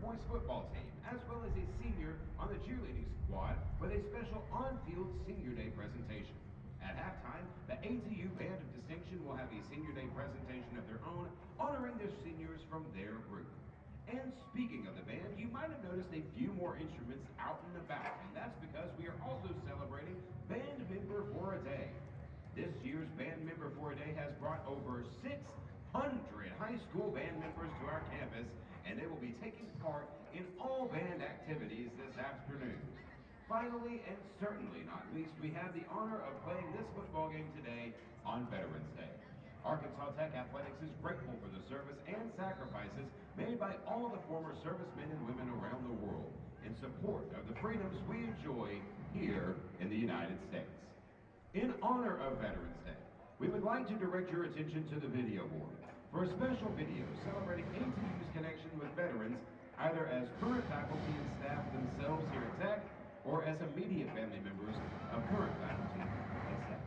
boys football team, as well as a senior on the cheerleading squad with a special on-field Senior Day presentation. At halftime, the ATU Band of Distinction will have a Senior Day presentation of their own, honoring their seniors from their group. And speaking of the band, you might have noticed a few more instruments out and about, and that's because we are also celebrating Band Member for a Day. This year's Band Member for a Day has brought over 600 high school band members to our campus, and they will be taking part in all band activities this afternoon. Finally, and certainly not least, we have the honor of playing this football game today on Veterans Day. Arkansas Tech Athletics is grateful for the service and sacrifices made by all the former servicemen and women around the world in support of the freedoms we enjoy here in the United States. In honor of Veterans Day, we would like to direct your attention to the video board for a special video celebrating ATU's connection with veterans, either as current faculty and staff themselves here at Tech, or as immediate family members of current faculty and staff.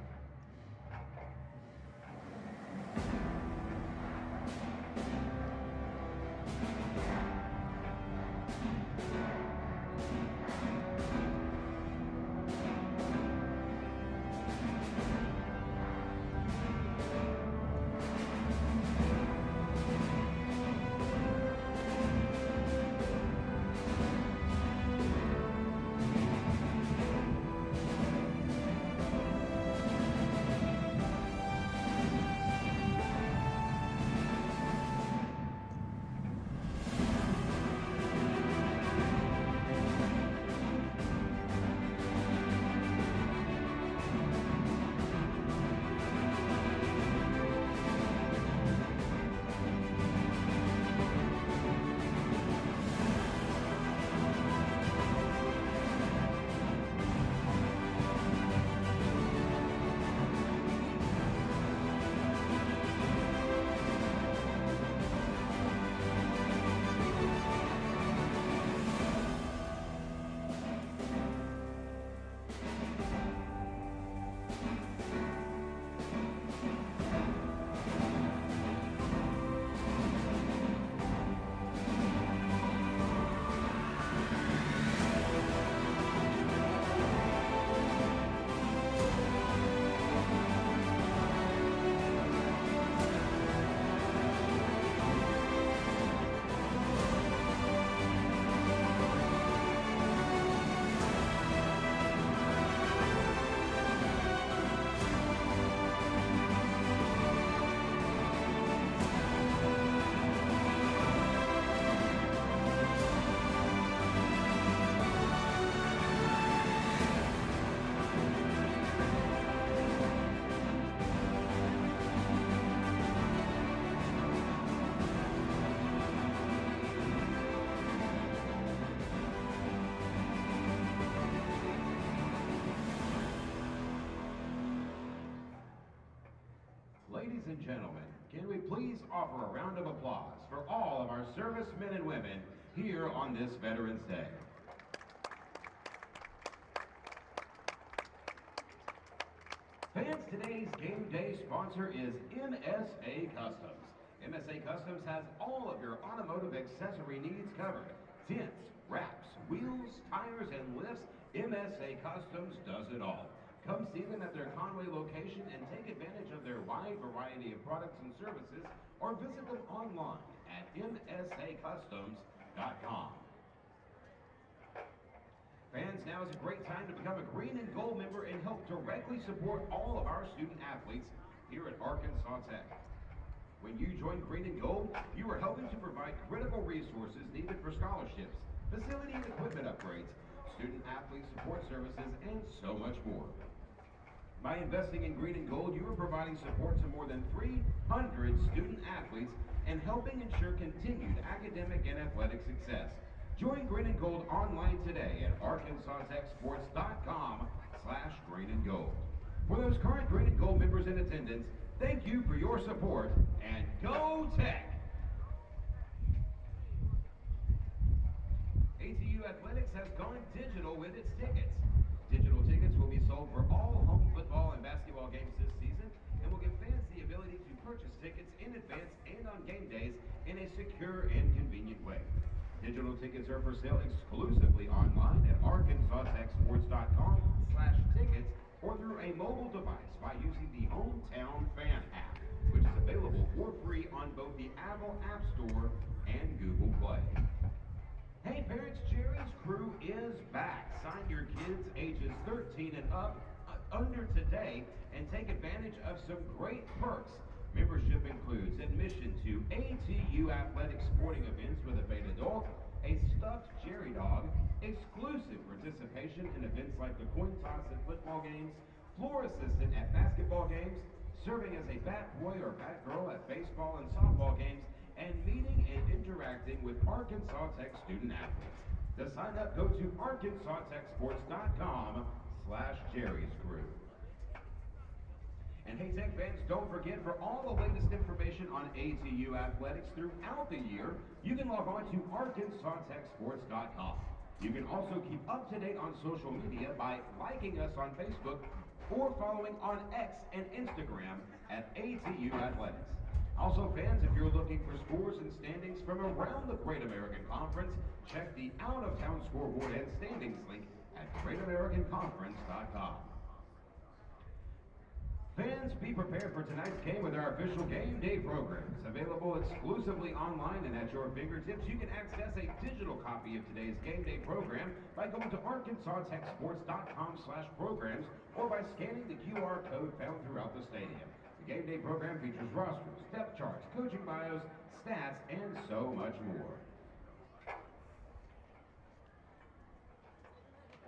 Ladies and gentlemen, can we please offer a round of applause for all of our servicemen and women here on this Veterans Day. Fans, today's game day sponsor is MSA Customs. MSA Customs has all of your automotive accessory needs covered. Tints, wraps, wheels, tires, and lifts, MSA Customs does it all. Come see them at their Conway location and take advantage of their wide variety of products and services, or visit them online at msacustoms.com. Fans, now is a great time to become a Green and Gold member and help directly support all of our student athletes here at Arkansas Tech. When you join Green and Gold, you are helping to provide critical resources needed for scholarships, facility and equipment upgrades, student athlete support services, and so much more. By investing in Green and Gold, you are providing support to more than 300 student athletes and helping ensure continued academic and athletic success. Join Green and Gold online today at arkansastechsports.com/Green and Gold. For those current Green and Gold members in attendance, thank you for your support, and go Tech! ATU Athletics has gone digital with its tickets. Digital tickets will be sold for all home football and basketball games this season and will give fans the ability to purchase tickets in advance and on game days in a secure and convenient way. Digital tickets are for sale exclusively online at arkansastechsports.com/tickets or through a mobile device by using the Hometown Fan app, which is available for free on both the Apple App Store and Google Play. Hey parents, Jerry's Crew is back. Sign your kids ages 13 and up under today and take advantage of some great perks. Membership includes admission to ATU athletic sporting events with a paid adult, a stuffed Jerry dog, exclusive participation in events like the coin toss at football games, floor assistant at basketball games, serving as a bat boy or bat girl at baseball and softball games, and meeting and interacting with Arkansas Tech student athletes. To sign up, go to arkansastechsports.com/Jerry's Crew. And hey, Tech fans, don't forget, for all the latest information on ATU athletics throughout the year, you can log on to arkansastechsports.com. You can also keep up to date on social media by liking us on Facebook or following on X and Instagram at ATU Athletics. Also, fans, if you're looking for scores and standings from around the Great American Conference, check the out-of-town scoreboard and standings link at greatamericanconference.com. Fans, be prepared for tonight's game with our official game day programs. Available exclusively online and at your fingertips, you can access a digital copy of today's game day program by going to arkansastechsports.com/programs or by scanning the QR code found throughout the stadium. The game day program features rosters, depth charts, coaching bios, stats, and so much more.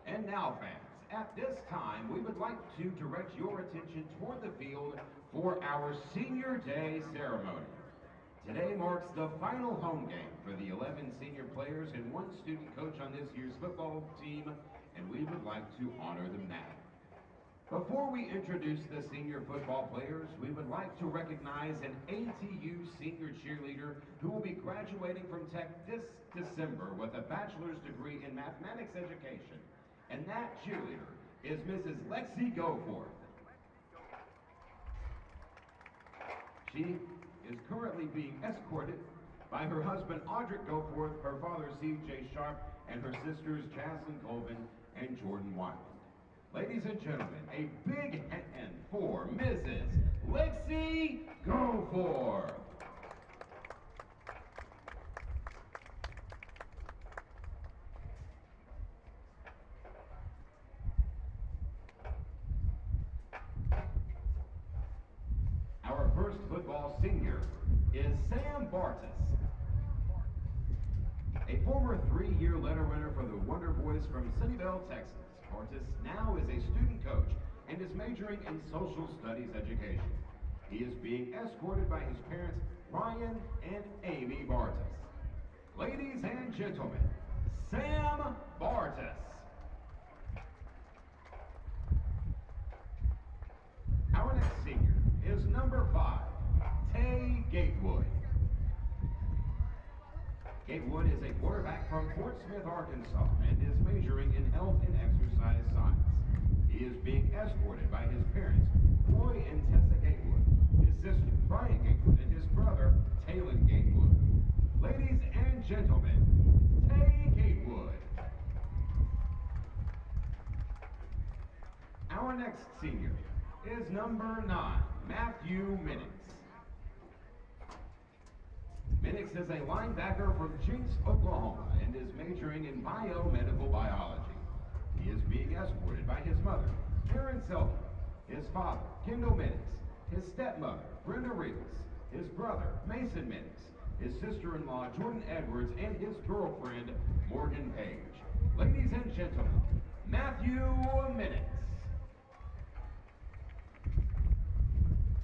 And now, fans, at this time, we would like to direct your attention toward the field for our Senior Day ceremony. Today marks the final home game for the 11 senior players and one student coach on this year's football team, and we would like to honor them now. Before we introduce the senior football players, we would like to recognize an ATU senior cheerleader who will be graduating from Tech this December with a bachelor's degree in mathematics education. And that cheerleader is Mrs. Lexi Goforth. She is currently being escorted by her husband, Audric Goforth, her father, C.J. Sharp, and her sisters, Jaslyn Colvin and Jordan Wyland. Ladies and gentlemen, a big hand for Mrs. Lexi Goforth. Our first football senior is Sam Bartis, a former 3-year letter runner for the Wonder Boys from Sunnyvale, Texas. Bartis now is a student coach and is majoring in social studies education. He is being escorted by his parents, Ryan and Amy Bartis. Ladies and gentlemen, Sam Bartis. Our next senior is number 5, Tay Gatewood. Gatewood is a quarterback from Fort Smith, Arkansas, and is majoring in health and exercise science. He is being escorted by his parents, Roy and Tessa Gatewood, his sister, Brian Gatewood, and his brother, Talon Gatewood. Ladies and gentlemen, Tay Gatewood. Our next senior is number 9, Matthew Minix. Minix is a linebacker from Jinx, Oklahoma, and is majoring in biomedical biology. He is being escorted by his mother, Karen Selby, his father, Kendall Minix, his stepmother, Brenda Reeves, his brother, Mason Minix, his sister-in-law, Jordan Edwards, and his girlfriend, Morgan Page. Ladies and gentlemen, Matthew Minix.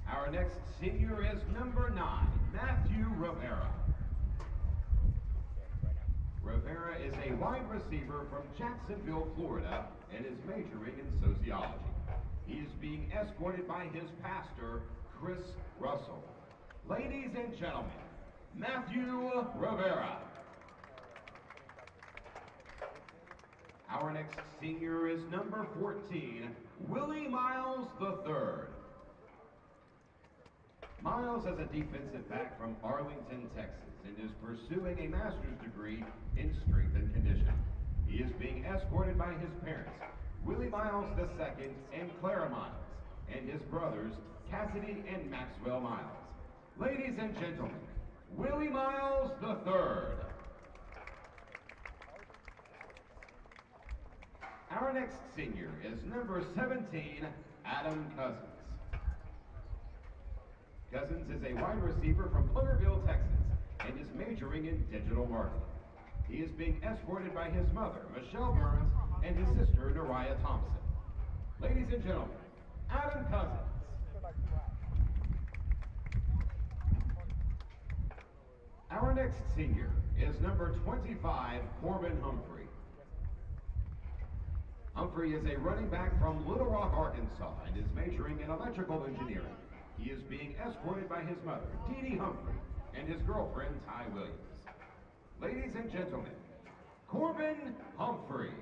Our next senior is number 9, Matthew Rivera. Rivera is a wide receiver from Jacksonville, Florida, and is majoring in sociology. He is being escorted by his pastor, Chris Russell. Ladies and gentlemen, Matthew Rivera. Our next senior is number 14, Willie Miles III. Miles is a defensive back from Arlington, Texas, and is pursuing a master's degree in strength and conditioning. He is being escorted by his parents, Willie Miles II and Clara Miles, and his brothers, Cassidy and Maxwell Miles. Ladies and gentlemen, Willie Miles III. Our next senior is number 17, Adam Cousins. Cousins is a wide receiver from Pflugerville, Texas, and is majoring in digital marketing. He is being escorted by his mother, Michelle Burns, and his sister, Nariah Thompson. Ladies and gentlemen, Adam Cousins. Our next senior is number 25, Corbin Humphrey. Humphrey is a running back from Little Rock, Arkansas, and is majoring in electrical engineering. He is being escorted by his mother, Dee Dee Humphrey, and his girlfriend, Ty Williams. Ladies and gentlemen, Corbin Humphrey.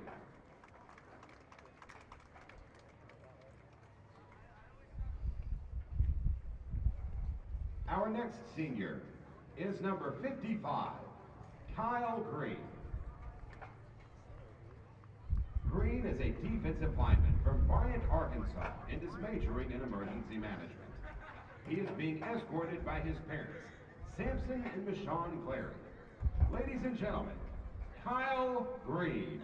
Our next senior is number 55, Kyle Green. Green is a defensive lineman from Bryant, Arkansas, and is majoring in emergency management. He is being escorted by his parents, Samson and Michonne Clary. Ladies and gentlemen, Kyle Green.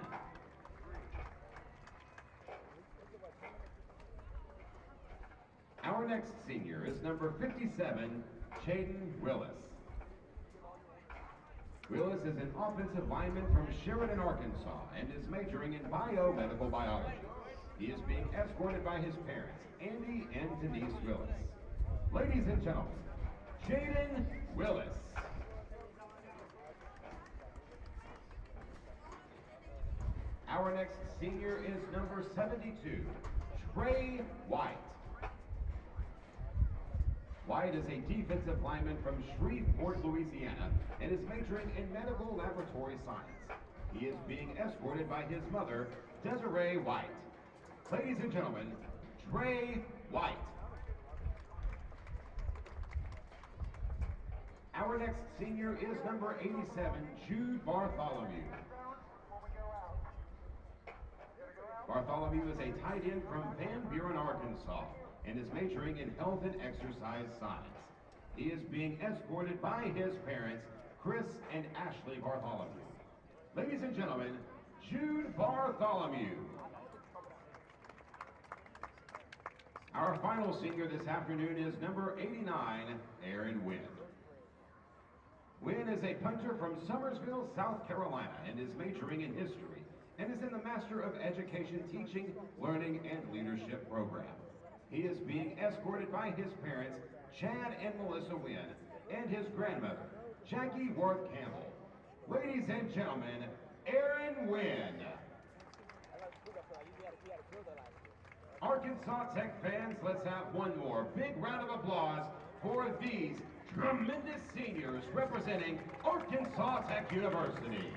Our next senior is number 57, Chaden Willis. Willis is an offensive lineman from Sheridan, Arkansas, and is majoring in biomedical biology. He is being escorted by his parents, Andy and Denise Willis. Ladies and gentlemen, Chaden Willis. Our next senior is number 72, Trey White. White is a defensive lineman from Shreveport, Louisiana, and is majoring in medical laboratory science. He is being escorted by his mother, Desiree White. Ladies and gentlemen, Trey White. Our next senior is number 87, Jude Bartholomew. Bartholomew is a tight end from Van Buren, Arkansas, and is majoring in health and exercise science. He is being escorted by his parents, Chris and Ashley Bartholomew. Ladies and gentlemen, Jude Bartholomew. Our final senior this afternoon is number 89, Aaron Wynn. Wynn is a punter from Summersville, South Carolina, and is majoring in history, and is in the Master of Education Teaching, Learning, and Leadership program. He is being escorted by his parents, Chad and Melissa Wynn, and his grandmother, Jackie Worth Campbell. Ladies and gentlemen, Aaron Wynn. Arkansas Tech fans, let's have one more big round of applause for these tremendous seniors representing Arkansas Tech University.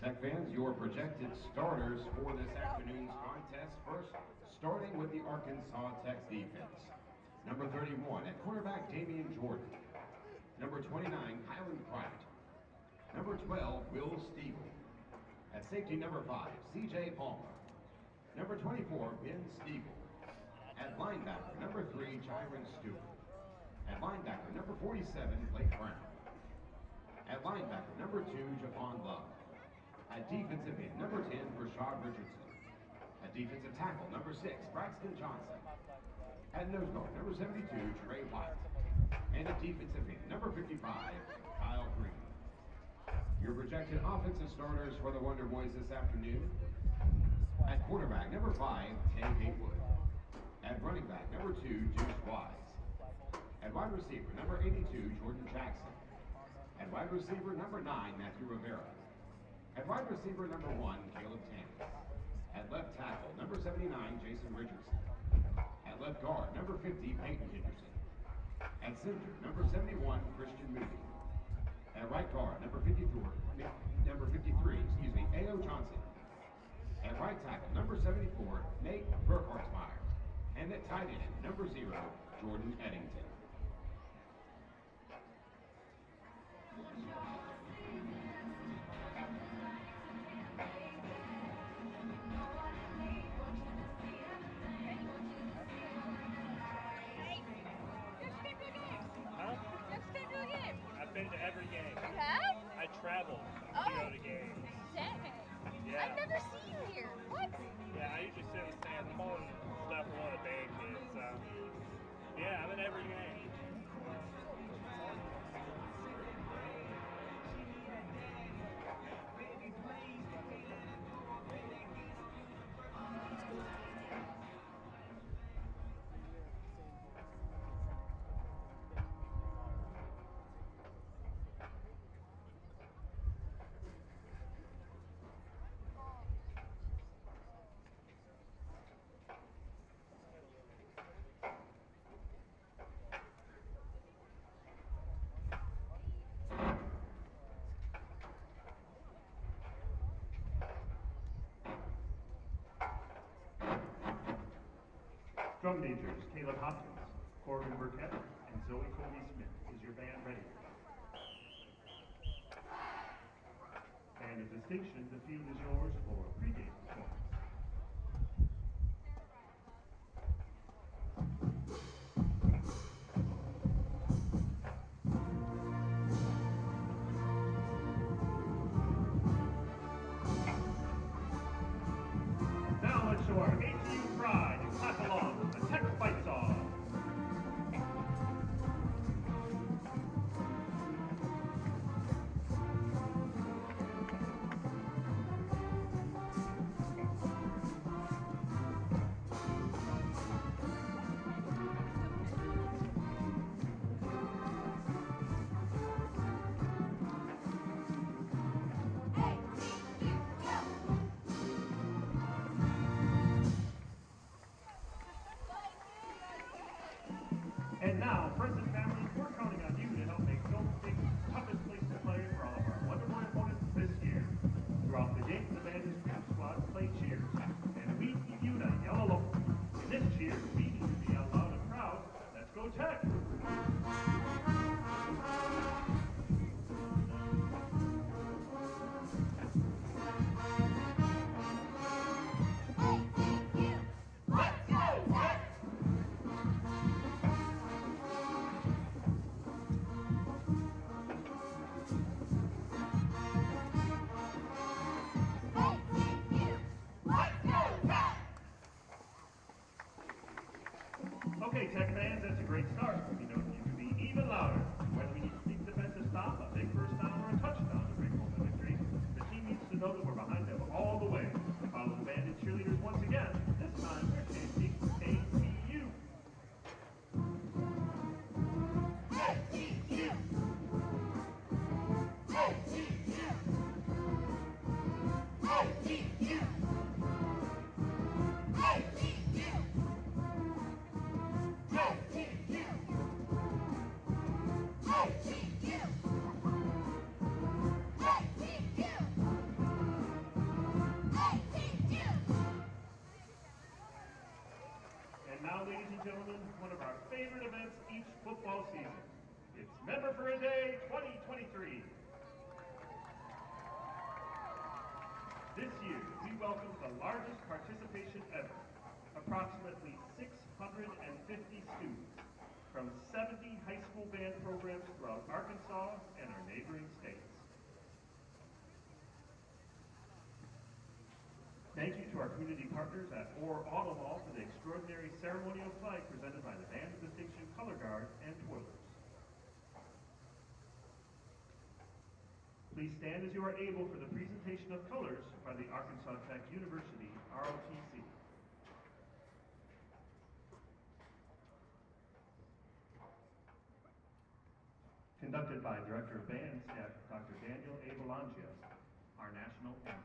Tech fans, your projected starters for this afternoon's contest. First, starting with the Arkansas Tech defense. Number 31 at quarterback, Damian Jordan. Number 29, Highland Pratt. Number 12, Will Stiegel. At safety, number 5, C.J. Palmer. Number 24, Ben Stiegel. At linebacker, number 3, Jyron Stewart. At linebacker, number 47, Blake Brown. At linebacker, number 2, Javon Love. At defensive end, number 10, Rashad Richardson. At defensive tackle, number 6, Braxton Johnson. At nose guard, number 72, Trey White. And at defensive end, number 55, Kyle Green. Your projected offensive starters for the Wonder Boys this afternoon. At quarterback, number 5, Tank Haywood. At running back, number 2, Deuce Wise. At wide receiver, number 82, Jordan Jackson. At wide receiver, number 9, Matthew Rivera. At wide receiver, number 1, Caleb Tannis. At left tackle, number 79, Jason Richardson. At left guard, number 50, Peyton Henderson. At center, number 71, Christian Moody. At right guard, number 53, A.O. Johnson. At right tackle, number 74, Nate Burkhartsmeyer. And at tight end, number 0, Jordan Eddington. I've been to every game. You have? I traveled to go to games. Dang. Yeah. I've never seen you here. What? Yeah, I usually sit in the stands. I'm pulling stuff for one of the band kids. So, yeah, I'm in every game. Drum majors, Caleb Hopkins, Corbin Burkett, and Zoe Colby-Smith. Is your band ready? Band of distinction, the field is yours for pregame performance. Now let's show our ATU pride and clap along with the Tech Fight Song. And now, friends and family, we're counting on you to help make Gulf State's toughest place to play for all of our wonderful opponents this year. Throughout the game, the band and scream squads play cheers, and we unite yell alone. In this cheer, we need to be out loud and proud. Let's go Tech! Okay, Tech fans, that's a great start. We know that you can be even louder. Whether we need to speak defensive stop, a big first down, or a touchdown to bring home the victory, the team needs to know that we're behind them all the way. Follow the band and cheerleaders once again. This time, they're chanting ATU. ATU! ATU! ATU! And now, ladies and gentlemen, one of our favorite events each football season. It's Member for a Day 2023. This year, we welcome the largest participation ever. Approximately 650 students from 70 high school band programs throughout Arkansas and our neighboring states. Thank you to our community partners at Orr Auto Mall for the extraordinary ceremonial flag presented by the Band of Distinction Color Guard and Twirlers. Please stand as you are able for the presentation of colors by the Arkansas Tech University ROTC. conducted by Director of Band Staff Dr. Daniel A. Belangia, our national anthem.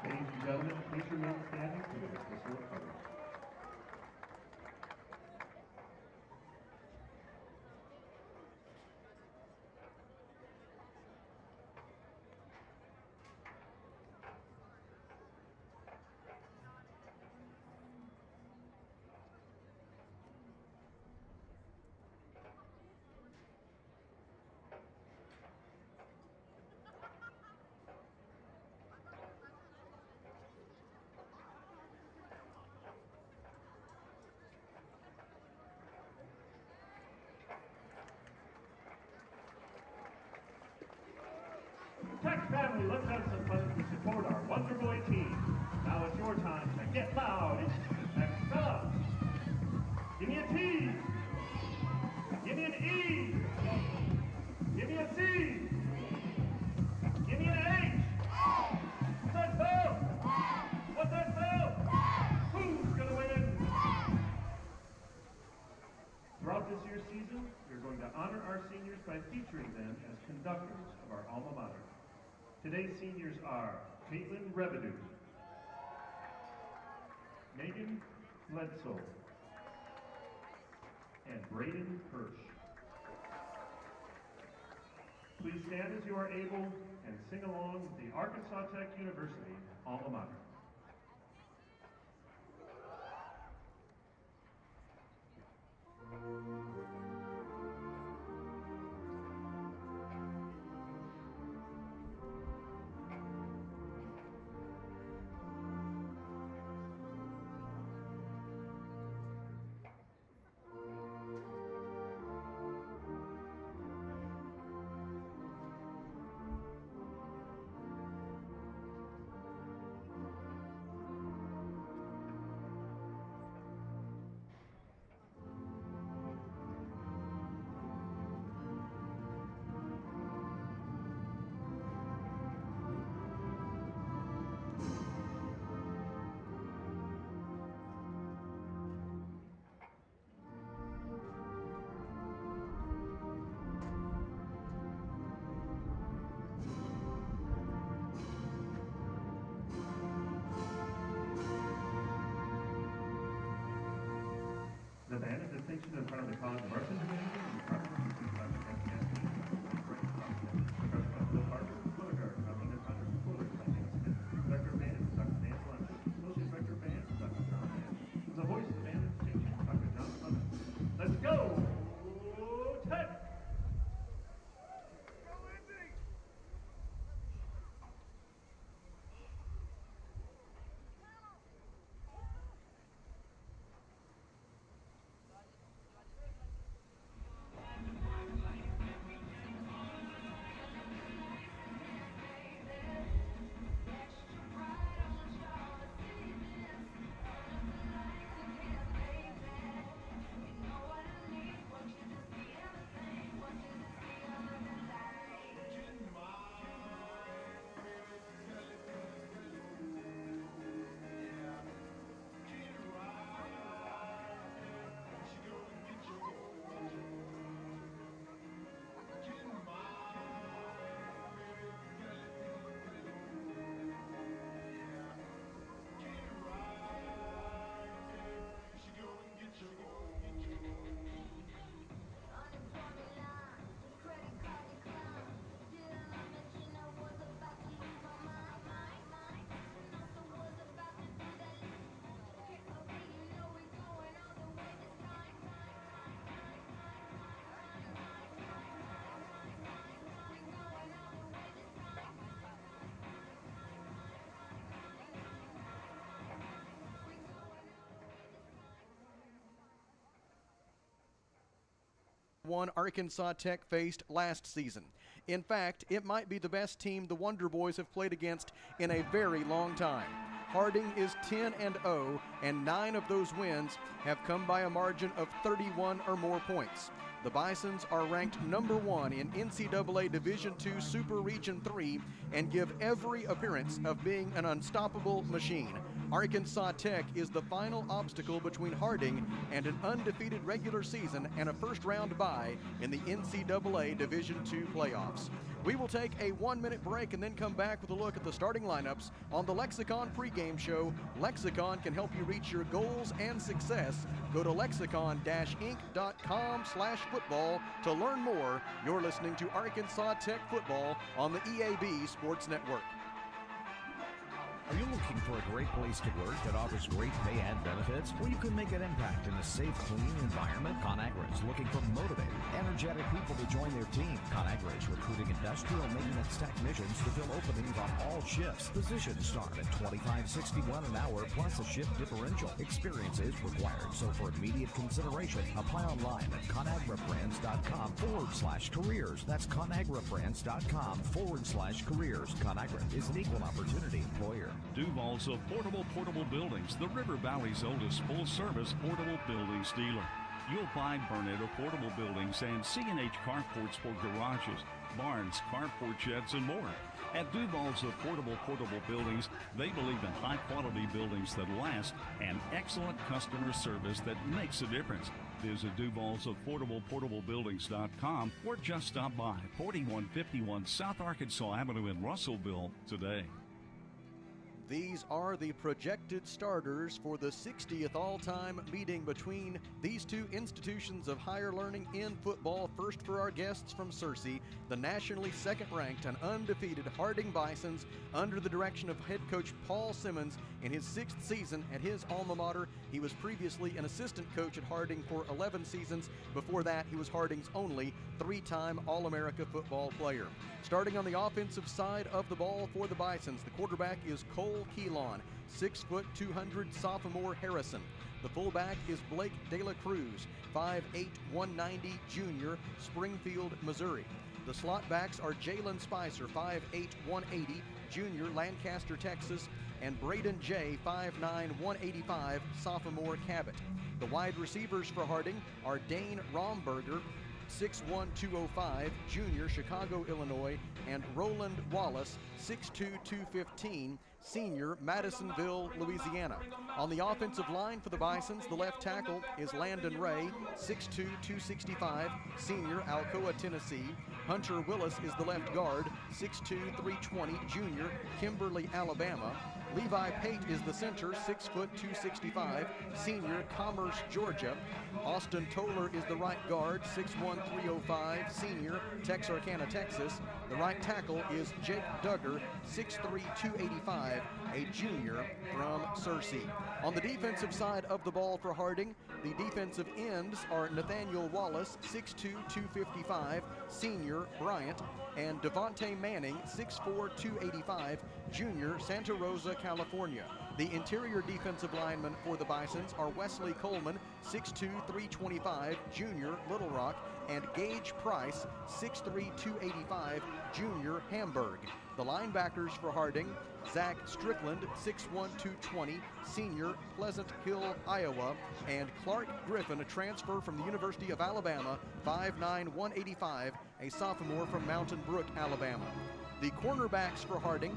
Ladies and gentlemen, please remain standing for the dismissal of colors. Tech family, let's have some fun to support our Wonder Boy team. Now it's your time to get loud. Excel. Give me a T. Give me an E. Give me a C. Give me an H. What's that spell? What's that spell? Who's gonna win? Throughout this year's season, we're going to honor our seniors by featuring them as conductors of our alma mater. Today's seniors are Caitlin Revedu, Megan Bledsoe, and Braden Hirsch. Please stand as you are able and sing along with the Arkansas Tech University alma mater. The band of distinction in front of the College of Arts and Engineering and Department of Music, Dr. Kevin Cassidy, Professor Bill Parker, Color Guard, Dr. Ned Hunter, Color, Dr. Smith, Director of Band, Dr. Dan Blanchard, Associate Director of Band, Dr. John Mann, the voice of the band of distinction, Dr. John Clement. Let's go! Tech! one Arkansas Tech faced last season. In fact, it might be the best team the Wonder Boys have played against in a very long time. Harding is 10-0, and 9 of those wins have come by a margin of 31 or more points. The Bisons are ranked number 1 in NCAA Division II Super Region 3 and give every appearance of being an unstoppable machine. Arkansas Tech is the final obstacle between Harding and an undefeated regular season and a first-round bye in the NCAA Division II playoffs. We will take a 1-minute break and then come back with a look at the starting lineups on the Lexicon pregame show. Lexicon can help you reach your goals and success. Go to lexicon-inc.com/football to learn more. You're listening to Arkansas Tech football on the EAB Sports Network. Are you looking for a great place to work that offers great pay and benefits where you can make an impact in a safe, clean environment? ConAgra is looking for motivated, energetic people to join their team. ConAgra is recruiting industrial maintenance technicians to fill openings on all shifts. Positions start at $25.61 an hour plus a shift differential. Experience is required, so for immediate consideration, apply online at ConAgraBrands.com/careers. That's ConAgraBrands.com/careers. ConAgra is an equal opportunity employer. Duval's Affordable Portable Buildings, the River Valley's oldest full-service portable buildings dealer. You'll find Burnett Affordable Buildings and C&H Carports for garages, barns, carport sheds, and more. At Duval's Affordable Portable Buildings, they believe in high-quality buildings that last and excellent customer service that makes a difference. Visit Duval's AffordablePortableBuildings.com or just stop by 4151 South Arkansas Avenue in Russellville today. These are the projected starters for the 60th all-time meeting between these two institutions of higher learning in football. First for our guests from Searcy, the nationally second-ranked and undefeated Harding Bisons under the direction of head coach Paul Simmons in his 6th season at his alma mater. He was previously an assistant coach at Harding for 11 seasons. Before that, he was Harding's only 3-time All-America football player. Starting on the offensive side of the ball for the Bisons, the quarterback is Cole Keelon, 6', 200 sophomore Harrison. The fullback is Blake De La Cruz, 5'8", 190 junior, Springfield, Missouri. The slot backs are Jalen Spicer, 5'8", 180 junior, Lancaster, Texas, and Braden J, 5'9", 185 sophomore, Cabot. The wide receivers for Harding are Dane Romberger, 6'1", 205 junior, Chicago, Illinois, and Roland Wallace, 6'2", 215 senior, Madisonville, Louisiana. On the offensive line for the Bisons, the left tackle is Landon Ray, 6'2", 265 senior, Alcoa, Tennessee. Hunter Willis is the left guard, 6'2", 320 junior, Kimberly, Alabama. Levi Pate is the center, 6', 265 senior, Commerce, Georgia. Austin Toller is the right guard, 6'1", 305 senior, Texarkana, Texas. The right tackle is Jake Duggar, 6'3", 285, a junior from Searcy. On the defensive side of the ball for Harding, the defensive ends are Nathaniel Wallace, 6'2", 255 senior, Bryant, and Devontae Manning, 6'4", 285 junior, Santa Rosa, California. The interior defensive linemen for the Bisons are Wesley Coleman, 6'2", 325 junior, Little Rock, and Gage Price, 6'3", 285 junior, Hamburg. The linebackers for Harding, Zach Strickland, 6'1", 220 senior, Pleasant Hill, Iowa, and Clark Griffin, a transfer from the University of Alabama, 5'9", 185, a sophomore from Mountain Brook, Alabama. The cornerbacks for Harding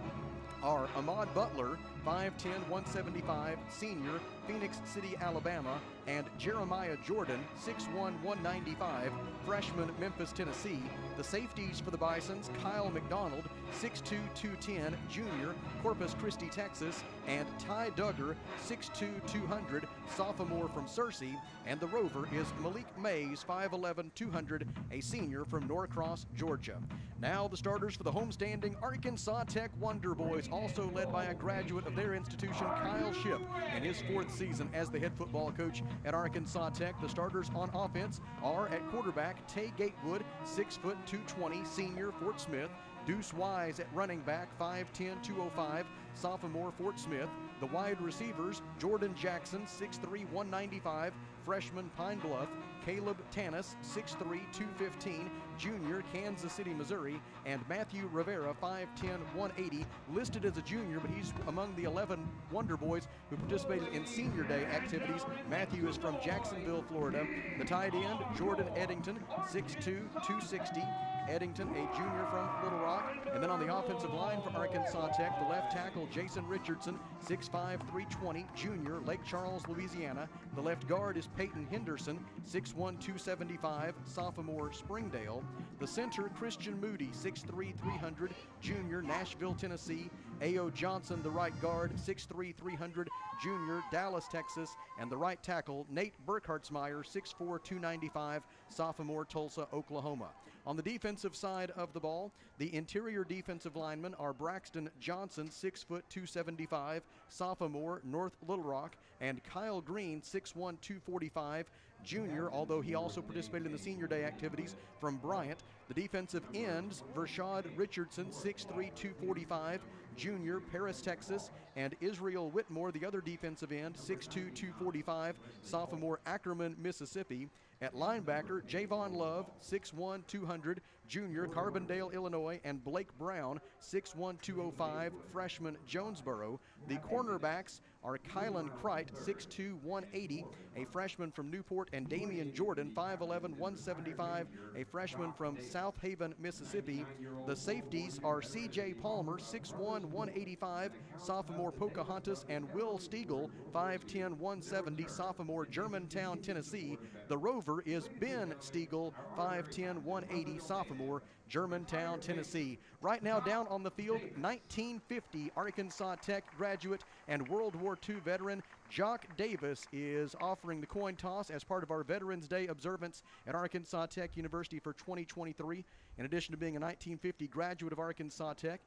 are Ahmad Butler, 5'10", 175 senior, Phoenix City, Alabama, and Jeremiah Jordan, 6'1", 195 freshman, Memphis, Tennessee. The safeties for the Bisons, Kyle McDonald, 6'2", 210 junior, Corpus Christi, Texas, and Ty Duggar, 6'2", 200 sophomore from Searcy, and the rover is Malik Mays, 5'11", 200, a senior from Norcross, Georgia. Now the starters for the homestanding Arkansas Tech Wonder Boys, also led by a graduate of their institution, Kyle Shipp, in his 4th season as the head football coach at Arkansas Tech. The starters on offense are at quarterback Tay Gatewood, 6', 220 senior, Fort Smith. Deuce Wise at running back, 5'10", 205 sophomore Fort Smith. The wide receivers, Jordan Jackson, 6'3", 195, freshman Pine Bluff. Caleb Tanis, 6'3", 215, junior, Kansas City, Missouri. And Matthew Rivera, 5'10", 180, listed as a junior, but he's among the 11 Wonder Boys who participated in Senior Day activities. Matthew is from Jacksonville, Florida. The tight end, Jordan Eddington, 6'2", 260. Eddington, a junior from Little Rock. And then on the offensive line for Arkansas Tech, the left tackle, Jason Richardson, 6'5", 320, junior, Lake Charles, Louisiana. The left guard is Peyton Henderson, 6'1", 275, sophomore, Springdale. The center, Christian Moody, 6'3", 300, junior, Nashville, Tennessee. A.O. Johnson, the right guard, 6'3", 300, junior, Dallas, Texas. And the right tackle, Nate Burkhartsmeyer, 6'4", 295, sophomore, Tulsa, Oklahoma. On the defensive side of the ball, the interior defensive linemen are Braxton Johnson, 6', 275, sophomore, North Little Rock, and Kyle Green, 6'1", 245, junior, although he also participated in the Senior Day activities, from Bryant. The defensive ends, Vershad Richardson, 6'3", 245, junior, Paris, Texas, and Israel Whitmore, the other defensive end, 6'2", 245, sophomore, Ackerman, Mississippi. At linebacker, Javon Love, 6'1", 200, junior, Carbondale, Illinois, and Blake Brown, 6'1", 205, freshman, Jonesboro. The cornerbacks are Kylan Kreit, 6'2", 180, a freshman from Newport, and Damian Jordan, 5'11", 175, a freshman from South Haven, Mississippi. The safeties are C.J. Palmer, 6'1", 185, sophomore, Pocahontas, and Will Stiegel, 5'10", 170, sophomore, Germantown, Tennessee. The rover is Ben Stiegel, 5'10", 180, sophomore, Germantown, Tennessee. Right now down on the field, 1950 Arkansas Tech graduate and World War II veteran Jock Davis is offering the coin toss as part of our Veterans Day observance at Arkansas Tech University for 2023. In addition to being a 1950 graduate of Arkansas Tech,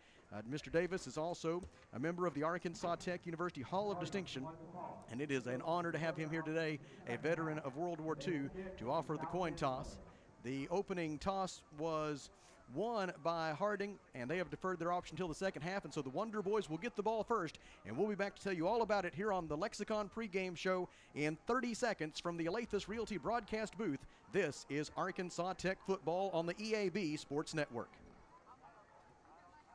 Mr. Davis is also a member of the Arkansas Tech University Hall of Distinction, and it is an honor to have him here today, a veteran of World War II, to offer the coin toss. The opening toss was won by Harding, and they have deferred their option until the second half, and so the Wonder Boys will get the ball first, and we'll be back to tell you all about it here on the Lexicon pregame show in 30 seconds from the Alathus Realty broadcast booth. This is Arkansas Tech football on the EAB Sports Network.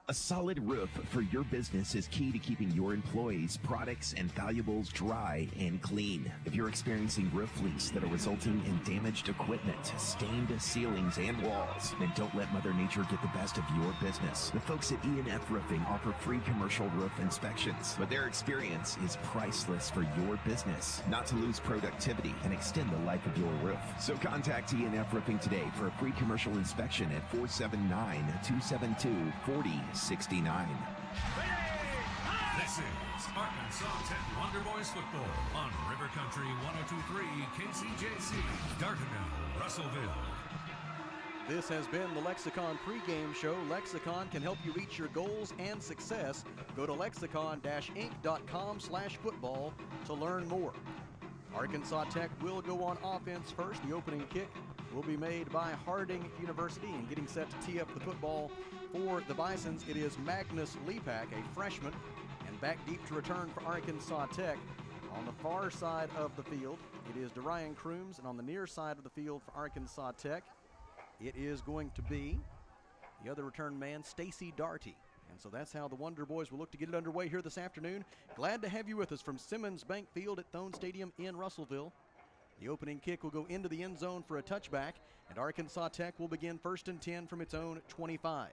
A solid roof for your business is key to keeping your employees, products, and valuables dry and clean. If you're experiencing roof leaks that are resulting in damaged equipment, stained ceilings, and walls, then don't let Mother Nature get the best of your business. The folks at E&F Roofing offer free commercial roof inspections, but their experience is priceless for your business, not to lose productivity and extend the life of your roof. So contact E&F Roofing today for a free commercial inspection at 479-272-4069. This is Arkansas Tech Wonder Boys football on River Country 102.3 KCJC, Dardanelle, Russellville. This has been the Lexicon pregame show. Lexicon can help you reach your goals and success. Go to lexicon-inc.com/football to learn more. Arkansas Tech will go on offense first. The opening kick will be made by Harding University, and getting set to tee up the football for the Bisons, it is Magnus Lepak, a freshman, and back deep to return for Arkansas Tech. On the far side of the field, it is Darian Crooms, and on the near side of the field for Arkansas Tech, it is going to be the other return man, Stacy Darty. And so that's how the Wonder Boys will look to get it underway here this afternoon. Glad to have you with us from Simmons Bank Field at Thone Stadium in Russellville. The opening kick will go into the end zone for a touchback, and Arkansas Tech will begin 1st and 10 from its own 25.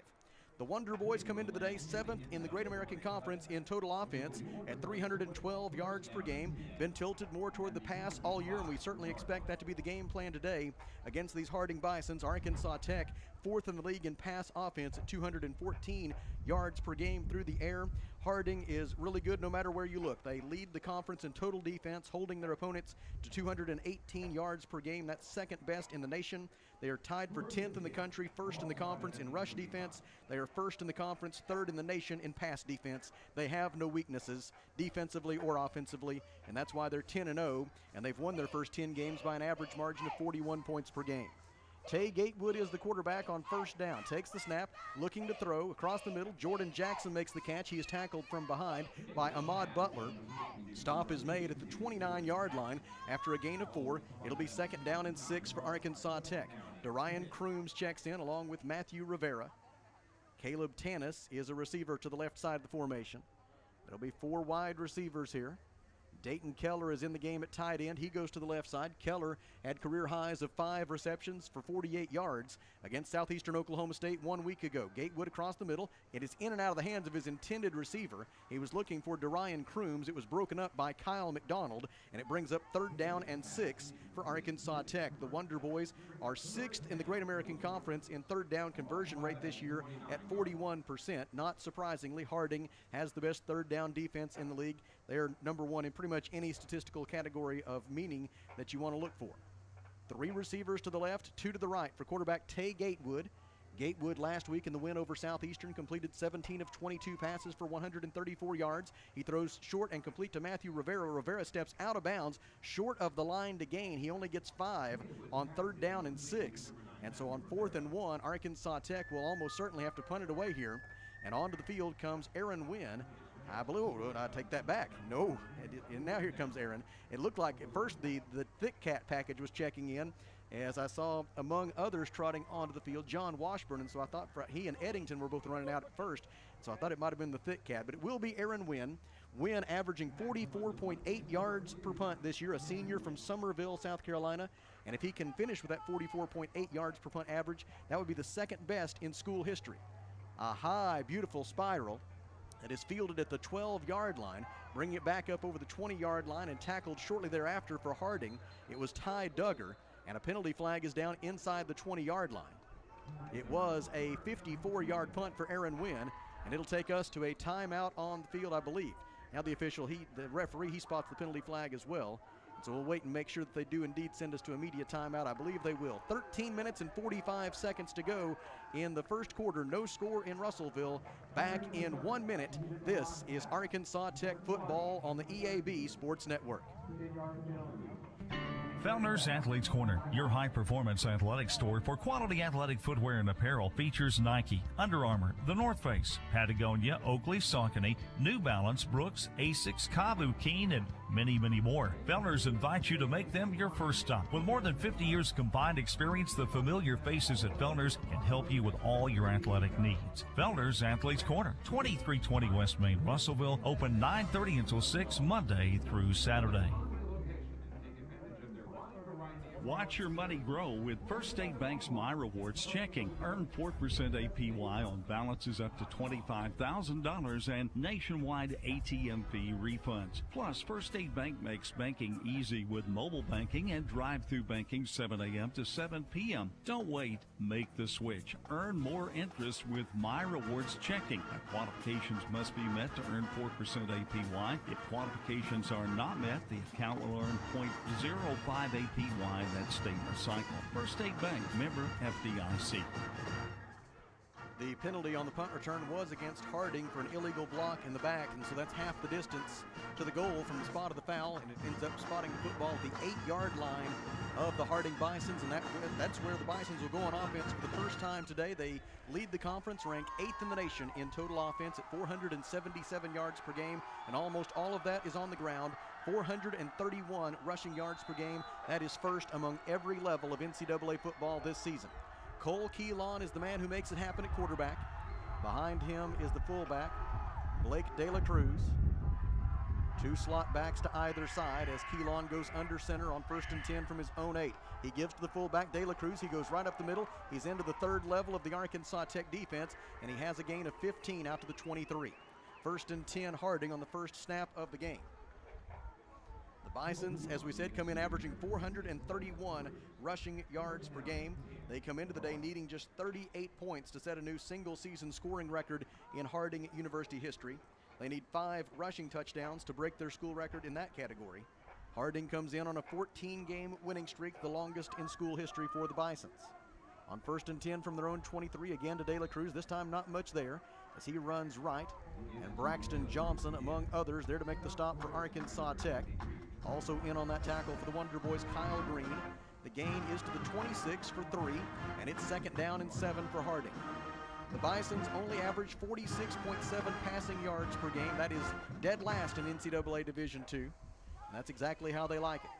The Wonder Boys come into the day 7th in the Great American Conference in total offense at 312 yards per game. Been tilted more toward the pass all year, and we certainly expect that to be the game plan today against these Harding Bisons. Arkansas Tech, 4th in the league in pass offense at 214 yards per game through the air. Harding is really good no matter where you look. They lead the conference in total defense, holding their opponents to 218 yards per game. That's second best in the nation. They are tied for 10th in the country, 1st in the conference in rush defense. They are 1st in the conference, 3rd in the nation in pass defense. They have no weaknesses defensively or offensively, and that's why they're 10-0, and they've won their first 10 games by an average margin of 41 points per game. Tay Gatewood is the quarterback on first down. Takes the snap, looking to throw across the middle. Jordan Jackson makes the catch. He is tackled from behind by Ahmad Butler. Stop is made at the 29-yard line after a gain of 4. It'll be 2nd down and 6 for Arkansas Tech. Darian Crooms checks in along with Matthew Rivera. Caleb Tanis is a receiver to the left side of the formation. There'll be 4 wide receivers here. Dayton Keller is in the game at tight end. He goes to the left side. Keller had career highs of 5 receptions for 48 yards against Southeastern Oklahoma State 1 week ago. Gatewood across the middle. It is in and out of the hands of his intended receiver. He was looking for Darian Crooms. It was broken up by Kyle McDonald, and it brings up 3rd down and 6 for Arkansas Tech. The Wonder Boys are 6th in the Great American Conference in 3rd down conversion rate this year at 41%. Not surprisingly, Harding has the best 3rd down defense in the league. They're number 1 in pretty much any statistical category of meaning that you want to look for. 3 receivers to the left, 2 to the right for quarterback Tay Gatewood. Gatewood last week in the win over Southeastern completed 17 of 22 passes for 134 yards. He throws short and complete to Matthew Rivera. Rivera steps out of bounds, short of the line to gain. He only gets 5 on 3rd down and 6. And so on 4th and 1, Arkansas Tech will almost certainly have to punt it away here. And onto the field comes Aaron Wynn. I believe, I take that back. No, and now here comes Aaron. It looked like at first the Thick Cat package was checking in, as I saw among others trotting onto the field John Washburn, and so I thought he and Eddington were both running out at first, so I thought it might have been the Thick Cat, but it will be Aaron Wynn. Wynn averaging 44.8 yards per punt this year, a senior from Summerville, South Carolina, and if he can finish with that 44.8 yards per punt average, that would be the 2nd best in school history. A high, beautiful spiral that is fielded at the 12-yard line, bringing it back up over the 20-yard line and tackled shortly thereafter for Harding. It was Ty Duggar, and a penalty flag is down inside the 20-yard line. It was a 54-yard punt for Aaron Wynn, and it'll take us to a timeout on the field, I believe. Now the referee, he spots the penalty flag as well. So we'll wait and make sure that they do indeed send us to immediate timeout. I believe they will. 13 minutes and 45 seconds to go in the first quarter. No score in Russellville. Back in 1 minute. This is Arkansas Tech football on the EAB Sports Network. Fellner's Athletes Corner, your high-performance athletic store for quality athletic footwear and apparel, features Nike, Under Armour, The North Face, Patagonia, Oakley, Saucony, New Balance, Brooks, Asics, Kavu, Keen, and many, many more. Fellner's invites you to make them your first stop. With more than 50 years combined experience, the familiar faces at Fellner's can help you with all your athletic needs. Fellner's Athletes Corner, 2320 West Main, Russellville, open 9:30 until 6 Monday through Saturday. Watch your money grow with First State Bank's My Rewards checking. Earn 4% APY on balances up to $25,000 and nationwide ATM fee refunds. Plus, First State Bank makes banking easy with mobile banking and drive-through banking 7 a.m. to 7 p.m. Don't wait. Make the switch. Earn more interest with My Rewards checking. Now, qualifications must be met to earn 4% APY. If qualifications are not met, the account will earn 0.05 APY. That statement cycle. First State Bank, member FDIC. The penalty on the punt return was against Harding for an illegal block in the back, and so that's half the distance to the goal from the spot of the foul, and it ends up spotting the football at the 8-yard line of the Harding Bisons, and that's where the Bisons will go on offense for the first time today. They lead the conference, ranked 8th in the nation in total offense at 477 yards per game, and almost all of that is on the ground. 431 rushing yards per game. That is first among every level of NCAA football this season. Cole Keelan is the man who makes it happen at quarterback. Behind him is the fullback, Blake De La Cruz. 2 slot backs to either side as Keelan goes under center on 1st and 10 from his own 8. He gives to the fullback, De La Cruz. He goes right up the middle. He's into the 3rd level of the Arkansas Tech defense, and he has a gain of 15 out to the 23. 1st and 10 Harding on the first snap of the game. The Bisons, as we said, come in averaging 431 rushing yards per game. They come into the day needing just 38 points to set a new single-season scoring record in Harding University history. They need 5 rushing touchdowns to break their school record in that category. Harding comes in on a 14-game winning streak, the longest in school history for the Bisons. On 1st and 10 from their own 23, again to De La Cruz. This time not much there as he runs right. And Braxton Johnson, among others, there to make the stop for Arkansas Tech. Also in on that tackle for the Wonder Boys, Kyle Green. The gain is to the 26 for 3, and it's 2nd down and 7 for Harding. The Bisons only average 46.7 passing yards per game. That is dead last in NCAA Division II. And that's exactly how they like it.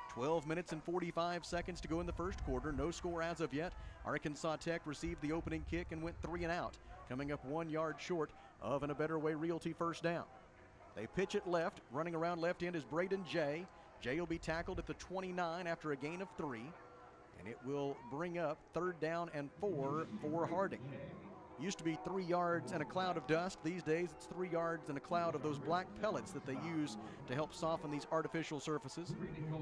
12 minutes and 45 seconds to go in the first quarter. No score as of yet. Arkansas Tech received the opening kick and went 3 and out, coming up 1 yard short of an A Better Way Realty first down. They pitch it left. Running around left end is Braden Jay. Jay will be tackled at the 29 after a gain of 3. And it will bring up 3rd down and 4 for Harding. Used to be 3 yards and a cloud of dust. These days it's 3 yards and a cloud of those black pellets that they use to help soften these artificial surfaces.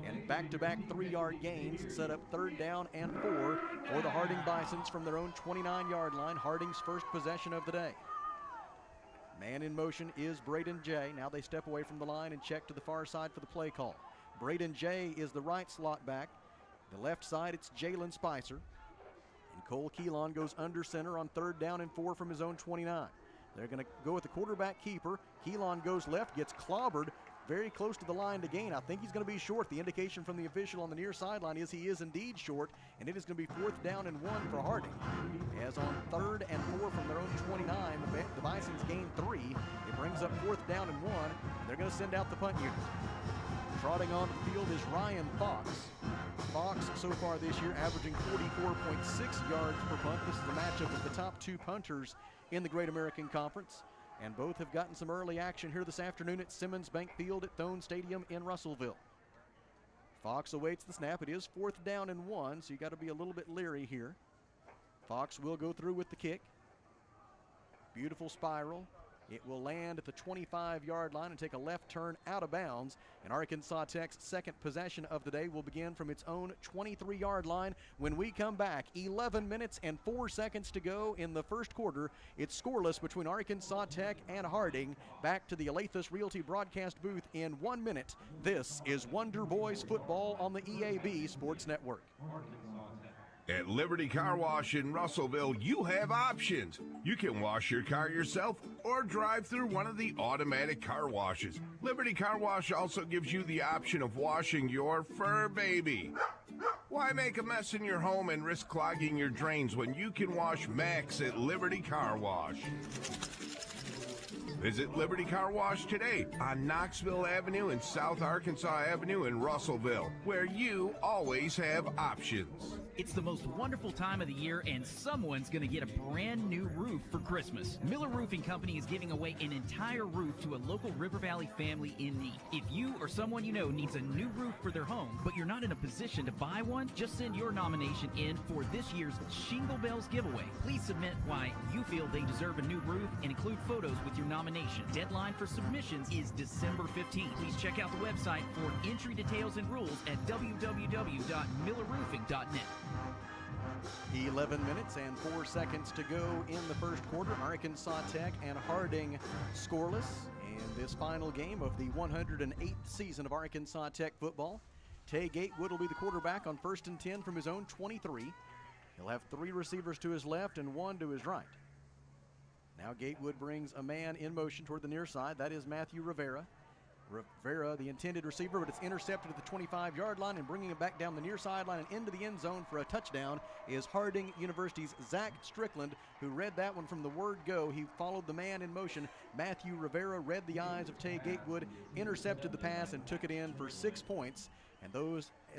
And back-to-back 3-yard gains set up 3rd down and 4 for the Harding Bisons from their own 29-yard line. Harding's first possession of the day. Man in motion is Braden Jay. Now they step away from the line and check to the far side for the play call. Braden Jay is the right slot back. The left side, it's Jalen Spicer. And Cole Keelan goes under center on 3rd down and 4 from his own 29. They're going to go with the quarterback keeper. Keelan goes left, gets clobbered very close to the line to gain. I think he's going to be short. The indication from the official on the near sideline is he is indeed short, and it is going to be 4th down and 1 for Harding. As on 3rd and 4 from their own 29, the Bisons gain 3. It brings up 4th down and 1, and they're going to send out the punt unit. Trotting on the field is Ryan Fox. Fox so far this year averaging 44.6 yards per punt. This is a matchup of the top 2 punters in the Great American Conference. And both have gotten some early action here this afternoon at Simmons Bank Field at Thone Stadium in Russellville. Fox awaits the snap. It is 4th down and 1, so you got to be a little bit leery here. Fox will go through with the kick. Beautiful spiral. It will land at the 25-yard line and take a left turn out of bounds. And Arkansas Tech's second possession of the day will begin from its own 23-yard line. When we come back, 11 minutes and 4 seconds to go in the first quarter. It's scoreless between Arkansas Tech and Harding. Back to the Alathus Realty broadcast booth in 1 minute. This is Wonder Boys football on the EAB Sports Network. At Liberty Car Wash in Russellville, you have options. You can wash your car yourself or drive through one of the automatic car washes. Liberty Car Wash also gives you the option of washing your fur baby. Why make a mess in your home and risk clogging your drains when you can wash Max at Liberty Car Wash? Visit Liberty Car Wash today on Knoxville Avenue and South Arkansas Avenue in Russellville, where you always have options. It's the most wonderful time of the year, and someone's going to get a brand new roof for Christmas. Miller Roofing Company is giving away an entire roof to a local River Valley family in need. If you or someone you know needs a new roof for their home, but you're not in a position to buy one, just send your nomination in for this year's Shingle Bells giveaway. Please submit why you feel they deserve a new roof and include photos with your nomination. Deadline for submissions is December 15th. Please check out the website for entry details and rules at www.millerroofing.net. 11 minutes and 4 seconds to go in the first quarter. Arkansas Tech and Harding scoreless in this final game of the 108th season of Arkansas Tech football. Tay Gatewood will be the quarterback on 1st and 10 from his own 23. He'll have 3 receivers to his left and 1 to his right. Now Gatewood brings a man in motion toward the near side. That is Matthew Rivera. Rivera, the intended receiver, but it's intercepted at the 25-yard line, and bringing it back down the near sideline and into the end zone for a touchdown is Harding University's Zach Strickland, who read that one from the word go. He followed the man in motion. Matthew Rivera read the eyes of Tay Gatewood, intercepted the pass, and took it in for 6 points. And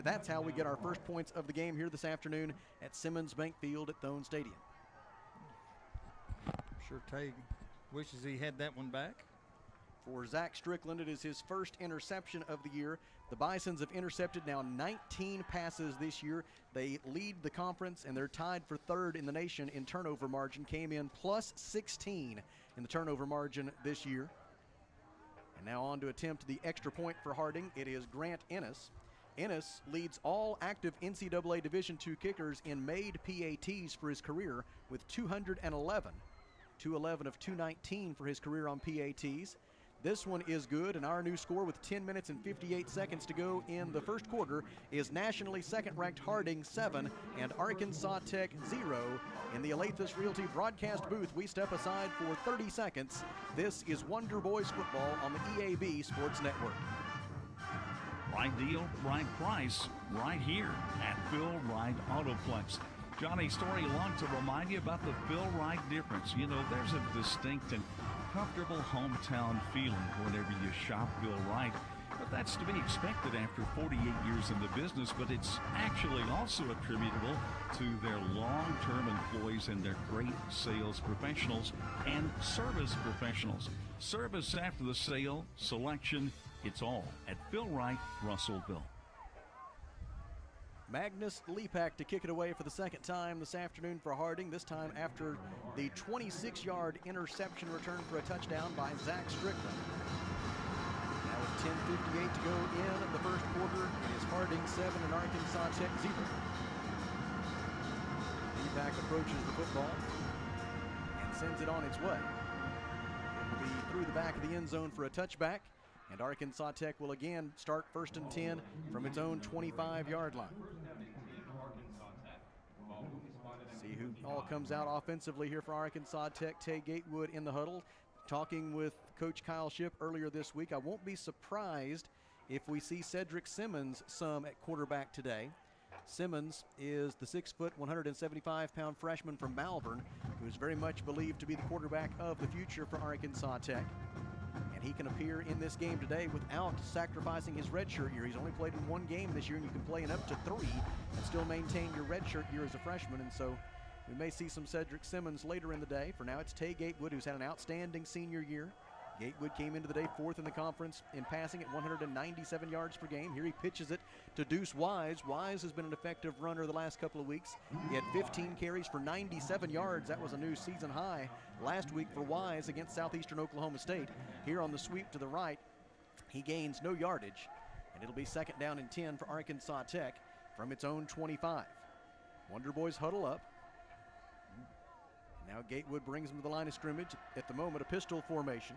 that's how we get our first points of the game here this afternoon at Simmons Bank Field at Thone Stadium. I'm sure Tay wishes he had that one back. For Zach Strickland, it is his first interception of the year. The Bisons have intercepted now 19 passes this year. They lead the conference, and they're tied for 3rd in the nation in turnover margin. Came in plus 16 in the turnover margin this year. And now on to attempt the extra point for Harding. It is Grant Ennis. Ennis leads all active NCAA Division II kickers in made PATs for his career with 211. 211 of 219 for his career on PATs. This one is good, and our new score with 10 minutes and 58 seconds to go in the first quarter is nationally second-ranked Harding 7 and Arkansas Tech 0. In the Alathus Realty broadcast booth, we step aside for 30 seconds. This is Wonder Boys football on the EAB Sports Network. Right deal, right price, right here at Phil Wright Autoplex. Johnny Story along to remind you about the Phil Wright difference. You know, there's a distinct and comfortable hometown feeling whenever you shop Phil Wright. But that's to be expected after 48 years in the business, but it's actually also attributable to their long-term employees and their great sales professionals and service professionals. Service after the sale, selection, it's all at Phil Wright, Russellville. Magnus Lepak to kick it away for the second time this afternoon for Harding, this time after the 26-yard interception return for a touchdown by Zach Strickland. Now with 10:58 to go in the first quarter, it is Harding 7 and Arkansas Tech 0. Lepak approaches the football and sends it on its way. It will be through the back of the end zone for a touchback, and Arkansas Tech will again start 1st and 10 from its own 25-yard line. See who all comes out offensively here for Arkansas Tech. Tay Gatewood in the huddle, talking with Coach Kyle Shipp earlier this week. I won't be surprised if we see Cedric Simmons some at quarterback today. Simmons is the 6-foot, 175-pound freshman from Malvern, who is very much believed to be the quarterback of the future for Arkansas Tech. And he can appear in this game today without sacrificing his redshirt year. He's only played in one game this year, and you can play in up to 3 and still maintain your redshirt year as a freshman. And so we may see some Cedric Simmons later in the day. For now, it's Tay Gatewood, who's had an outstanding senior year. Gatewood came into the day 4th in the conference in passing at 197 yards per game. Here he pitches it to Deuce Wise. Wise has been an effective runner the last couple of weeks. He had 15 carries for 97 yards. That was a new season high last week for Wise against Southeastern Oklahoma State. Here on the sweep to the right, he gains no yardage, and it'll be 2nd down and 10 for Arkansas Tech from its own 25. Wonder Boys huddle up. Now Gatewood brings them to the line of scrimmage. At the moment, a pistol formation.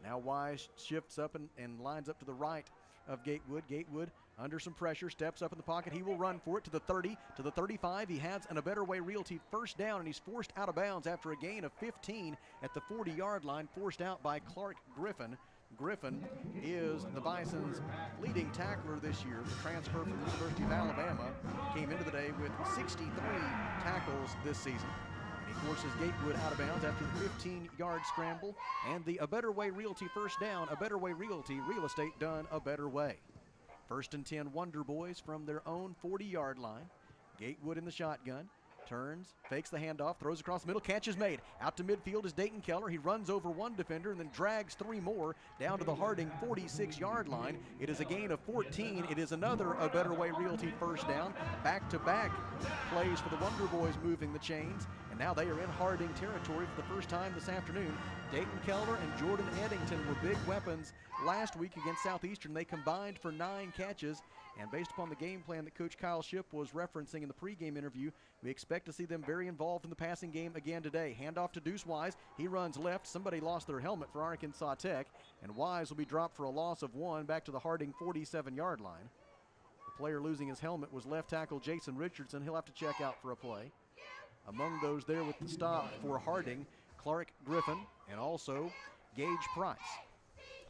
Now Wise shifts up and lines up to the right of Gatewood. Gatewood under some pressure, steps up in the pocket. He will run for it to the 30, to the 35. He has an A Better Way Realty first down, and he's forced out of bounds after a gain of 15 at the 40-yard line, forced out by Clark Griffin. Griffin is the Bison's leading tackler this year. The transfer from the University of Alabama came into the day with 63 tackles this season. He forces Gatewood out of bounds after the 15-yard scramble and the A Better Way Realty first down. A Better Way Realty, real estate done a better way. 1st and 10 Wonder Boys from their own 40-yard line. Gatewood in the shotgun. Turns, fakes the handoff, throws across the middle, catch is made. Out to midfield is Dayton Keller. He runs over one defender and then drags 3 more down to the Harding 46-yard line. It is a gain of 14. It is another A Better Way Realty first down. Back-to-back plays for the Wonder Boys moving the chains. And now they are in Harding territory for the first time this afternoon. Dayton Keller and Jordan Eddington were big weapons last week against Southeastern. They combined for 9 catches. And based upon the game plan that Coach Kyle Shipp was referencing in the pregame interview, we expect to see them very involved in the passing game again today. Handoff to Deuce Wise. He runs left. Somebody lost their helmet for Arkansas Tech, and Wise will be dropped for a loss of 1 back to the Harding 47-yard line. The player losing his helmet was left tackle Jason Richardson. He'll have to check out for a play. Among those there with the stop for Harding, Clark Griffin and also Gage Price.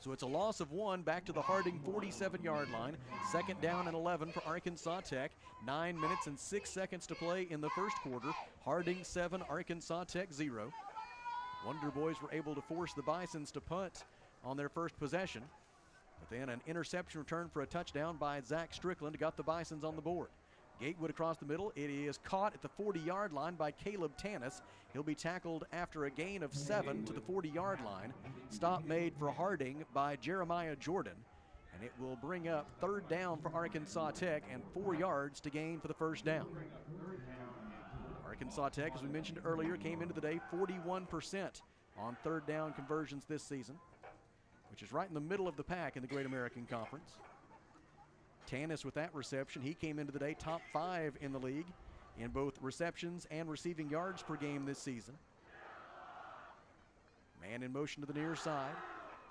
So it's a loss of 1 back to the Harding 47-yard line. 2nd down and 11 for Arkansas Tech. 9 minutes and 6 seconds to play in the first quarter. Harding 7, Arkansas Tech 0. Wonder Boys were able to force the Bisons to punt on their first possession. But then an interception return for a touchdown by Zach Strickland got the Bisons on the board. Gatewood across the middle. It is caught at the 40-yard line by Caleb Tanis. He'll be tackled after a gain of 7 to the 40-yard line. Stop made for Harding by Jeremiah Jordan. And it will bring up 3rd down for Arkansas Tech and 4 yards to gain for the first down. Arkansas Tech, as we mentioned earlier, came into the day 41% on 3rd down conversions this season, which is right in the middle of the pack in the Great American Conference. Tanis with that reception. He came into the day top 5 in the league in both receptions and receiving yards per game this season. Man in motion to the near side.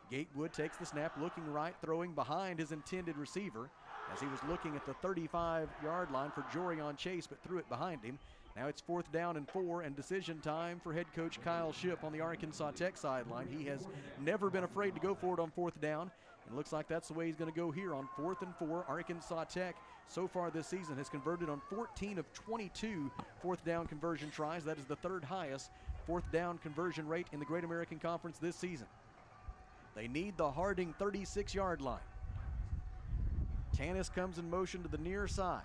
Gatewood takes the snap, looking right, throwing behind his intended receiver as he was looking at the 35-yard line for Jorion Chase, but threw it behind him. Now it's 4th down and 4, and decision time for head coach Kyle Shipp on the Arkansas Tech sideline. He has never been afraid to go for it on 4th down. It looks like that's the way he's going to go here on 4th and 4. Arkansas Tech so far this season has converted on 14 of 22 4th down conversion tries. That is the 3rd highest 4th down conversion rate in the Great American Conference this season. They need the Harding 36-yard line. Tanis comes in motion to the near side.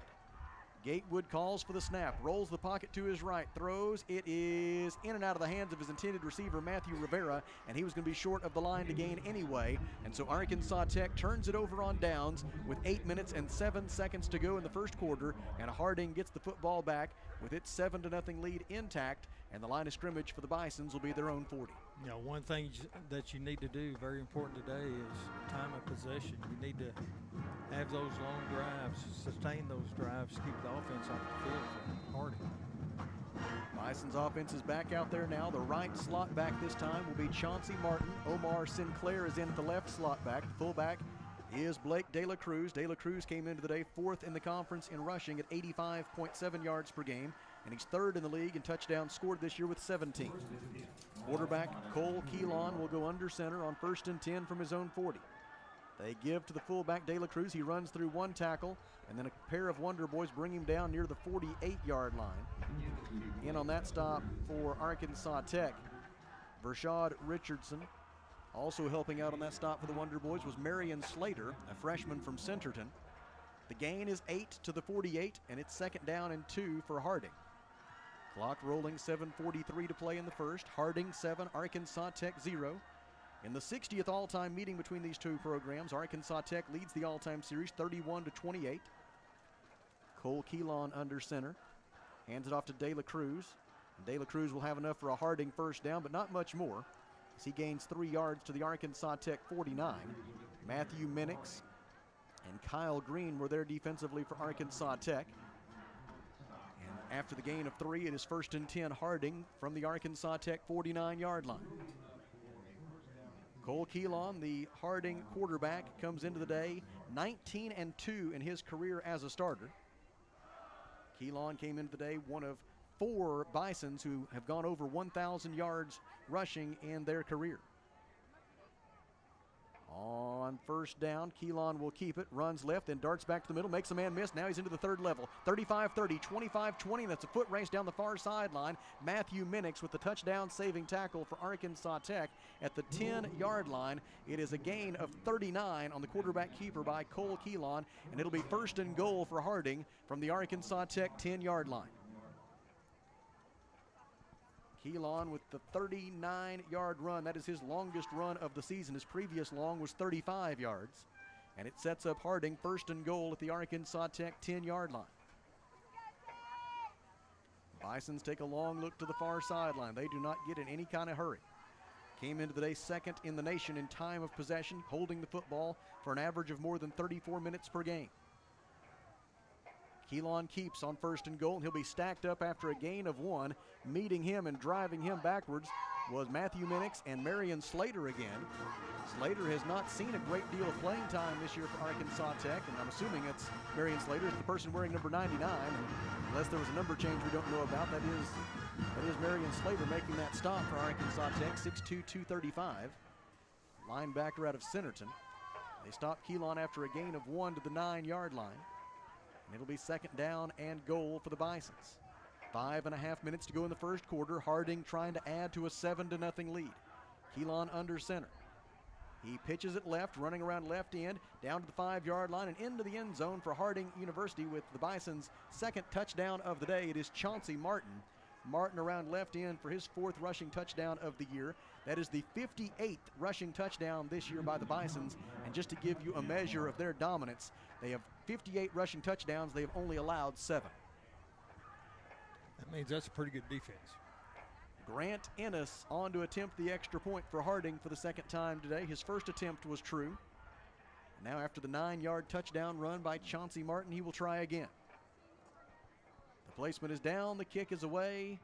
Gatewood calls for the snap, rolls the pocket to his right, throws. It is in and out of the hands of his intended receiver, Matthew Rivera, and he was going to be short of the line to gain anyway. And so Arkansas Tech turns it over on downs with 8 minutes and 7 seconds to go in the first quarter, and Harding gets the football back with its 7-0 lead intact, and the line of scrimmage for the Bisons will be their own 40. You know, one thing that you need to do, very important today, is time of possession. You need to have those long drives, sustain those drives, keep the offense off the field for Harding. Bison's offense is back out there now. The right slot back this time will be Chauncey Martin. Omar Sinclair is in at the left slot back. The fullback is Blake De La Cruz. De La Cruz came into the day 4th in the conference in rushing at 85.7 yards per game, and he's 3rd in the league in touchdowns scored this year with 17. Quarterback Cole Keelan will go under center on 1st and 10 from his own 40. They give to the fullback De La Cruz. He runs through one tackle, and then a pair of Wonder Boys bring him down near the 48-yard line. In on that stop for Arkansas Tech, Vershad Richardson. Also helping out on that stop for the Wonder Boys was Marion Slater, a freshman from Centerton. The gain is 8 to the 48, and it's 2nd down and 2 for Harding. Clock rolling, 7:43 to play in the first. Harding 7, Arkansas Tech 0. In the 60th all-time meeting between these two programs, Arkansas Tech leads the all-time series 31-28. Cole Keelan under center. Hands it off to De La Cruz. De La Cruz will have enough for a Harding first down, but not much more, as he gains 3 yards to the Arkansas Tech 49. Matthew Minix and Kyle Green were there defensively for Arkansas Tech. And after the gain of 3, it is 1st and 10 Harding from the Arkansas Tech 49-yard line. Cole Keelan, the Harding quarterback, comes into the day 19 and 2 in his career as a starter. Keelan came into the day one of 4 Bisons who have gone over 1,000 yards rushing in their career. On first down, Keelan will keep it, runs left, then darts back to the middle, makes a man miss. Now he's into the 3rd level. 35-30, 25-20, that's a foot race down the far sideline. Matthew Minix with the touchdown saving tackle for Arkansas Tech at the 10-yard line. It is a gain of 39 on the quarterback keeper by Cole Keelan, and it'll be 1st and goal for Harding from the Arkansas Tech 10-yard line. Keelan with the 39-yard run. That is his longest run of the season. His previous long was 35 yards. And it sets up Harding 1st and goal at the Arkansas Tech 10-yard line. Bisons take a long look to the far sideline. They do not get in any kind of hurry. Came into the day 2nd in the nation in time of possession, holding the football for an average of more than 34 minutes per game. Keelan keeps on 1st and goal, and he'll be stacked up after a gain of 1. Meeting him and driving him backwards was Matthew Minix and Marion Slater again. Slater has not seen a great deal of playing time this year for Arkansas Tech, and I'm assuming it's Marion Slater, the person wearing number 99. Unless there was a number change we don't know about, that is Marion Slater making that stop for Arkansas Tech, 6'2", 235. Linebacker out of Centerton. They stop Keelan after a gain of 1 to the 9-yard line. And it'll be 2nd down and goal for the Bisons. 5.5 minutes to go in the first quarter. Harding trying to add to a 7-0 lead. Keelan under center. He pitches it left, running around left end, down to the 5-yard line and into the end zone for Harding University with the Bisons' 2nd touchdown of the day. It is Chauncey Martin. Martin around left end for his 4th rushing touchdown of the year. That is the 58th rushing touchdown this year by the Bisons. And just to give you a measure of their dominance, they have 58 rushing touchdowns. They have only allowed 7. That means that's a pretty good defense. Grant Ennis on to attempt the extra point for Harding for the 2nd time today. His first attempt was true. Now after the 9-yard touchdown run by Chauncey Martin, he will try again. The placement is down, the kick is away.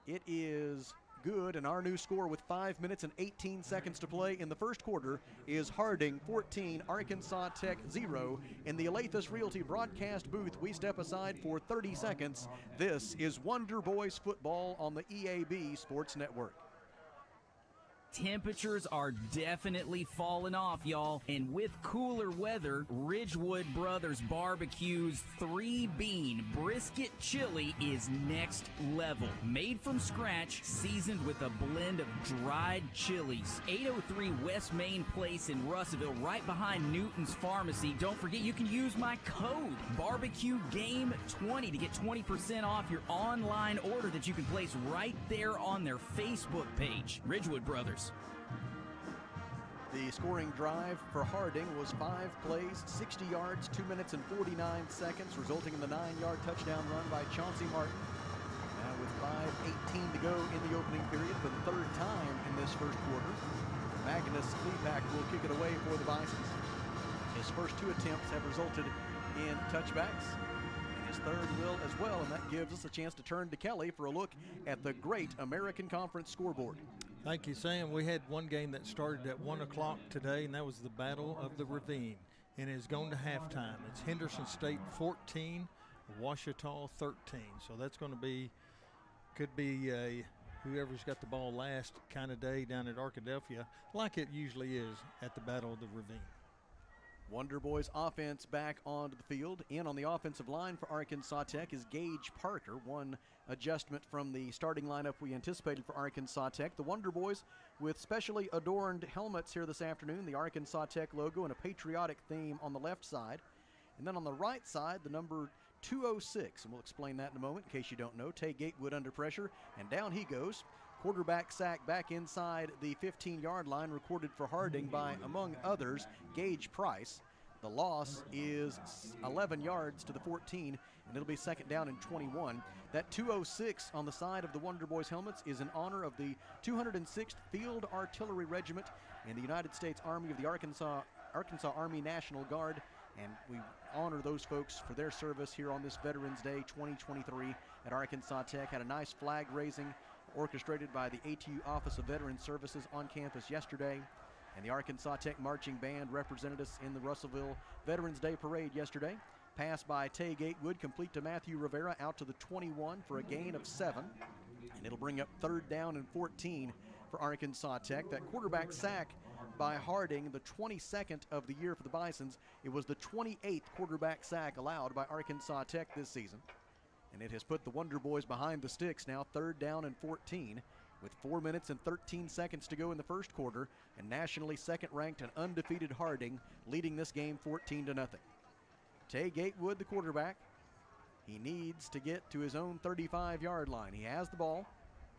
It is good, and our new score with 5 minutes and 18 seconds to play in the first quarter is Harding 14, Arkansas Tech 0. In the Alathus Realty broadcast booth, we step aside for 30 seconds. This is Wonder Boys football on the EAB Sports Network. Temperatures are definitely falling off, y'all. And with cooler weather, Ridgewood Brothers Barbecue's 3-bean brisket chili is next level. Made from scratch, seasoned with a blend of dried chilies. 803 West Main Place in Russellville, right behind Newton's Pharmacy. Don't forget, you can use my code, BarbecueGame20, to get 20% off your online order that you can place right there on their Facebook page. Ridgewood Brothers. The scoring drive for Harding was 5 plays, 60 yards, 2 minutes and 49 seconds, resulting in the 9-yard touchdown run by Chauncey Martin. Now with 5:18 to go in the opening period for the third time in this first quarter, Magnus Kleepak will kick it away for the Bisons. His first 2 attempts have resulted in touchbacks, and his third will as well, and that gives us a chance to turn to Kelly for a look at the great American Conference scoreboard. Thank you, Sam. We had one game that started at 1 o'clock today, and that was the Battle of the Ravine, and it's gone to halftime. It's Henderson State 14, Ouachita 13. So that's going to be, could be a whoever's got the ball last kind of day down at Arkadelphia, like it usually is at the Battle of the Ravine. Wonder Boys offense back onto the field. In on the offensive line for Arkansas Tech is Gage Parker. One adjustment from the starting lineup we anticipated for Arkansas Tech. The Wonder Boys with specially adorned helmets here this afternoon. The Arkansas Tech logo and a patriotic theme on the left side. And then on the right side, the number 206. And we'll explain that in a moment in case you don't know. Tay Gatewood under pressure. And down he goes. Quarterback sack back inside the 15-yard line, recorded for Harding by, among others, Gage Price. The loss is 11 yards to the 14, and it'll be second down and 21. That 206 on the side of the Wonder Boys helmets is in honor of the 206th Field Artillery Regiment in the United States Army of the Arkansas Army National Guard, and we honor those folks for their service here on this Veterans Day 2023 at Arkansas Tech. Had a nice flag raising orchestrated by the ATU Office of Veteran Services on campus yesterday. And the Arkansas Tech Marching Band represented us in the Russellville Veterans Day Parade yesterday. Pass by Tay Gatewood, complete to Matthew Rivera, out to the 21 for a gain of 7. And it'll bring up third down and 14 for Arkansas Tech. That quarterback sack by Harding, the 22nd of the year for the Bisons. It was the 28th quarterback sack allowed by Arkansas Tech this season. And it has put the Wonder Boys behind the sticks now, third down and 14, with 4 minutes and 13 seconds to go in the first quarter, and nationally second-ranked and undefeated Harding leading this game 14-0. Tay Gatewood, the quarterback, he needs to get to his own 35-yard line. He has the ball,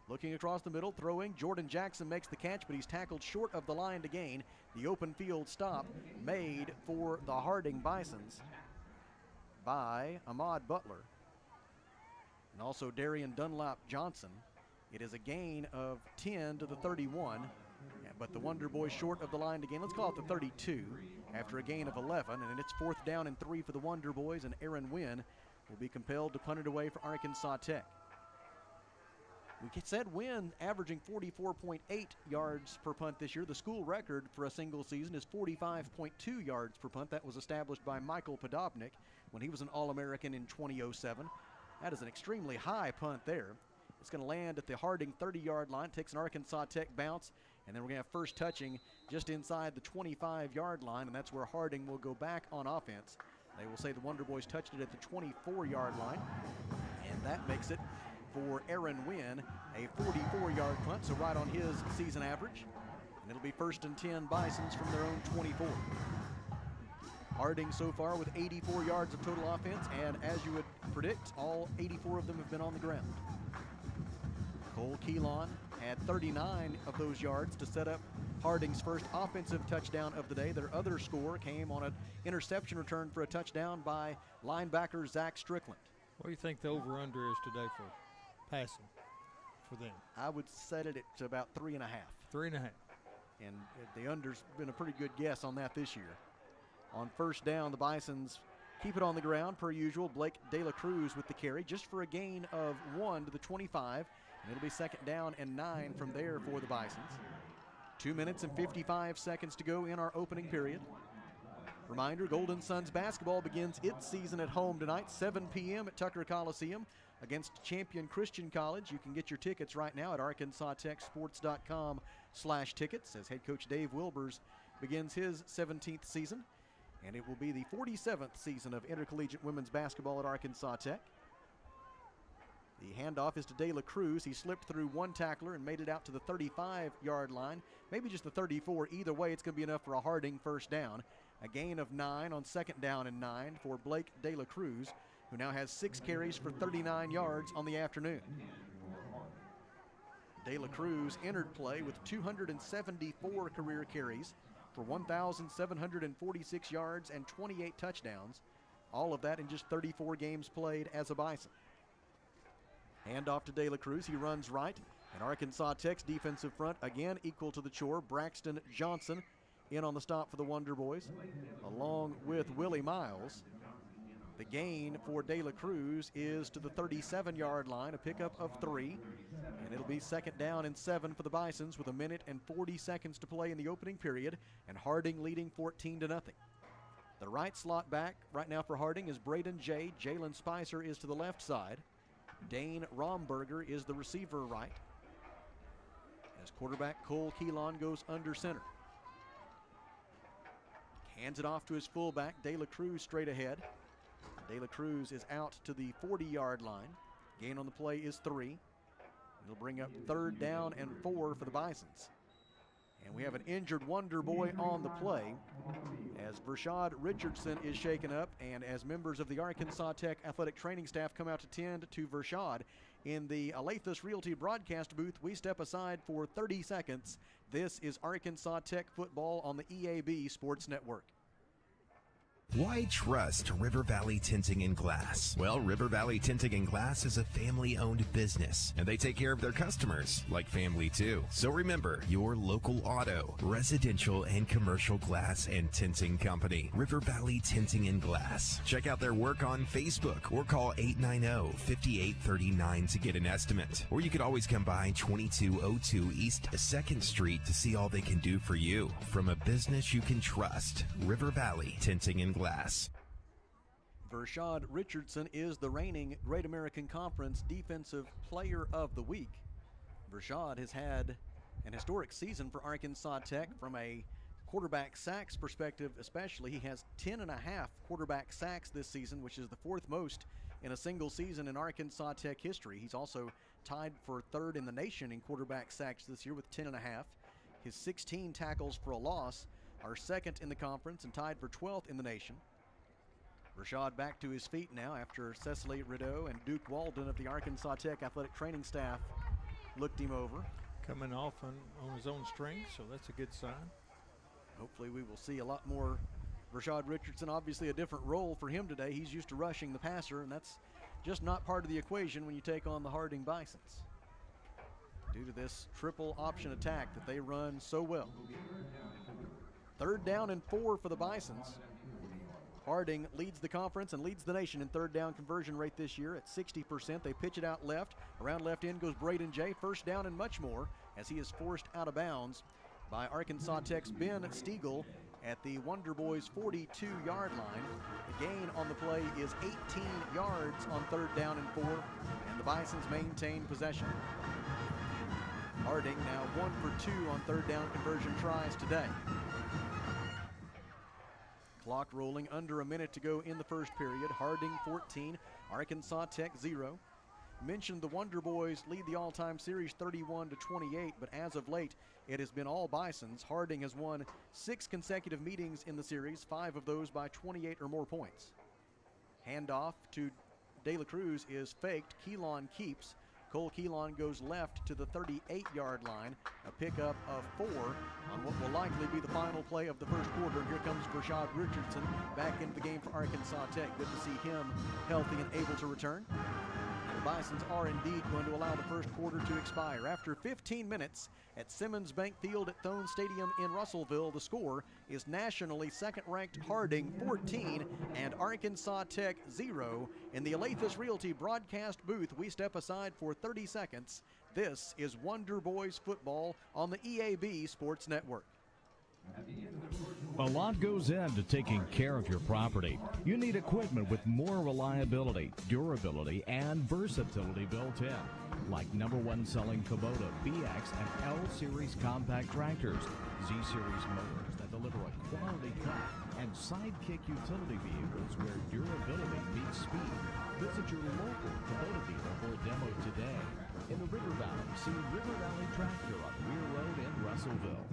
looking across the middle, throwing. Jordan Jackson makes the catch, but he's tackled short of the line to gain. The open field stop made for the Harding Bisons by Ahmad Butler. And also Darian Dunlap Johnson. It is a gain of 10 to the 31, but the Wonder Boys short of the line to gain. Let's call it the 32 after a gain of 11, and it's fourth down and 3 for the Wonder Boys, and Aaron Wynn will be compelled to punt it away for Arkansas Tech. We said Wynn averaging 44.8 yards per punt this year. The school record for a single season is 45.2 yards per punt. That was established by Michael Podopnik when he was an All-American in 2007. That is an extremely high punt there. It's going to land at the Harding 30-yard line, takes an Arkansas Tech bounce, and then we're going to have first touching just inside the 25-yard line, and that's where Harding will go back on offense. They will say the Wonder Boys touched it at the 24-yard line, and that makes it for Aaron Wynn a 44-yard punt, so right on his season average. And it'll be first and 10 Bisons from their own 24. Harding so far with 84 yards of total offense, and as you would predict, all 84 of them have been on the ground. Cole Keelan had 39 of those yards to set up Harding's first offensive touchdown of the day. Their other score came on an interception return for a touchdown by linebacker Zach Strickland. What do you think the over-under is today for passing for them? I would set it at about 3.5. 3.5. And the under's been a pretty good guess on that this year. On first down, the Bisons keep it on the ground per usual. Blake De La Cruz with the carry, just for a gain of 1 to the 25. And it'll be 2nd down and 9 from there for the Bisons. 2 minutes and 55 seconds to go in our opening period. Reminder, Golden Suns basketball begins its season at home tonight, 7 p.m. at Tucker Coliseum against champion Christian College. You can get your tickets right now at arkansastechsports.com/tickets as head coach Dave Wilbers begins his 17th season. And it will be the 47th season of intercollegiate women's basketball at Arkansas Tech. The handoff is to De La Cruz. He slipped through one tackler and made it out to the 35-yard line, maybe just the 34. Either way, it's going to be enough for a Harding first down. A gain of 9 on 2nd down and 9 for Blake De La Cruz, who now has 6 carries for 39 yards on the afternoon. De La Cruz entered play with 274 career carries for 1,746 yards and 28 touchdowns. All of that in just 34 games played as a Bison. Handoff to De La Cruz. He runs right. And Arkansas Tech's defensive front again equal to the chore. Braxton Johnson in on the stop for the Wonder Boys, along with Willie Miles. The gain for De La Cruz is to the 37-yard line, a pickup of 3. And it'll be 2nd down and 7 for the Bisons with 1 minute and 40 seconds to play in the opening period, and Harding leading 14-0. The right slot back right now for Harding is Braden Jay. Jalen Spicer is to the left side. Dane Romberger is the receiver right, as quarterback Cole Keelan goes under center. Hands it off to his fullback, De La Cruz straight ahead. De La Cruz is out to the 40-yard line. Gain on the play is 3. It'll bring up 3rd down and 4 for the Bisons. And we have an injured Wonder Boy on the play as Vershad Richardson is shaken up, and as members of the Arkansas Tech athletic training staff come out to tend to Vershad in the Alathus Realty broadcast booth, we step aside for 30 seconds. This is Arkansas Tech football on the EAB Sports Network. Why trust River Valley Tinting and Glass? Well, River Valley Tinting and Glass is a family-owned business, and they take care of their customers like family too. So remember, your local auto, residential, and commercial glass and tinting company, River Valley Tinting and Glass. Check out their work on Facebook or call 890-5839 to get an estimate. Or you could always come by 2202 East 2nd Street to see all they can do for you. From a business you can trust, River Valley Tinting and Glass. Vershad Richardson is the reigning Great American Conference Defensive Player of the Week. Vershad has had an historic season for Arkansas Tech from a quarterback sacks perspective especially. He has 10.5 quarterback sacks this season, which is the 4th most in a single season in Arkansas Tech history. He's also tied for 3rd in the nation in quarterback sacks this year with 10.5. His 16 tackles for a loss are 2nd in the conference and tied for 12th in the nation. Vershad back to his feet now after Cecily Rideau and Duke Walden of the Arkansas Tech athletic training staff looked him over. Coming off on his own strength, so that's a good sign. Hopefully we will see a lot more Vershad Richardson. Obviously a different role for him today. He's used to rushing the passer, and that's just not part of the equation when you take on the Harding Bisons, due to this triple option attack that they run so well. 3rd down and 4 for the Bisons. Harding leads the conference and leads the nation in 3rd down conversion rate this year at 60%. They pitch it out left. Around left end goes Braden Jay. 1st down and much more as he is forced out of bounds by Arkansas Tech's Ben Stiegel at the Wonder Boys 42-yard line. The gain on the play is 18 yards on 3rd down and 4, and the Bisons maintain possession. Harding now 1 for 2 on 3rd down conversion tries today. Clock rolling, under a minute to go in the first period. Harding 14, Arkansas Tech 0. Mentioned the Wonder Boys lead the all-time series 31-28, but as of late, it has been all Bisons. Harding has won 6 consecutive meetings in the series, 5 of those by 28 or more points. Handoff to De La Cruz is faked. Keelan keeps. Cole Keelan goes left to the 38-yard line, a pickup of 4 on what will likely be the final play of the first quarter. And here comes Vershad Richardson back into the game for Arkansas Tech. Good to see him healthy and able to return. And the Bisons are indeed going to allow the first quarter to expire. After 15 minutes at Simmons Bank Field at Thone Stadium in Russellville, the score is nationally 2nd-ranked Harding 14 and Arkansas Tech 0. In the Alathus Realty broadcast booth, we step aside for 30 seconds. This is Wonder Boys football on the EAB Sports Network. A lot goes into taking care of your property. You need equipment with more reliability, durability, and versatility built in, like #1 selling Kubota BX and L Series compact tractors, Z Series motors that deliver a quality cut, and Sidekick utility vehicles where durability meets speed. Visit your local Kubota dealer for a demo today. In the River Valley, see River Valley Tractor on Weir Road in Russellville.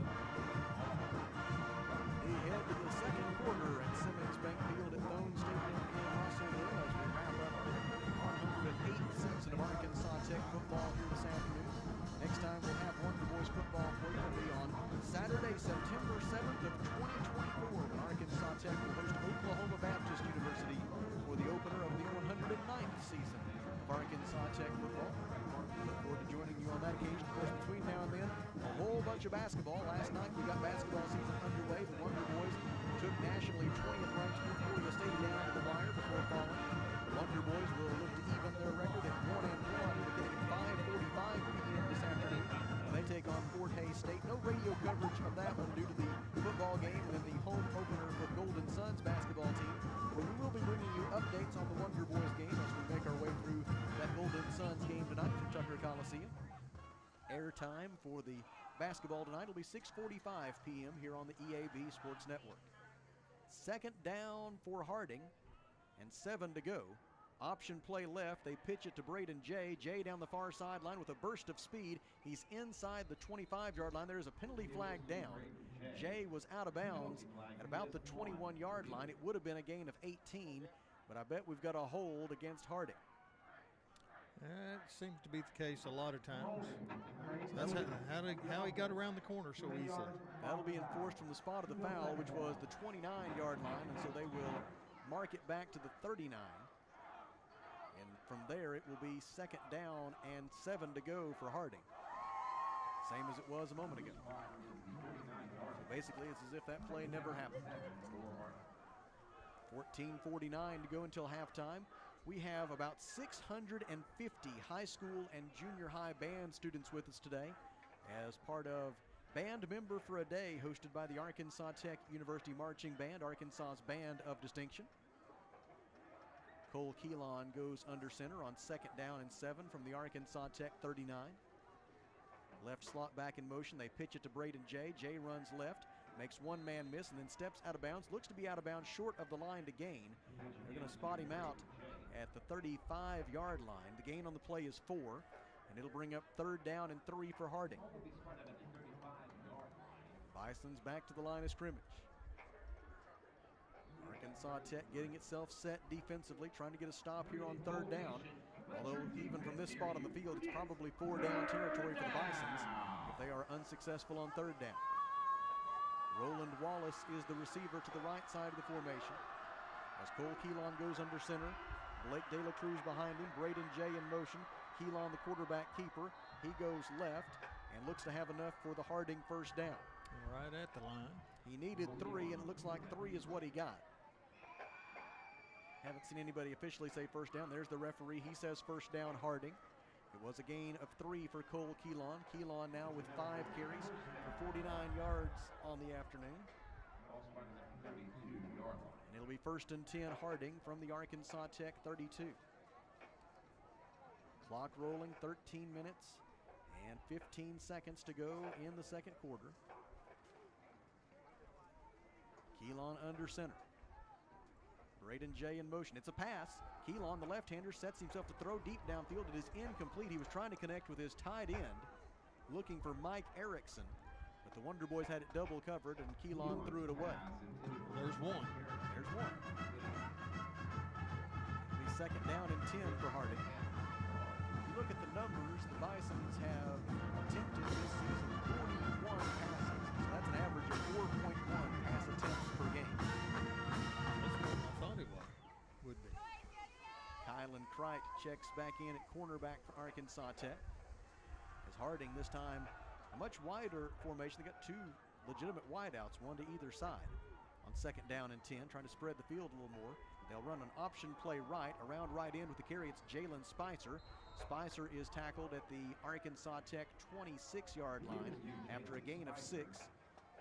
We head to the second quarter at Simmons Bank Field at Thone Stadium in Russellville as we wrap up the 108th season of Arkansas Tech football here this afternoon. Next time we'll have Wonder Boys football for you will be on Saturday, September 7th of 2024 when Arkansas Tech will host Oklahoma Baptist University for the opener of the 109th season of Arkansas Tech football. Look forward to joining you on that occasion. Of course, between now and then, a whole bunch of basketball. Last night we got basketball season underway. The Wonder Boys took nationally 20th ranked Emporia State down to the wire before falling. The Wonder Boys will look to even their record at 1-1 beginning at 5:45 p.m. this afternoon. They take on Fort Hays State. No radio coverage of that one due to the football game and then the home opener for the Golden Suns basketball team. But we will be bringing you updates on the Wonder Boys game as we make our way through that Golden Suns game tonight from Tucker Coliseum. Airtime for the basketball tonight will be 6:45 p.m. here on the EAB Sports Network. Second down for Harding and 7 to go. Option play left. They pitch it to Braden Jay. Jay down the far sideline with a burst of speed. He's inside the 25-yard line. There is a penalty flag down. Jay was out of bounds at about the 21-yard line. It would have been a gain of 18, but I bet we've got a hold against Harding. That seems to be the case a lot of times. That's how he got around the corner so easily. That'll be enforced from the spot of the foul, which was the 29-yard line, and so they will mark it back to the 39. And from there, it will be second down and 7 to go for Harding. Same as it was a moment ago. So basically, it's as if that play never happened. 14:49 to go until halftime. We have about 650 high school and junior high band students with us today as part of Band Member for a Day hosted by the Arkansas Tech University Marching Band, Arkansas's Band of Distinction. Cole Keelan goes under center on second down and 7 from the Arkansas Tech 39. Left slot back in motion. They pitch it to Braden Jay. Jay runs left, makes one man miss, and then steps out of bounds. Looks to be out of bounds short of the line to gain. They're going to spot him out at the 35-yard line. The gain on the play is 4, and it'll bring up third down and 3 for Harding. Bison's back to the line of scrimmage. Arkansas Tech getting itself set defensively, trying to get a stop here on third down. Although even from this spot on the field, it's probably 4-down territory for the Bisons if they are unsuccessful on third down. Roland Wallace is the receiver to the right side of the formation. As Cole Keelan goes under center, Blake De La Cruz behind him, Braden Jay in motion. Keelan, the quarterback keeper, he goes left and looks to have enough for the Harding first down. Right at the line. He needed 3, and it looks like 3 is what he got. Haven't seen anybody officially say first down. There's the referee. He says first down Harding. It was a gain of 3 for Cole Keelan. Keelan now with 5 carries for 49 yards on the afternoon. And it'll be first and 10 Harding from the Arkansas Tech 32. Clock rolling, 13 minutes and 15 seconds to go in the second quarter. Keelan under center. Braden Jay in motion. It's a pass. Keelan, the left-hander, sets himself to throw deep downfield. It is incomplete. He was trying to connect with his tight end, looking for Mike Erickson. But the Wonder Boys had it double covered, and Keelan threw it away. There's one. There's one. It'll be second down and 10 for Harding. If you look at the numbers, the Bisons have attempted this season 41 passes. So that's an average of 4.1 pass attempts per game. That's what I thought it would be. Kylan Crite checks back in at cornerback for Arkansas Tech. As Harding this time a much wider formation. They got 2 legitimate wideouts, one to either side. On second down and 10, trying to spread the field a little more. They'll run an option play right, around right end with the carry. It's Jalen Spicer. Spicer is tackled at the Arkansas Tech 26-yard line after a gain of 6.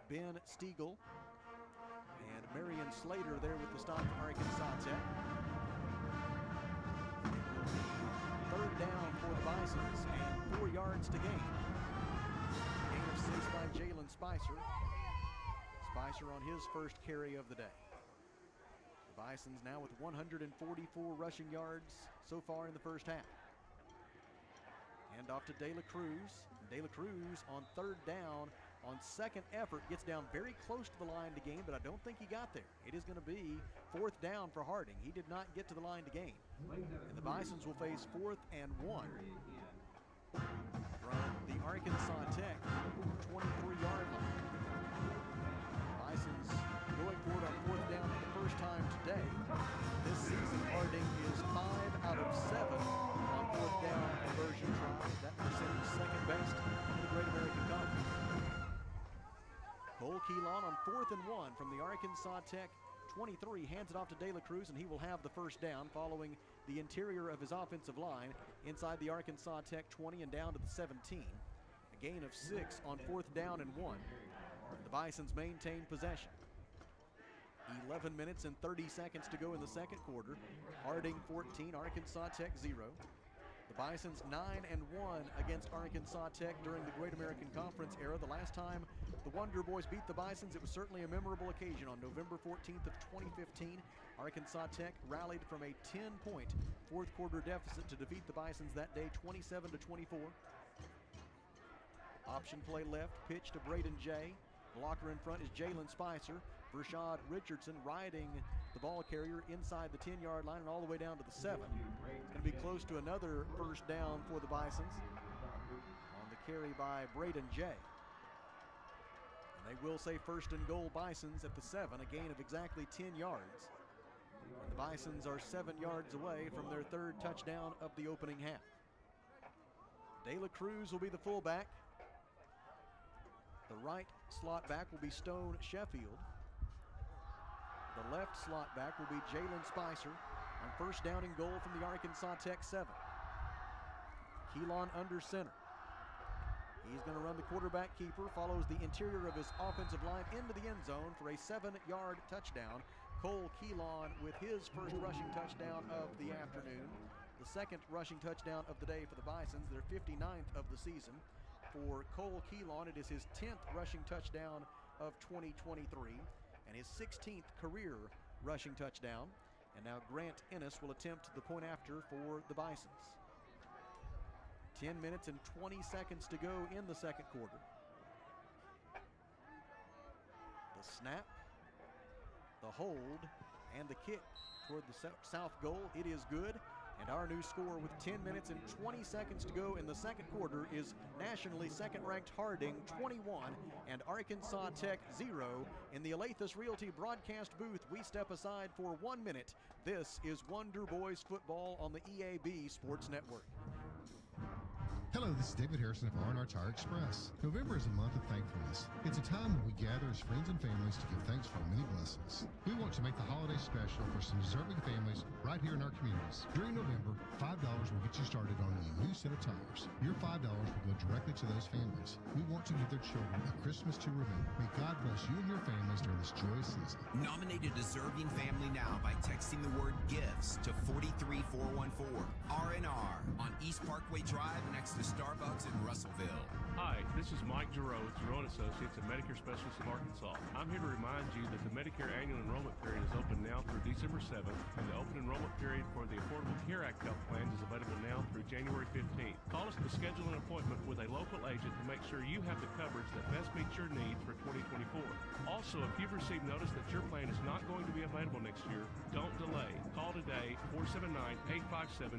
Ben Stiegel and Marion Slater there with the stop for Arkansas Tech. Third down for the Bisons and 4 yards to gain. Gain of 6 by Jalen Spicer. Spicer on his first carry of the day. The Bisons now with 144 rushing yards so far in the first half. Hand off to De La Cruz. De La Cruz on third down on second effort gets down very close to the line to gain, but I don't think he got there. It is going to be fourth down for Harding. He did not get to the line to gain. And the Bisons will face 4th and 1 from the Arkansas Tech 23-yard line. Bisons going for it on 4th down for the first time today. This season, Harding is 5 out of 7 on 4th down conversion tries. That percentage second best in the Great American Conference. Cole Keelan on 4th and 1 from the Arkansas Tech 23, hands it off to De La Cruz, and he will have the first down following the interior of his offensive line inside the Arkansas Tech 20 and down to the 17. A gain of 6 on 4th down and 1. The Bisons maintain possession. 11 minutes and 30 seconds to go in the second quarter. Harding 14, Arkansas Tech 0. The Bisons 9 and 1 against Arkansas Tech during the Great American Conference era. The last time the Wonder Boys beat the Bisons, it was certainly a memorable occasion on November 14th of 2015. Arkansas Tech rallied from a 10-point fourth quarter deficit to defeat the Bisons that day 27-24. Option play left, pitch to Braden Jay. Blocker in front is Jalen Spicer. Rashad Richardson riding the ball carrier inside the 10-yard line and all the way down to the 7. It's going to be close to another first down for the Bisons on the carry by Braden Jay. And they will say first and goal Bisons at the 7, a gain of exactly 10 yards. And the Bisons are 7 yards away from their third touchdown of the opening half. De La Cruz will be the fullback. The right slot back will be Stone Sheffield. The left slot back will be Jalen Spicer on first down and goal from the Arkansas Tech 7. Keelan under center. He's going to run the quarterback keeper, follows the interior of his offensive line into the end zone for a 7-yard touchdown. Cole Keelan with his first rushing touchdown of the afternoon. The second rushing touchdown of the day for the Bisons, their 59th of the season. For Cole Keelan, it is his 10th rushing touchdown of 2023 and his 16th career rushing touchdown. And now Grant Ennis will attempt the point after for the Bisons. 10 minutes and 20 seconds to go in the second quarter. The snap, the hold, and the kick toward the south goal. It is good. And our new score with 10 minutes and 20 seconds to go in the second quarter is nationally second-ranked Harding 21 and Arkansas Tech 0. In the Alathus Realty broadcast booth, we step aside for 1 minute. This is Wonder Boys football on the EAB Sports Network. Hello, this is David Harrison of R&R Tire Express. November is a month of thankfulness. It's a time when we gather as friends and families to give thanks for many blessings. We want to make the holiday special for some deserving families right here in our communities. During November, $5 will get you started on a new set of tires. Your $5 will go directly to those families. We want to give their children a Christmas to remember. May God bless you and your families during this joyous season. Nominate a deserving family now by texting the word GIFTS to 43414. R&R on East Parkway Drive next to Starbucks in Russellville. Hi, this is Mike Giroux with Giroux & Associates, a Medicare specialist in Arkansas. I'm here to remind you that the Medicare annual enrollment period is open now through December 7th, and the open enrollment period for the Affordable Care Act health plans is available now through January 15th. Call us to schedule an appointment with a local agent to make sure you have the coverage that best meets your needs for 2024. Also, if you've received notice that your plan is not going to be available next year, don't delay. Call today, 479-857-2810,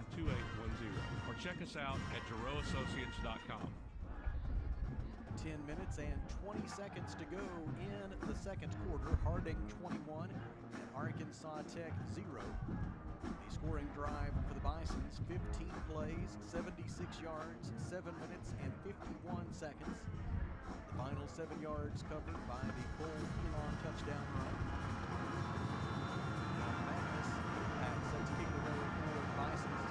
or check us out at GirouxAssociates.com. 10 minutes and 20 seconds to go in the second quarter. Harding 21 and Arkansas Tech 0. The scoring drive for the Bisons, 15 plays, 76 yards, 7 minutes and 51 seconds. The final 7 yards covered by the Cole Keelan touchdown run. Magnus Impact sets kick away for the Bisons.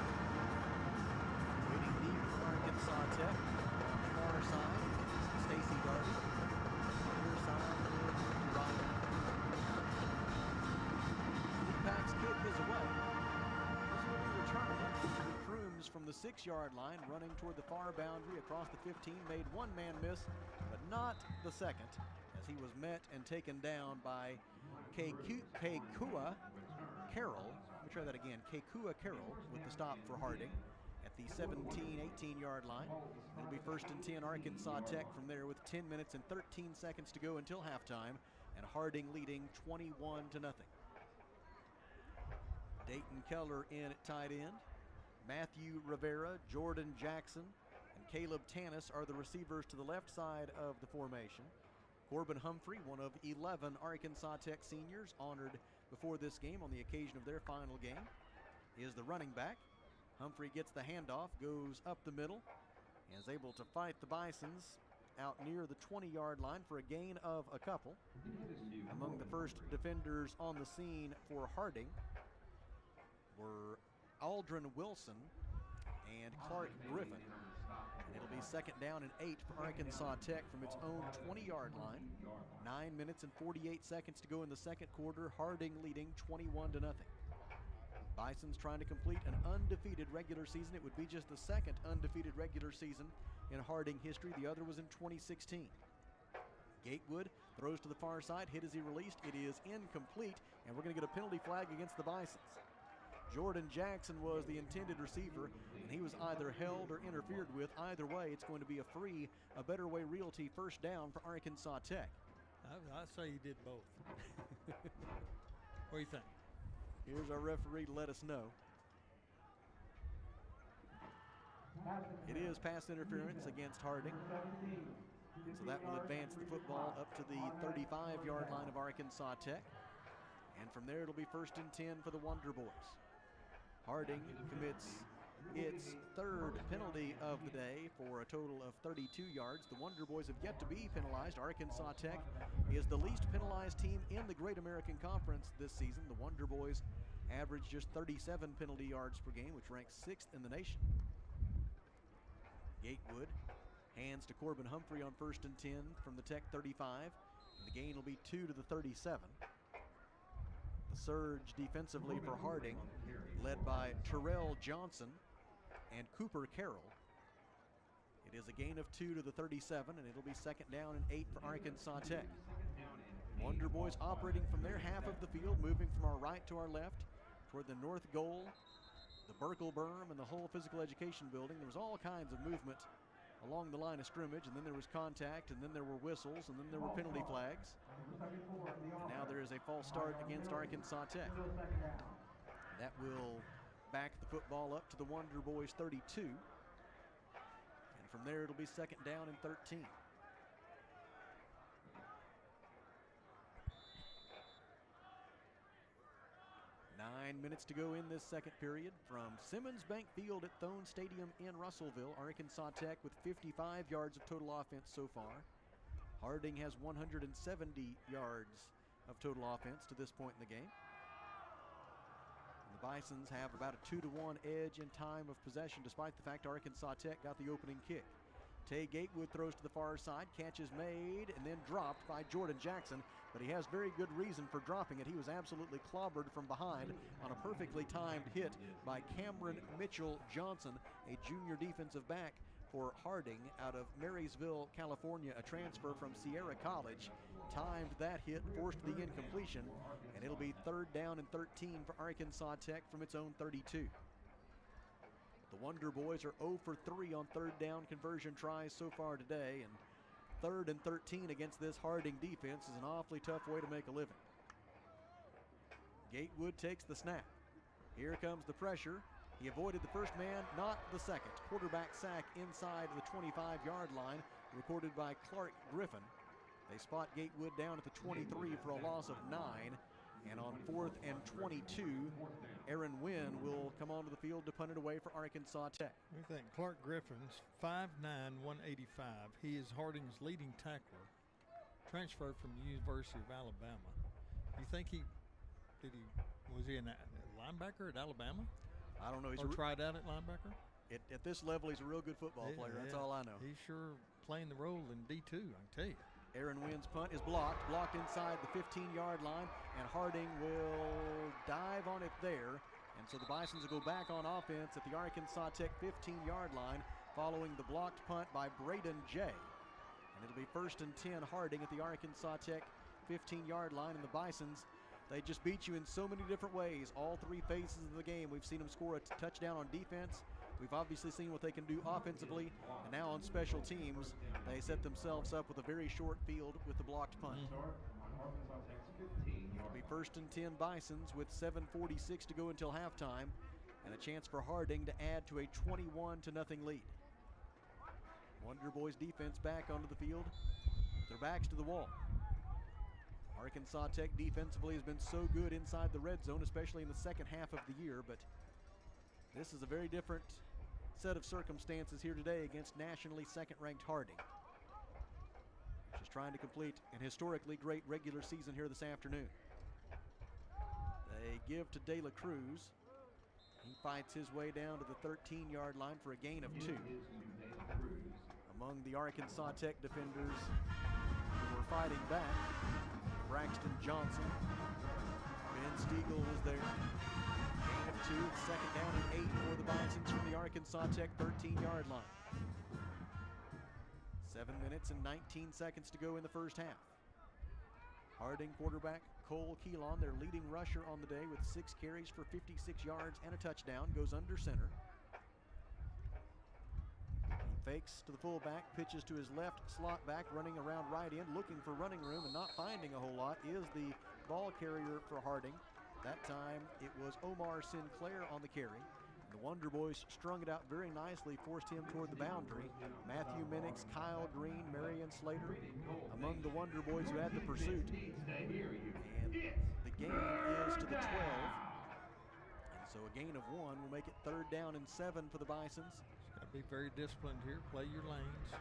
the 6-yard line, running toward the far boundary across the 15, made one man miss, but not the second, as he was met and taken down by Kekua Carroll. Let me try that again. Kekua Carroll with the stop for Harding at the 17-18-yard line. It'll be 1st and 10 Arkansas Tech from there with 10 minutes and 13 seconds to go until halftime, and Harding leading 21-0. Dayton Keller in at tight end. Matthew Rivera, Jordan Jackson, and Caleb Tanis are the receivers to the left side of the formation. Corbin Humphrey, one of 11 Arkansas Tech seniors honored before this game on the occasion of their final game, is the running back. Humphrey gets the handoff, goes up the middle, and is able to fight the Bisons out near the 20-yard line for a gain of a couple. Among the first defenders on the scene for Harding were Aldrin Wilson and Clark Griffin. And it'll be 2nd down and 8 for Arkansas Tech from its own 20-yard line. 9 minutes and 48 seconds to go in the second quarter. Harding leading 21-0. Bison's trying to complete an undefeated regular season. It would be just the second undefeated regular season in Harding history. The other was in 2016. Gatewood throws to the far side, hit as he released. It is incomplete, and we're going to get a penalty flag against the Bisons. Jordan Jackson was the intended receiver, and he was either held or interfered with. Either way, it's going to be a Better Way Realty 1st down for Arkansas Tech. I say he did both. What do you think? Here's our referee to let us know. It is pass interference against Harding. So that will advance the football up to the 35-yard line of Arkansas Tech. And from there, it'll be 1st and 10 for the Wonder Boys. Harding commits its 3rd penalty of the day for a total of 32 yards. The Wonder Boys have yet to be penalized. Arkansas Tech is the least penalized team in the Great American Conference this season. The Wonder Boys average just 37 penalty yards per game, which ranks 6th in the nation. Gatewood hands to Corbin Humphrey on 1st and 10 from the Tech 35. And the gain will be 2 to the 37. The surge defensively for Harding, led by Terrell Johnson and Cooper Carroll. It is a gain of 2 to the 37, and it'll be 2nd down and 8 for Arkansas Tech. Wonder Boys operating from their half of the field, moving from our right to our left toward the north goal, the Burkle Berm, and the whole physical education building. There was all kinds of movement along the line of scrimmage, and then there was contact, and then there were whistles, and then there were penalty flags. And now there is a false start against Arkansas Tech. That will back the football up to the Wonder Boys 32. And from there, it'll be 2nd down and 13. Nine minutes to go in this second period from Simmons Bank Field at Thone Stadium in Russellville. Arkansas Tech with 55 yards of total offense so far. Harding has 170 yards of total offense to this point in the game. And the Bisons have about a 2-to-1 edge in time of possession, despite the fact Arkansas Tech got the opening kick. Tay Gatewood throws to the far side, catch is made and then dropped by Jordan Jackson, but he has very good reason for dropping it. He was absolutely clobbered from behind on a perfectly timed hit by Cameron Mitchell Johnson, a junior defensive back for Harding out of Marysville, California, a transfer from Sierra College. Timed that hit, forced the incompletion, and it'll be 3rd down and 13 for Arkansas Tech from its own 32. The Wonder Boys are 0 for 3 on 3rd down conversion tries so far today, and 3rd and 13 against this Harding defense is an awfully tough way to make a living. Gatewood takes the snap. Here comes the pressure. He avoided the first man, not the second. Quarterback sack inside the 25-yard line, recorded by Clark Griffin. They spot Gatewood down at the 23 for a loss of 9. And on 4th and 22, Aaron Wynn will come onto the field to punt it away for Arkansas Tech. I think Clark Griffin's 5'9", 185. He is Harding's leading tackler, transferred from the University of Alabama. You think was he a linebacker at Alabama? I don't know. Or tried out at linebacker? At this level, he's a real good football player. That's all I know. He's sure playing the role in D2, I can tell you. Aaron Wynn's punt is blocked inside the 15-yard line, and Harding will dive on it there And so the Bisons will go back on offense at the Arkansas Tech 15-yard line following the blocked punt by Braden Jay. And it'll be 1st and 10 Harding at the Arkansas Tech 15-yard line. And the Bisons, they just beat you in so many different ways. All three phases of the game, we've seen them score a touchdown on defense. We've obviously seen what they can do offensively. And now on special teams, they set themselves up with a very short field with the blocked punt. It'll be 1st and 10 Bisons with 7:46 to go until halftime, and a chance for Harding to add to a 21-0 lead. Wonder Boys defense back onto the field with their backs to the wall. Arkansas Tech defensively has been so good inside the red zone, especially in the second half of the year, but this is a very different set of circumstances here today against nationally second-ranked Harding. Just trying to complete an historically great regular season here this afternoon. They give to De La Cruz. He fights his way down to the 13-yard line for a gain of 2. Among the Arkansas Tech defenders who were fighting back, Braxton Johnson, Ben Stiegel was there. Gain of 2, 2nd down and 8 for the Bisons from the Arkansas Tech 13-yard line. 7 minutes and 19 seconds to go in the first half. Harding quarterback Cole Keelon, their leading rusher on the day with 6 carries for 56 yards and a touchdown, goes under center. He fakes to the fullback, pitches to his left slot back, running around right end, looking for running room and not finding a whole lot is the ball carrier for Harding. That time it was Omar Sinclair on the carry. The Wonder Boys strung it out very nicely, forced him toward the boundary. Matthew Minix, Kyle Green, Marion Slater among the Wonder Boys who had the pursuit. And the gain is to the 12. And so a gain of 1 will make it 3rd down and 7 for the Bisons. Got to be very disciplined here. Play your lanes.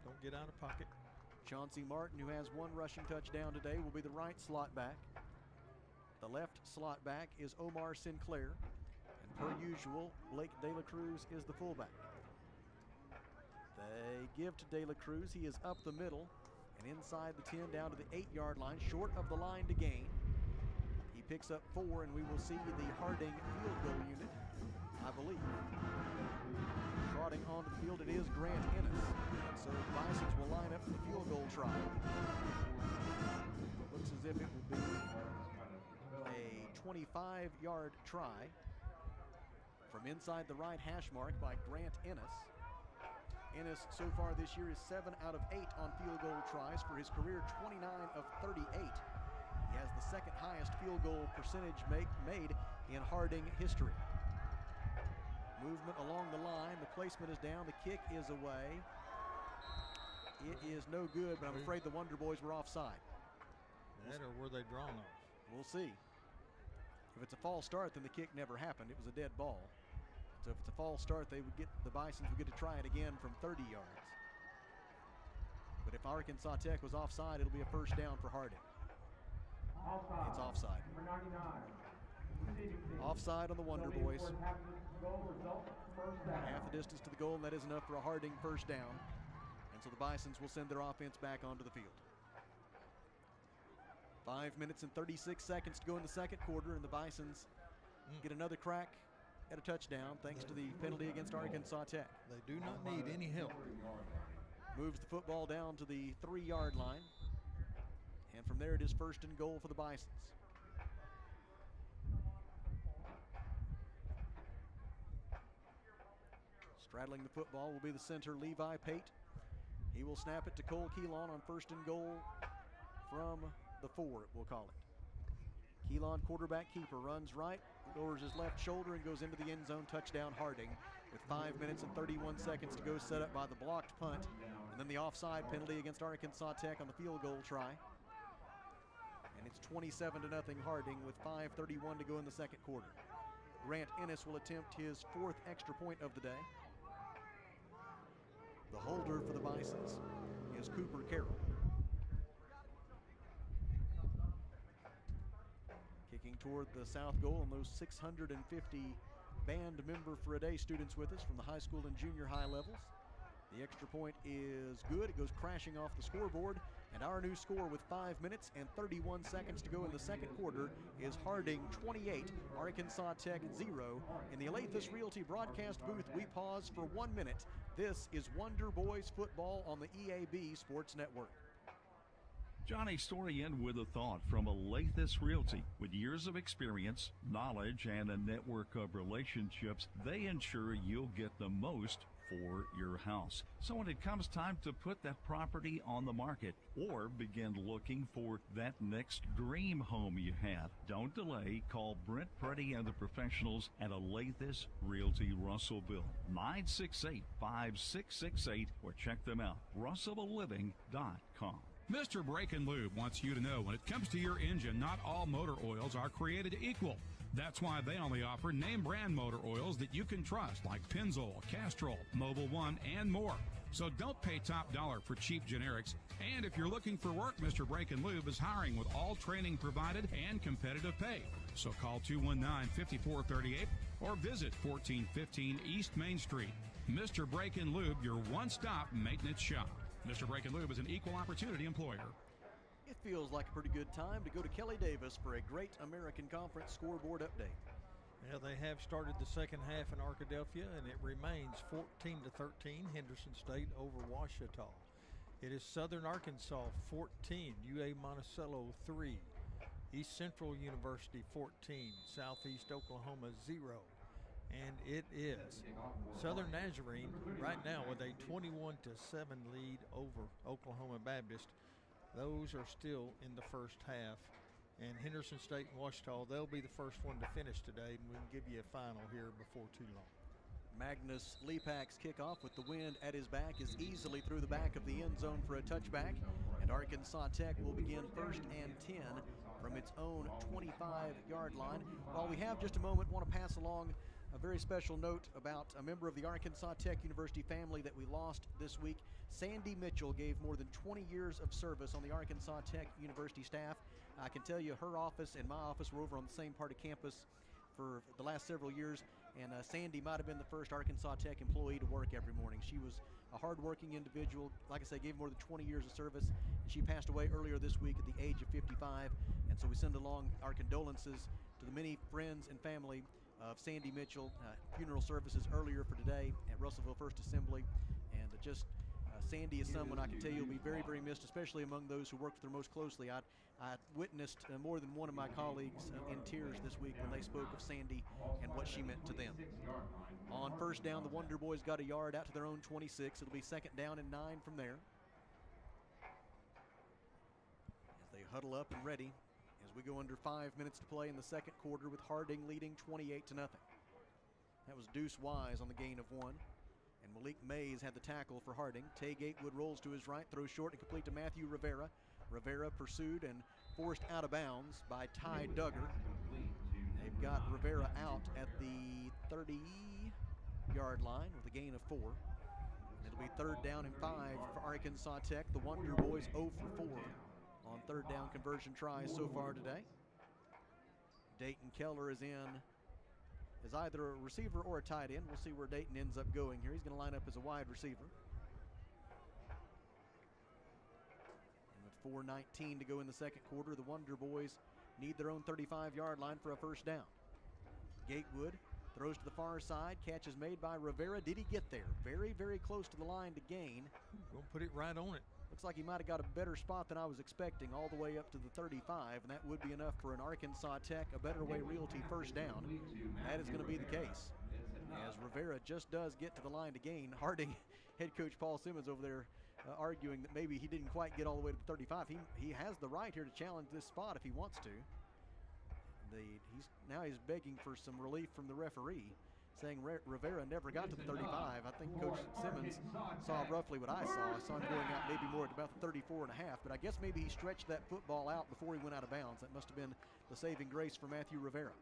Don't get out of pocket. Chauncey Martin, who has 1 rushing touchdown today, will be the right slot back. The left slot back is Omar Sinclair. Per usual, Blake De La Cruz is the fullback. They give to De La Cruz. He is up the middle and inside the 10 down to the 8-yard line, short of the line to gain. He picks up 4, and we will see the Harding field goal unit, I believe. Trotting onto the field, it is Grant Ennis. And so the Bisons will line up for the field goal try. Looks as if it will be a 25-yard try from inside the right hash mark by Grant Ennis. Ennis so far this year is 7 out of 8 on field goal tries for his career 29 of 38. He has the 2nd highest field goal percentage made in Harding history. Movement along the line, the placement is down, the kick is away. It is no good, but I'm afraid the Wonder Boys were offside. That or were they drawn off? We'll see. If it's a false start, then the kick never happened. It was a dead ball. So if it's a false start, the Bisons would get to try it again from 30 yards. But if Arkansas Tech was offside, it'll be a 1st down for Harding. It's offside. Offside on the Wonder Boys. Half the distance to the goal, and that is enough for a Harding 1st down. And so the Bisons will send their offense back onto the field. 5 minutes and 36 seconds to go in the second quarter, and the Bisons get another crack at a touchdown thanks to the penalty against Arkansas Tech. They do not need any help. Moves the football down to the 3-yard line, and from there it is 1st and goal for the Bisons. Straddling the football will be the center, Levi Pate. He will snap it to Cole Keelon on 1st and goal from the 4, we'll call it. Keelon, quarterback keeper, runs right, lowers his left shoulder and goes into the end zone. Touchdown Harding with 5 minutes and 31 seconds to go, set up by the blocked punt. And then the offside penalty against Arkansas Tech on the field goal try. And it's 27-0 Harding with 5:31 to go in the second quarter. Grant Ennis will attempt his 4th extra point of the day. The holder for the Bisons is Cooper Carroll. Kicking toward the south goal, and those 650 band member for a day students with us from the high school and junior high levels. The extra point is good. It goes crashing off the scoreboard, And our new score with 5 minutes and 31 seconds to go in the second quarter is Harding 28, Arkansas Tech 0. In the Alathus Realty broadcast booth, we pause for 1 minute. This is Wonder Boys football on the EAB Sports Network. Johnny Story in with a thought from Alathus Realty. With years of experience, knowledge, and a network of relationships, they ensure you'll get the most for your house. So when it comes time to put that property on the market or begin looking for that next dream home you have, don't delay. Call Brent Preddy and the professionals at Alathus Realty Russellville, 968-5668, or check them out, russellvilleliving.com. Mr. Brake and Lube wants you to know when it comes to your engine, not all motor oils are created equal. That's why they only offer name brand motor oils that you can trust, like Pennzoil, Castrol, Mobil 1, and more. So don't pay top dollar for cheap generics. And if you're looking for work, Mr. Brake and Lube is hiring with all training provided and competitive pay. So call 219-5438 or visit 1415 East Main Street. Mr. Brake and Lube, your one-stop maintenance shop. Mr. Brake and Lube is an equal opportunity employer. It feels like a pretty good time to go to Kelly Davis for a great American Conference scoreboard update. Yeah, they have started the second half in Arkadelphia, and it remains 14-13, Henderson State over Ouachita. It is Southern Arkansas 14, UA Monticello 3, East Central University 14, Southeast Oklahoma 0. And it is Southern Nazarene right now with a 21-7 lead over Oklahoma Baptist. Those are still in the first half. And Henderson State and Ouachita, they'll be the first one to finish today, and we'll give you a final here before too long. Magnus Lepak's kickoff with the wind at his back is easily through the back of the end zone for a touchback. And Arkansas Tech will begin 1st and 10 from its own 25-yard line. While we have just a moment, want to pass along a very special note about a member of the Arkansas Tech University family that we lost this week. Sandy Mitchell gave more than 20 years of service on the Arkansas Tech University staff. I can tell you her office and my office were over on the same part of campus for the last several years, and Sandy might have been the first Arkansas Tech employee to work every morning. She was a hardworking individual, like I say, gave more than 20 years of service, and she passed away earlier this week at the age of 55, and so we send along our condolences to the many friends and family of Sandy Mitchell. Funeral services earlier for today at Russellville First Assembly, and Sandy is someone I can tell you will be very, very missed, especially among those who worked with her most closely. I witnessed more than one of my colleagues in tears this week when they spoke of Sandy and what she meant to them. On first down, the Wonder Boys got a yard out to their own 26. It'll be 2nd down and 9 from there. As they huddle up and ready as we go under 5 minutes to play in the second quarter with Harding leading 28-0. That was Deuce Wise on the gain of 1. And Malik Mays had the tackle for Harding. Tay Gatewood rolls to his right, throws short and complete to Matthew Rivera. Rivera pursued and forced out of bounds by Ty Duggar. They've got Rivera out at the 30-yard line with a gain of 4. It'll be 3rd down and 5 for Arkansas Tech. The Wonder Boys 0 for 4 on 3rd down conversion tries so far today. Dayton Keller is in as either a receiver or a tight end. We'll see where Dayton ends up going here. He's going to line up as a wide receiver. And with 4:19 to go in the second quarter, the Wonder Boys need their own 35-yard line for a 1st down. Gatewood throws to the far side. Catch is made by Rivera. Did he get there? Very, very close to the line to gain. Gonna put it right on it. Looks like he might have got a better spot than I was expecting, all the way up to the 35, and that would be enough for an Arkansas Tech, a Better Way Realty 1st down. That is going to be the case, as Rivera just does get to the line to gain. Harding head coach Paul Simmons over there arguing that maybe he didn't quite get all the way to the 35. He has the right here to challenge this spot if he wants to. He's begging for some relief from the referee, saying Rivera never got to the 35. I think Coach Simmons saw roughly what I saw. I saw him going out maybe more at about the 34 and a half, but I guess maybe he stretched that football out before he went out of bounds. That must have been the saving grace for Matthew Rivera.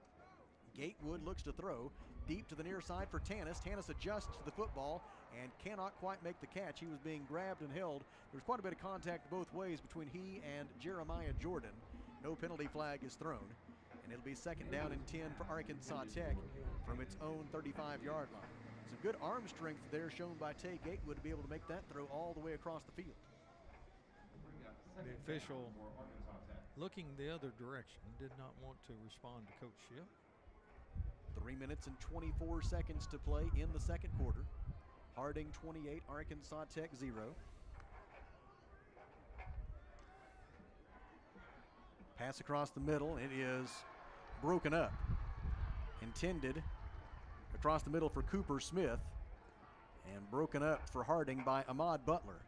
Gatewood looks to throw deep to the near side for Tanis. Tanis adjusts to the football and cannot quite make the catch. He was being grabbed and held. There was quite a bit of contact both ways between he and Jeremiah Jordan. No penalty flag is thrown, and it'll be 2nd down and 10 for Arkansas Tech from its own 35-yard line. Some good arm strength there shown by Tay Gatewood to be able to make that throw all the way across the field. The official, looking the other direction, did not want to respond to Coach Shipp. 3 minutes and 24 seconds to play in the second quarter. Harding 28, Arkansas Tech 0. Pass across the middle. It is broken up. Intended across the middle for Cooper Smith, and broken up for Harding by Ahmad Butler.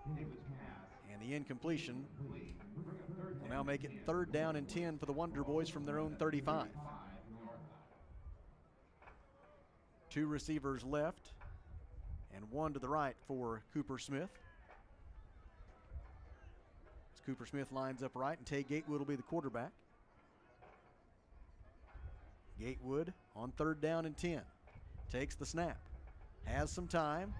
And the incompletion will now make it 3rd down and 10 for the Wonder Boys from their own 35. 2 receivers left and 1 to the right for Cooper Smith. As Cooper Smith lines up right, and Tay Gatewood will be the quarterback. Gatewood on 3rd down and 10. Takes the snap. Has some time.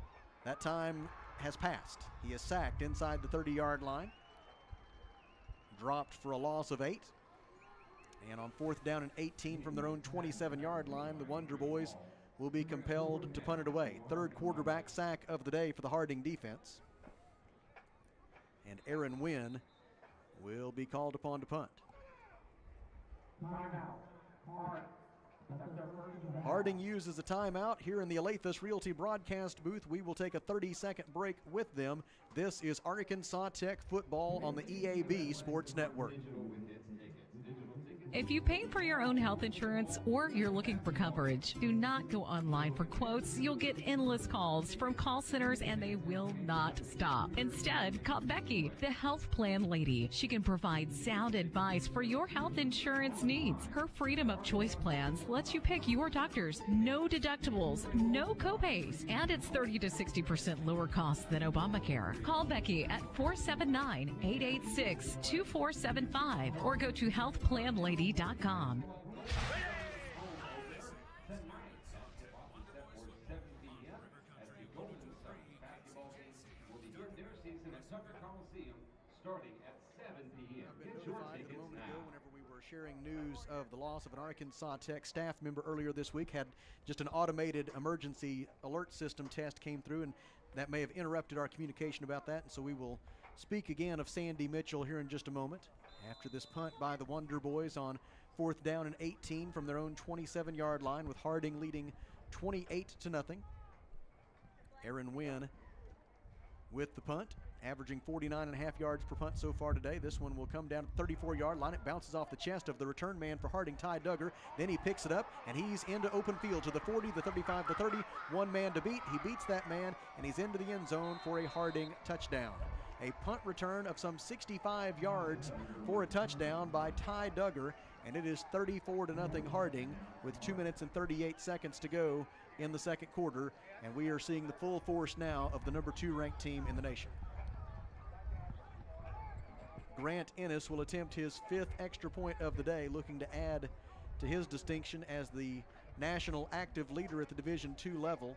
That time has passed. He is sacked inside the 30-yard line. Dropped for a loss of 8. And on 4th down and 18 from their own 27-yard line, the Wonder Boys will be compelled to punt it away. 3rd quarterback sack of the day for the Harding defense. And Aaron Wynn will be called upon to punt. Harding uses a timeout here in the Alathus Realty broadcast booth. We will take a 30-second break with them. This is Arkansas Tech football on the EAB Sports Network. If you pay for your own health insurance or you're looking for coverage, do not go online for quotes. You'll get endless calls from call centers and they will not stop. Instead, call Becky, the health plan lady. She can provide sound advice for your health insurance needs. Her freedom of choice plans lets you pick your doctors, no deductibles, no copays, and it's 30 to 60% lower cost than Obamacare. Call Becky at 479-886-2475 or go to healthplanlady.com. Starting at 7 p.m. I've been notified a moment ago whenever we were sharing news of the loss of an Arkansas Tech staff member earlier this week. Had just an automated emergency alert system test came through, and that may have interrupted our communication about that. And so we will speak again of Sandy Mitchell here in just a moment. After this punt by the Wonder Boys on 4th down and 18 from their own 27-yard line, with Harding leading 28-0. Aaron Wynn with the punt, averaging 49.5 yards per punt so far today. This one will come down to the 34-yard line. It bounces off the chest of the return man for Harding, Ty Duggar. Then he picks it up, and he's into open field to the 40, the 35, the 30. One man to beat. He beats that man, and he's into the end zone for a Harding touchdown. A punt return of some 65 yards for a touchdown by Ty Duggar, and it is 34-0 Harding with 2 minutes and 38 seconds to go in the second quarter, and we are seeing the full force now of the number 2 ranked team in the nation. Grant Ennis will attempt his 5th extra point of the day, looking to add to his distinction as the national active leader at the Division II level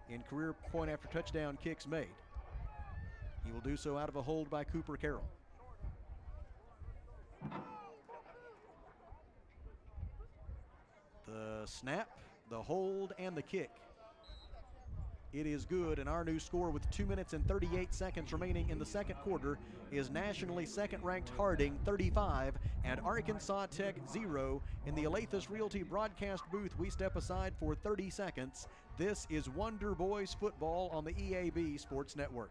in career point after touchdown kicks made. He will do so out of a hold by Cooper Carroll. The snap, the hold, and the kick. It is good, and our new score with 2 minutes and 38 seconds remaining in the second quarter is nationally second-ranked Harding 35 and Arkansas Tech 0. In the Alathus Realty broadcast booth, we step aside for 30 seconds. This is Wonder Boys football on the EAB Sports Network.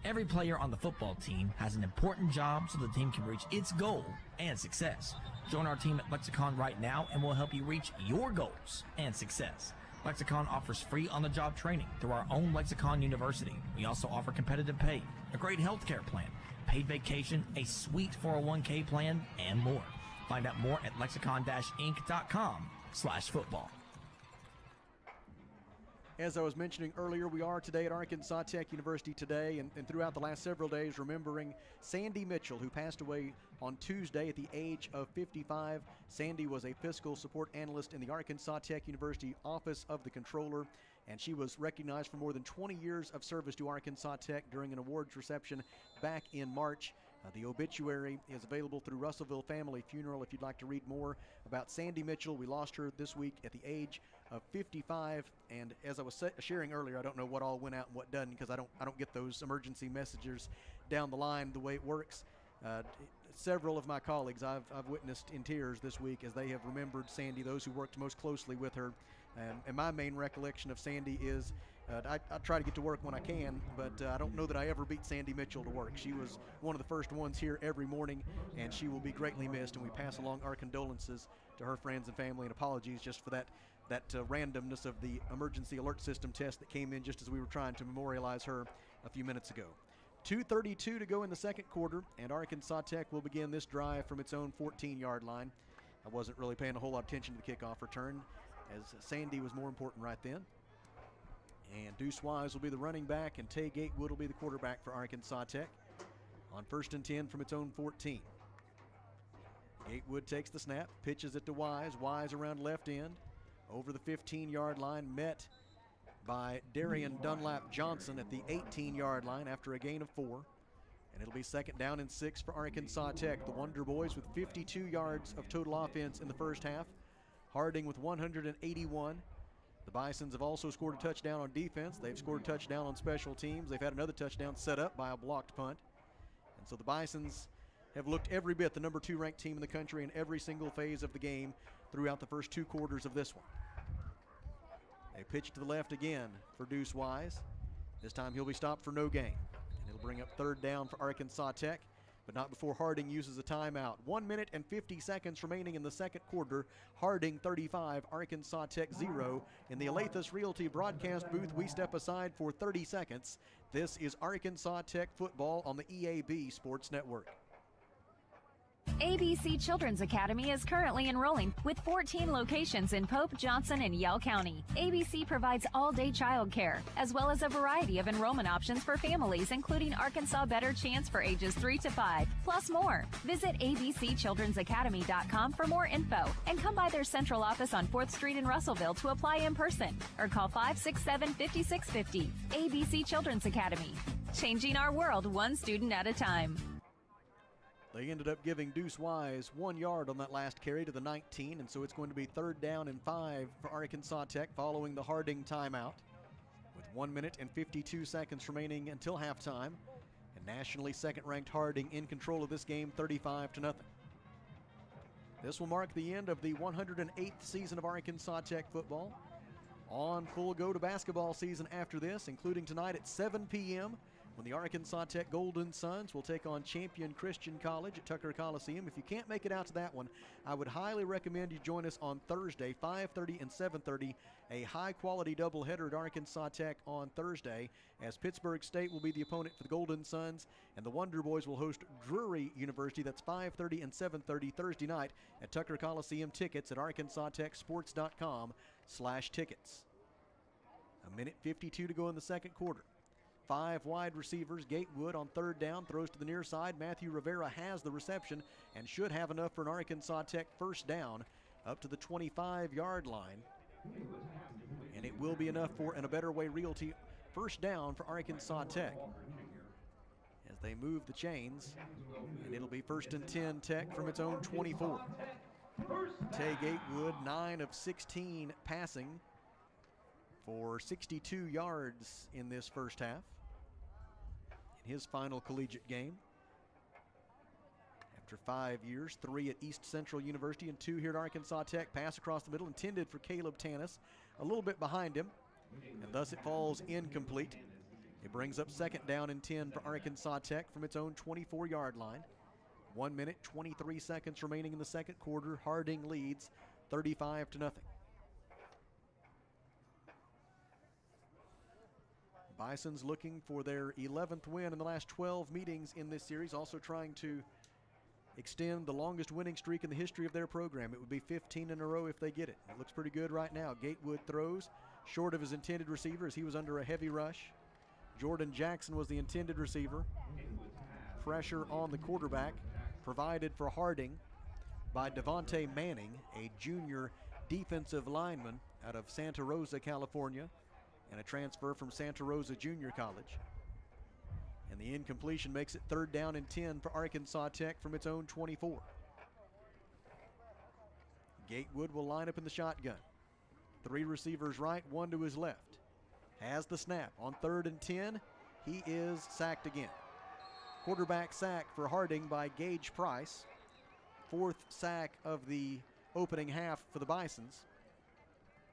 Every player on the football team has an important job so the team can reach its goal and success. Join our team at Lexicon right now and we'll help you reach your goals and success. Lexicon offers free on-the-job training through our own Lexicon University. We also offer competitive pay, a great health care plan, paid vacation, a sweet 401k plan, and more. Find out more at lexicon-inc.com/football. As I was mentioning earlier, we are today at Arkansas Tech University today and throughout the last several days remembering Sandy Mitchell, who passed away on Tuesday at the age of 55. Sandy was a fiscal support analyst in the Arkansas Tech University Office of the Controller, and she was recognized for more than 20 years of service to Arkansas Tech during an awards reception back in March. The obituary is available through Russellville Family Funeral if you'd like to read more about Sandy Mitchell. We lost her this week at the age of 55, and as I was sharing earlier, I don't know what all went out and what doesn't, because I don't get those emergency messages down the line the way it works. Several of my colleagues I've witnessed in tears this week as they have remembered Sandy, those who worked most closely with her. And my main recollection of Sandy is I try to get to work when I can, but I don't know that I ever beat Sandy Mitchell to work. She was one of the first ones here every morning, and she will be greatly missed, and we pass along our condolences to her friends and family, and apologies just for that randomness of the emergency alert system test that came in just as we were trying to memorialize her a few minutes ago. 2:32 to go in the second quarter, and Arkansas Tech will begin this drive from its own 14-yard line. I wasn't really paying a whole lot of attention to the kickoff return, as Sandy was more important right then. And Deuce Wise will be the running back, and Tay Gatewood will be the quarterback for Arkansas Tech on 1st and 10 from its own 14. Gatewood takes the snap, pitches it to Wise. Wise around left end, over the 15-yard line, met by Darian Dunlap Johnson at the 18-yard line after a gain of 4. And it'll be 2nd down and 6 for Arkansas Tech. The Wonder Boys with 52 yards of total offense in the first half. Harding with 181. The Bisons have also scored a touchdown on defense. They've scored a touchdown on special teams. They've had another touchdown set up by a blocked punt. And so the Bisons have looked every bit the number 2 ranked team in the country in every single phase of the game throughout the first 2 quarters of this one. They pitch to the left again for Deuce Wise. This time he'll be stopped for no gain. And it'll bring up 3rd down for Arkansas Tech, but not before Harding uses a timeout. 1 minute and 50 seconds remaining in the second quarter. Harding 35, Arkansas Tech 0. In the Alathus Realty broadcast booth, we step aside for 30 seconds. This is Arkansas Tech football on the EAB Sports Network. ABC Children's Academy is currently enrolling with 14 locations in Pope, Johnson, and Yell County. ABC provides all-day childcare, as well as a variety of enrollment options for families, including Arkansas Better Chance for ages 3 to 5, plus more. Visit abcchildrensacademy.com for more info, and come by their central office on 4th Street in Russellville to apply in person, or call 567-5650. ABC Children's Academy, changing our world one student at a time. They ended up giving Deuce Wise 1 yard on that last carry to the 19, and so it's going to be 3rd down and 5 for Arkansas Tech following the Harding timeout. With 1 minute and 52 seconds remaining until halftime, and nationally 2nd-ranked Harding in control of this game 35-0. This will mark the end of the 108th season of Arkansas Tech football. On full go to basketball season after this, including tonight at 7 p.m., when the Arkansas Tech Golden Suns will take on champion Christian College at Tucker Coliseum. If you can't make it out to that one, I would highly recommend you join us on Thursday, 5:30 and 7:30, a high-quality doubleheader at Arkansas Tech on Thursday, as Pittsburgh State will be the opponent for the Golden Suns, and the Wonder Boys will host Drury University. That's 5:30 and 7:30 Thursday night at Tucker Coliseum. Tickets at arkansastechsports.com/tickets. 1 minute 52 to go in the second quarter. 5 wide receivers. Gatewood on 3rd down throws to the near side. Matthew Rivera has the reception and should have enough for an Arkansas Tech 1st down up to the 25-yard line. And it will be enough for an A Better Way Realty 1st down for Arkansas Tech as they move the chains, and it'll be 1st and 10 Tech from its own 24. Tay Gatewood 9 of 16 passing for 62 yards in this first half in his final collegiate game. After 5 years, 3 at East Central University and 2 here at Arkansas Tech. Pass across the middle intended for Caleb Tanis, a little bit behind him, and thus it falls incomplete. It brings up 2nd down and 10 for Arkansas Tech from its own 24-yard line. 1 minute, 23 seconds remaining in the second quarter. Harding leads 35-0. Bison's looking for their 11th win in the last 12 meetings in this series, also trying to extend the longest winning streak in the history of their program. It would be 15 in a row if they get it. It looks pretty good right now. Gatewood throws short of his intended receiver as he was under a heavy rush. Jordan Jackson was the intended receiver. Pressure on the quarterback provided for Harding by Devontae Manning, a junior defensive lineman out of Santa Rosa, California, and a transfer from Santa Rosa Junior College. And the incompletion makes it 3rd down and 10 for Arkansas Tech from its own 24. Gatewood will line up in the shotgun. 3 receivers right, 1 to his left. Has the snap on 3rd and 10. He is sacked again. Quarterback sack for Harding by Gage Price. 4th sack of the opening half for the Bisons.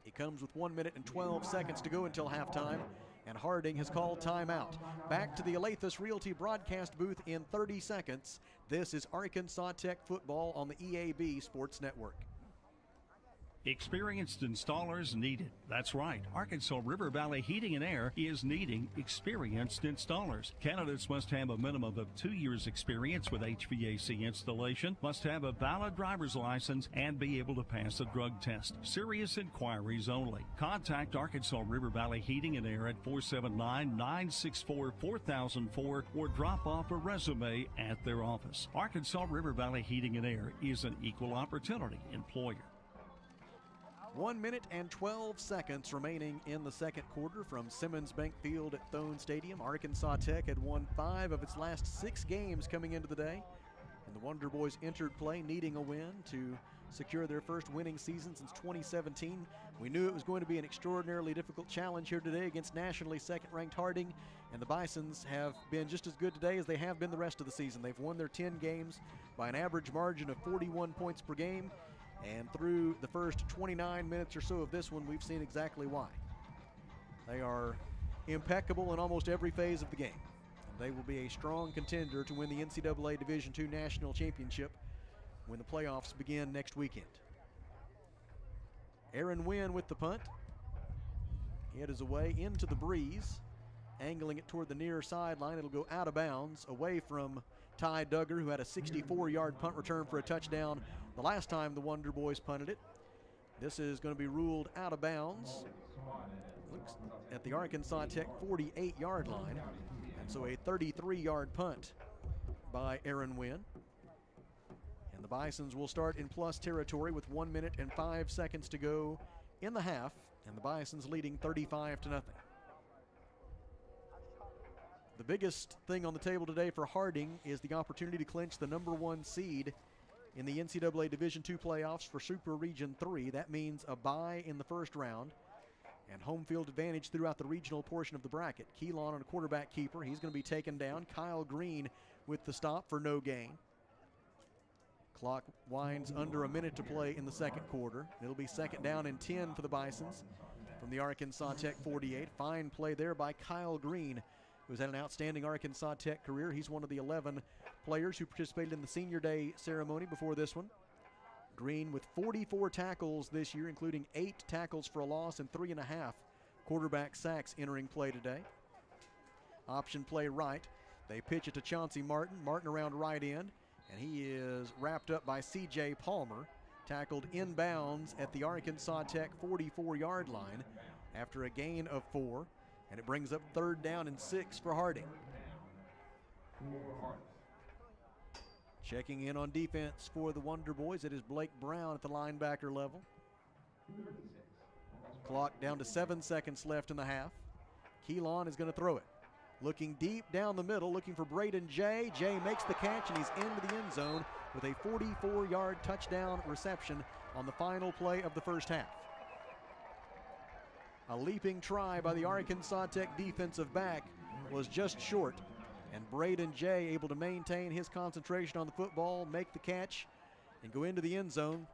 It comes with 1 minute and 12 seconds to go until halftime, and Harding has called timeout. Back to the Alathus Realty broadcast booth in 30 seconds. This is Arkansas Tech football on the EAB Sports Network. Experienced installers needed. That's right. Arkansas River Valley Heating and Air is needing experienced installers. Candidates must have a minimum of 2 years experience with HVAC installation, must have a valid driver's license, and be able to pass a drug test. Serious inquiries only. Contact Arkansas River Valley Heating and Air at 479-964-4004 or drop off a resume at their office. Arkansas River Valley Heating and Air is an equal opportunity employer. 1 minute and 12 seconds remaining in the second quarter from Simmons Bank Field at Thone Stadium. Arkansas Tech had won 5 of its last 6 games coming into the day, and the Wonder Boys entered play needing a win to secure their first winning season since 2017. We knew it was going to be an extraordinarily difficult challenge here today against nationally second-ranked Harding, and the Bisons have been just as good today as they have been the rest of the season. They've won their 10 games by an average margin of 41 points per game. And through the first 29 minutes or so of this one, we've seen exactly why. They are impeccable in almost every phase of the game. And they will be a strong contender to win the NCAA Division II National Championship when the playoffs begin next weekend. Aaron Wynn with the punt. It is away into the breeze, angling it toward the near sideline. It'll go out of bounds, away from Ty Duggar, who had a 64-yard punt return for a touchdown the last time the Wonder Boys punted it. This is going to be ruled out of bounds. Looks at the Arkansas Tech 48-yard line. And so a 33-yard punt by Aaron Wynn. And the Bisons will start in plus territory with 1 minute and 5 seconds to go in the half. And the Bisons leading 35-0. The biggest thing on the table today for Harding is the opportunity to clinch the #1 seed in the NCAA Division II playoffs for Super Region 3. That means a bye in the first round and home field advantage throughout the regional portion of the bracket. Keelan on a quarterback keeper. He's going to be taken down. Kyle Green with the stop for no gain. Clock winds under a minute to play in the second quarter. It'll be 2nd down and 10 for the Bisons from the Arkansas Tech 48. Fine play there by Kyle Green, who's had an outstanding Arkansas Tech career. He's one of the 11 players who participated in the Senior Day ceremony before this one. Green with 44 tackles this year, including 8 tackles for a loss and 3.5 quarterback sacks entering play today. Option play right. They pitch it to Chauncey Martin. Martin around right end, and he is wrapped up by C.J. Palmer, tackled inbounds at the Arkansas Tech 44-yard line after a gain of 4. And it brings up 3rd down and 6 for Harding. Checking in on defense for the Wonder Boys, it is Blake Brown at the linebacker level. Clock down to 7 seconds left in the half. Keelan is going to throw it. Looking deep down the middle, looking for Braden Jay. Jay makes the catch, and he's into the end zone with a 44-yard touchdown reception on the final play of the first half. A leaping try by the Arkansas Tech defensive back was just short, and Braden Jay able to maintain his concentration on the football, make the catch, and go into the end zone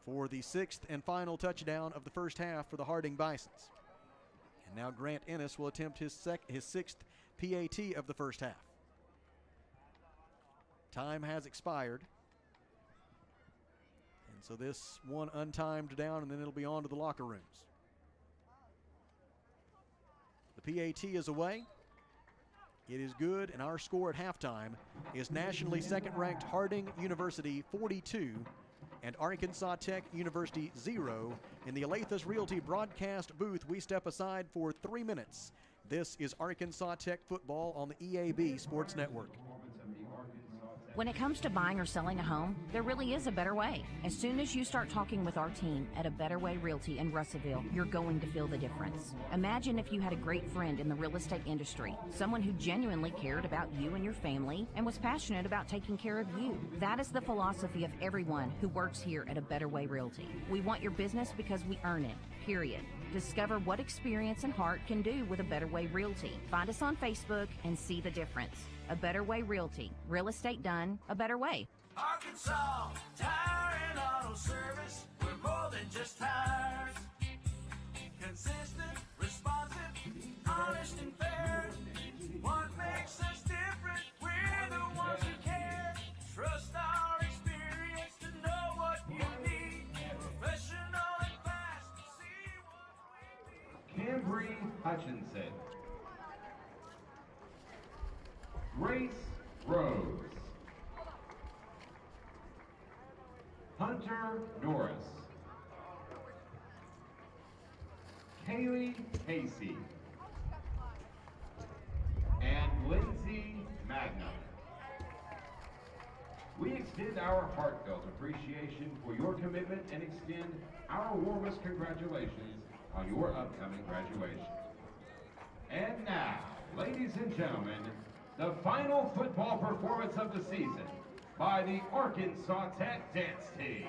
for the 6th and final touchdown of the first half for the Harding Bisons. And now Grant Ennis will attempt his 6th PAT of the first half. Time has expired. And so this one untimed down, and then it'll be on to the locker rooms. The PAT is away. It is good, and our score at halftime is nationally second-ranked Harding University 42 and Arkansas Tech University 0. In the Alathus Realty broadcast booth, we step aside for 3 minutes. This is Arkansas Tech football on the EAB Sports Network. When it comes to buying or selling a home, there really is a better way. As soon as you start talking with our team at A Better Way Realty in Russellville, you're going to feel the difference. Imagine if you had a great friend in the real estate industry, someone who genuinely cared about you and your family and was passionate about taking care of you. That is the philosophy of everyone who works here at A Better Way Realty. We want your business because we earn it, period. Discover what experience and heart can do with A Better Way Realty. Find us on Facebook and see the difference. A Better Way Realty. Real estate done a better way. Arkansas Tire and Auto Service. We're more than just tires. Consistent, responsive, honest and fair. What makes us different? We're the ones who care. Trust our experience to know what you need. Professional and fast. See what we need. Cambry Hutchinson. Grace Rose. Hunter Norris. Kaylee Casey. And Lindsay Magnum. We extend our heartfelt appreciation for your commitment and extend our warmest congratulations on your upcoming graduation. And now, ladies and gentlemen, the final football performance of the season by the Arkansas Tech Dance Team.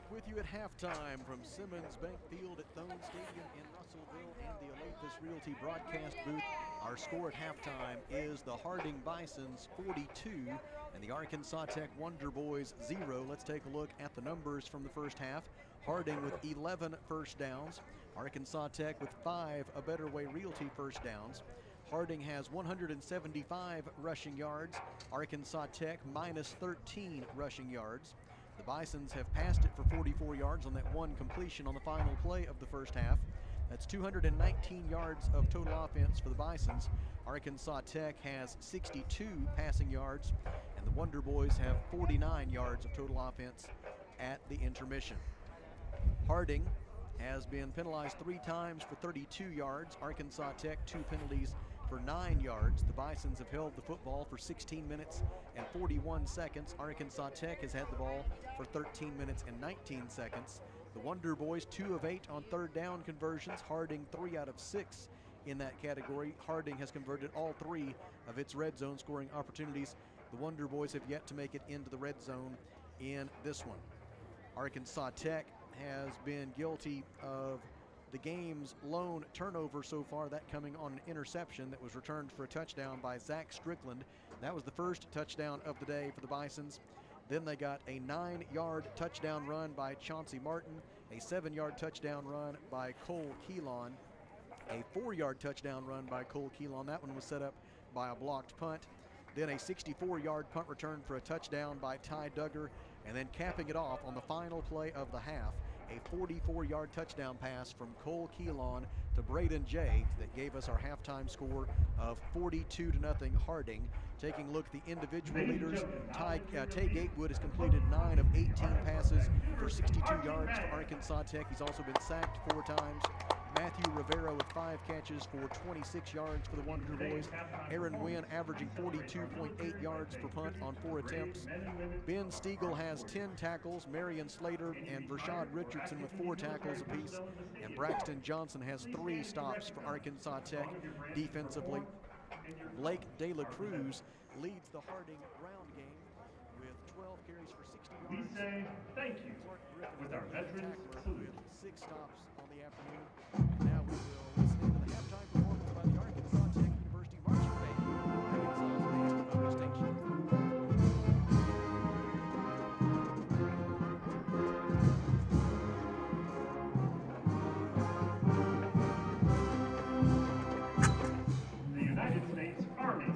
With you at halftime from Simmons Bank Field at Thone Stadium in Russellville and the Olympus Realty broadcast booth. Our score at halftime is the Harding Bisons 42 and the Arkansas Tech Wonder Boys 0. Let's take a look at the numbers from the first half. Harding with 11 first downs. Arkansas Tech with 5 A Better Way Realty first downs. Harding has 175 rushing yards. Arkansas Tech minus 13 rushing yards. The Bisons have passed it for 44 yards on that one completion on the final play of the first half. That's 219 yards of total offense for the Bisons. Arkansas Tech has 62 passing yards, and the Wonder Boys have 49 yards of total offense at the intermission. Harding has been penalized 3 times for 32 yards. Arkansas Tech 2 penalties for 9 yards. The Bisons have held the football for 16 minutes and 41 seconds. Arkansas Tech has had the ball for 13 minutes and 19 seconds. The Wonder Boys 2 of 8 on third down conversions. Harding 3 out of 6 in that category. Harding has converted all 3 of its red zone scoring opportunities. The Wonder Boys have yet to make it into the red zone in this one. Arkansas Tech has been guilty of the game's lone turnover so far, that coming on an interception that was returned for a touchdown by Zach Strickland. That was the first touchdown of the day for the Bisons. Then they got a 9-yard touchdown run by Chauncey Martin, a 7-yard touchdown run by Cole Keelan, a 4-yard touchdown run by Cole Keelan. That one was set up by a blocked punt. Then a 64-yard punt return for a touchdown by Ty Duggar, and then capping it off on the final play of the half, a 44-yard touchdown pass from Cole Keelan to Braden Jay that gave us our halftime score of 42-0 Harding. Taking a look at the individual leaders, Tay Gatewood has completed 9 of 18 passes for 62 yards for Arkansas Tech. He's also been sacked 4 times. Matthew Rivera with 5 catches for 26 yards for the Wonder Boys. Aaron Wynn averaging 42.8 yards per punt on 4 attempts. Ben Stiegel has 10 tackles. Marion Slater and Vershad Richardson with 4 tackles apiece. And Braxton Johnson has 3 stops for Arkansas Tech defensively. Blake De La Cruz leads the Harding ground game with 12 carries for 60 yards. We say thank you with our veterans salute. 6 stops on the afternoon. And now we will listen into the halftime performance by the Arkansas Tech University Marching Band, Arkansas's Band of Distinction. The United States Army.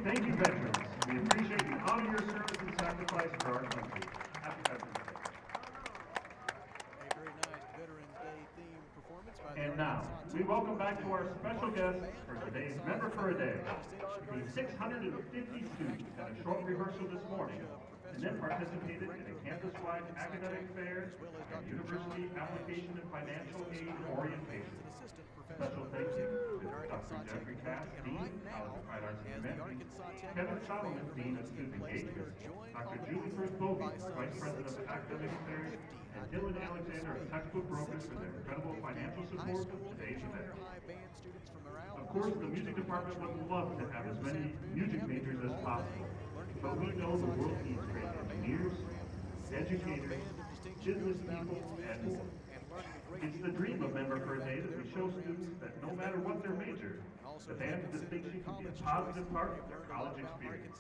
Thank you, veterans. We appreciate and honor your service and sacrifice for our country. Happy Veterans Day. A very nice Veterans Day themed performance by the And now, we welcome back to our special guests for today's Member for a Day. The 650 students had a short rehearsal this morning and then participated in a campus-wide academic fair and university application and financial aid orientation. Special thanks to Dr. Jeffrey Cass, Dean of the Fine Arts and Humanities, Kevin Solomon, Dean of Student Engagement, Dr. Julie First Bovey, Vice President of Academic Affairs, and Dylan Alexander of Textbook Brokers for their incredible financial support of today's event. Of course, the music department would love to have as many music majors as possible, but we know the world needs great engineers, educators, business people, and more. It's the dream of Member for a Day that we show students that no matter what their major, the Band of Distinction can be a positive part of their college experience,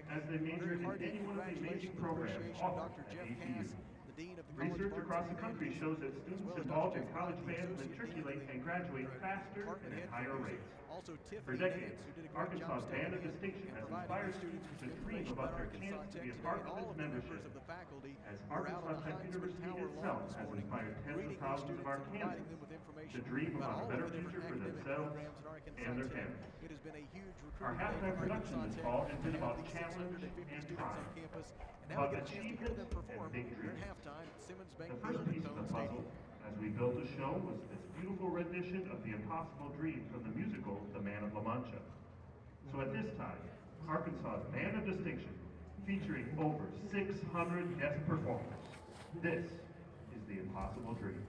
as they major in any one of the amazing programs offered at ATU. the Dean of the College Research Barn across the City country Band shows that as students well as involved Dr. in Jeff college Wright, the bands Associate Dean of matriculate the and graduate faster Department and Head at for higher Music. rates. Also, For Tiffany decades, Nance, who did a great job Arkansas Band stepping of in Distinction and has providing inspired these students students with to some dream information about about their Arkansas chance to Tech be a today, part and of all its of the members membership. of the faculty As were out on Arkansas the Tech Huntsman University Tower itself lawn this has morning, inspired tens of greeting these thousands of students and providing Arkansans them with to information dream about about a all of better the different future for academic themselves programs at Arkansas and their Tech. families. It has been a huge Our recruiting day halftime for production Arkansas this Tech fall has to been have about these challenge 650 and students on triumph, campus. And now we about get a chance to hear achievement them perform and victory. here at halftime at Simmons Bank The first Field at piece of Doane the puzzle, Stadium. as we built the show, was this beautiful rendition of the Impossible Dream from the musical The Man of La Mancha. So at this time, Arkansas's Man of Distinction, featuring over 600 guest performers. This is The Impossible Dream.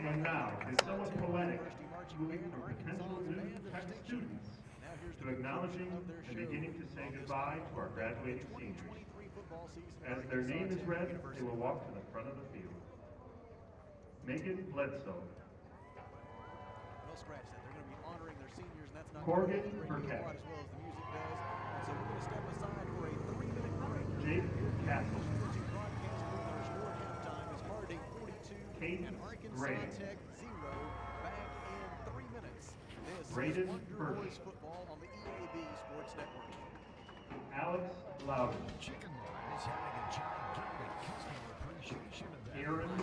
And now, it's somewhat poetic, moving from potential new tech students to acknowledging and beginning to say goodbye to our graduating seniors. As their name is read, they will walk to the front of the field. Megan Bledsoe. Well, scratch that. They're going to be honoring their seniors, and that's not Corgan going to Burkett. quite as well as the music does. And so we're going to step aside for a 3-minute break. Jake Castle. Broadcast with our score halftime is Harding 42 Kate and Arkansas Gray. Tech 0. Back in 3 minutes. This Braden is Wonder Burke. Boys football on the EAB Sports Network. Alex Loudon. Chicken is having a gigantic customer appreciation event. Aaron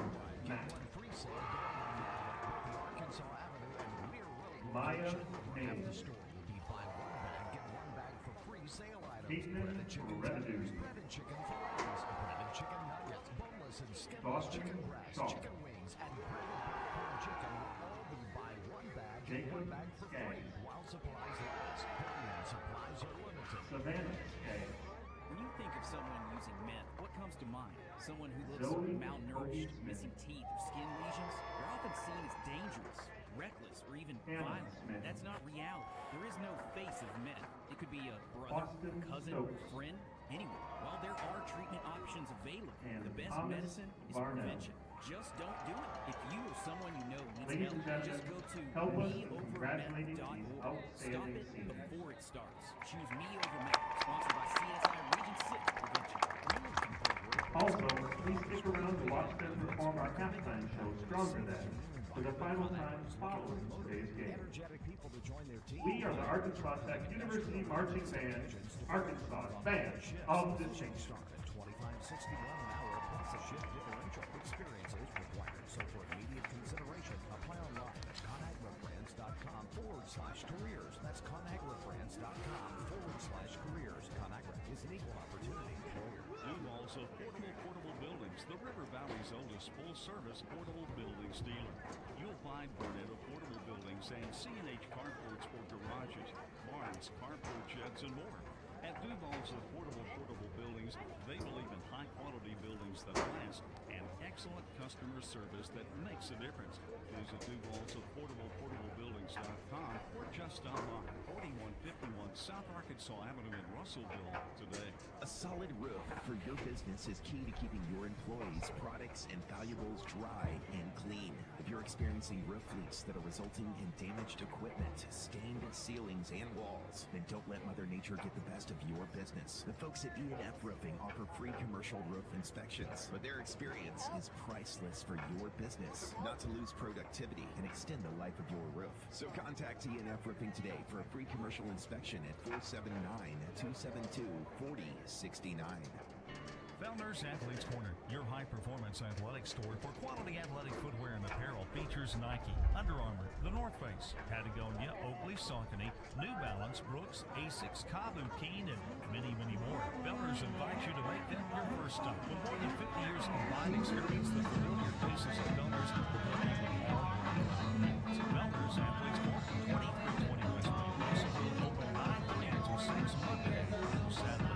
Mack. Free sale going on the Arkansas Avenue and Weir Road. Maya Half Mays. the store will be buy one bag, get one bag for free sale items. Caitlin Breaded chicken Renaudue. tenders, breaded chicken fillets, breaded chicken nuggets, boneless and skinless Boston chicken breast, Shaw. chicken wings, and breaded popcorn chicken will all be buy one bag, get Jacob one bag for Skaggs. free while supplies last. Period. Supplies are limited. Savannah Skaggs. When you think of someone using meth, what comes to mind? Someone who looks Zoe malnourished, Smith. missing teeth, or skin lesions? They're often seen as dangerous, reckless, or even Hannah violent. Smith. That's not reality. There is no face of meth. It could be a brother, Austin cousin, Stokes. friend, anyone. While there are treatment options available, And the best Thomas medicine is Barnett. prevention. Just don't do it. If you or someone you know needs Ladies and help, just gentlemen, go to help us in congratulating these meovermeth.org. Stop outstanding it seniors. before it starts. Choose Me Over Meth, sponsored by CSI Region 6 Prevention. Also, please stick around to watch them perform our halftime show, Stronger Than, for the final time following today's game. Energetic people to join their team. We are the Arkansas Tech University Marching Band, Arkansas Band of Distinction. Start at $25.61 an hour plus a shift differential. Experiences required. So for immediate consideration, apply online at ConAgraFriends.com/careers. That's ConAgraFriends.com/careers. ConAgra is an equal opportunity employer. Duval's Portable Buildings, the River Valley's oldest full-service portable buildings dealer. You'll find Burnett Portable Buildings and C&H Carports for garages, barns, carport sheds, and more. At Duval's Portable Buildings, they believe in high-quality buildings that last and excellent customer service that makes a difference. Visit Duval's Portable.Buildings.com or just stop on 4151 South Arkansas Avenue in Russellville today. A solid roof for your business is key to keeping your employees, products, and valuables dry and clean. If you're experiencing roof leaks that are resulting in damaged equipment, stained ceilings, and walls, then don't let Mother Nature get the best of your business. The folks at E&F Roofing offer free commercial roof inspections, but their experience is priceless for your business. Not to lose productivity and extend the life of your roof. So contact E&F Roofing today for a free commercial inspection at 479-272-4069. Fellner's Athletes Corner, your high-performance athletic store for quality athletic footwear and apparel, features Nike, Under Armour, The North Face, Patagonia, Oakley, Saucony, New Balance, Brooks, Asics, Kabu, Keen, and many, many more. Fellner's invites you to make them your first stop. With more than 50 years of combined experience, the familiar faces of Fellner's will help you with all your needs. Fellner's Athletes Corner, 2320 West Main, Russellville, open 9 a.m. to 6 Monday through Saturday.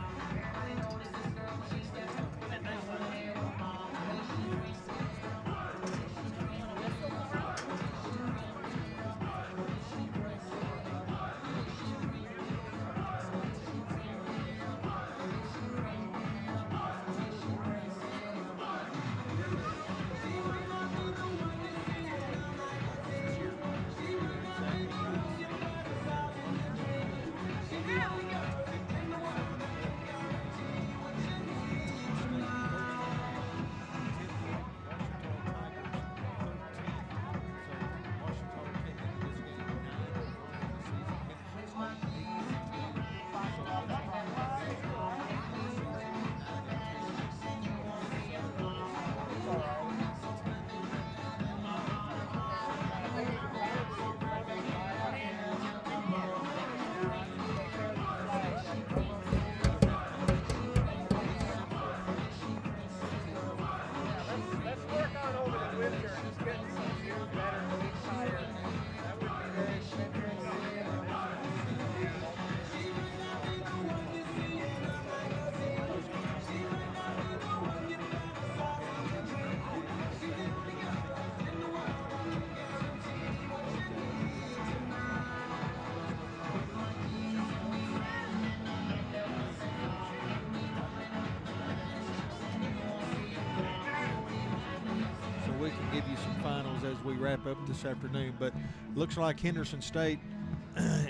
as we wrap up this afternoon. But looks like Henderson State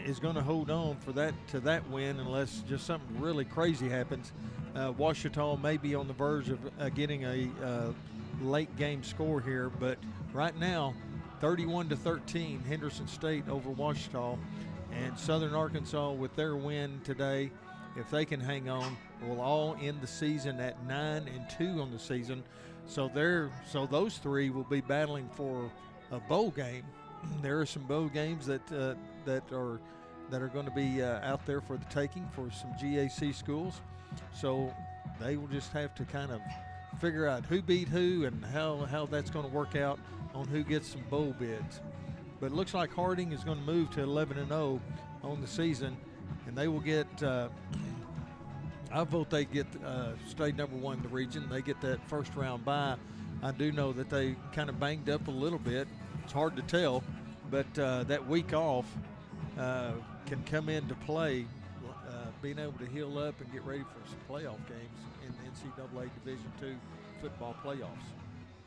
is going to hold on for that win unless just something really crazy happens. Ouachita may be on the verge of getting a late game score here, but right now 31-13 Henderson State over Ouachita, and Southern Arkansas with their win today, if they can hang on, will all end the season at 9-2 on the season. So those three will be battling for a bowl game. There are some bowl games that are going to be out there for the taking for some GAC schools. So they will just have to kind of figure out who beat who and how that's going to work out on who gets some bowl bids. But it looks like Harding is going to move to 11-0 on the season, and they will get I vote they get state number one in the region. They get that first round bye. I do know that they kind of banged up a little bit. It's hard to tell, but that week off can come into play, being able to heal up and get ready for some playoff games in the NCAA Division II football playoffs.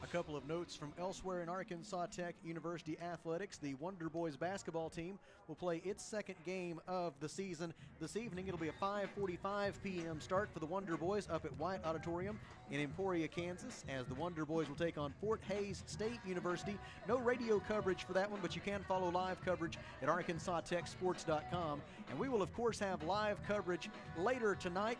A couple of notes from elsewhere in Arkansas Tech University athletics. The Wonder Boys basketball team will play its second game of the season this evening. It'll be a 5:45 p.m. start for the Wonder Boys up at White Auditorium in Emporia, Kansas, as the Wonder Boys will take on Fort Hays State University. No radio coverage for that one, but you can follow live coverage at ArkansasTechSports.com. And we will, of course, have live coverage later tonight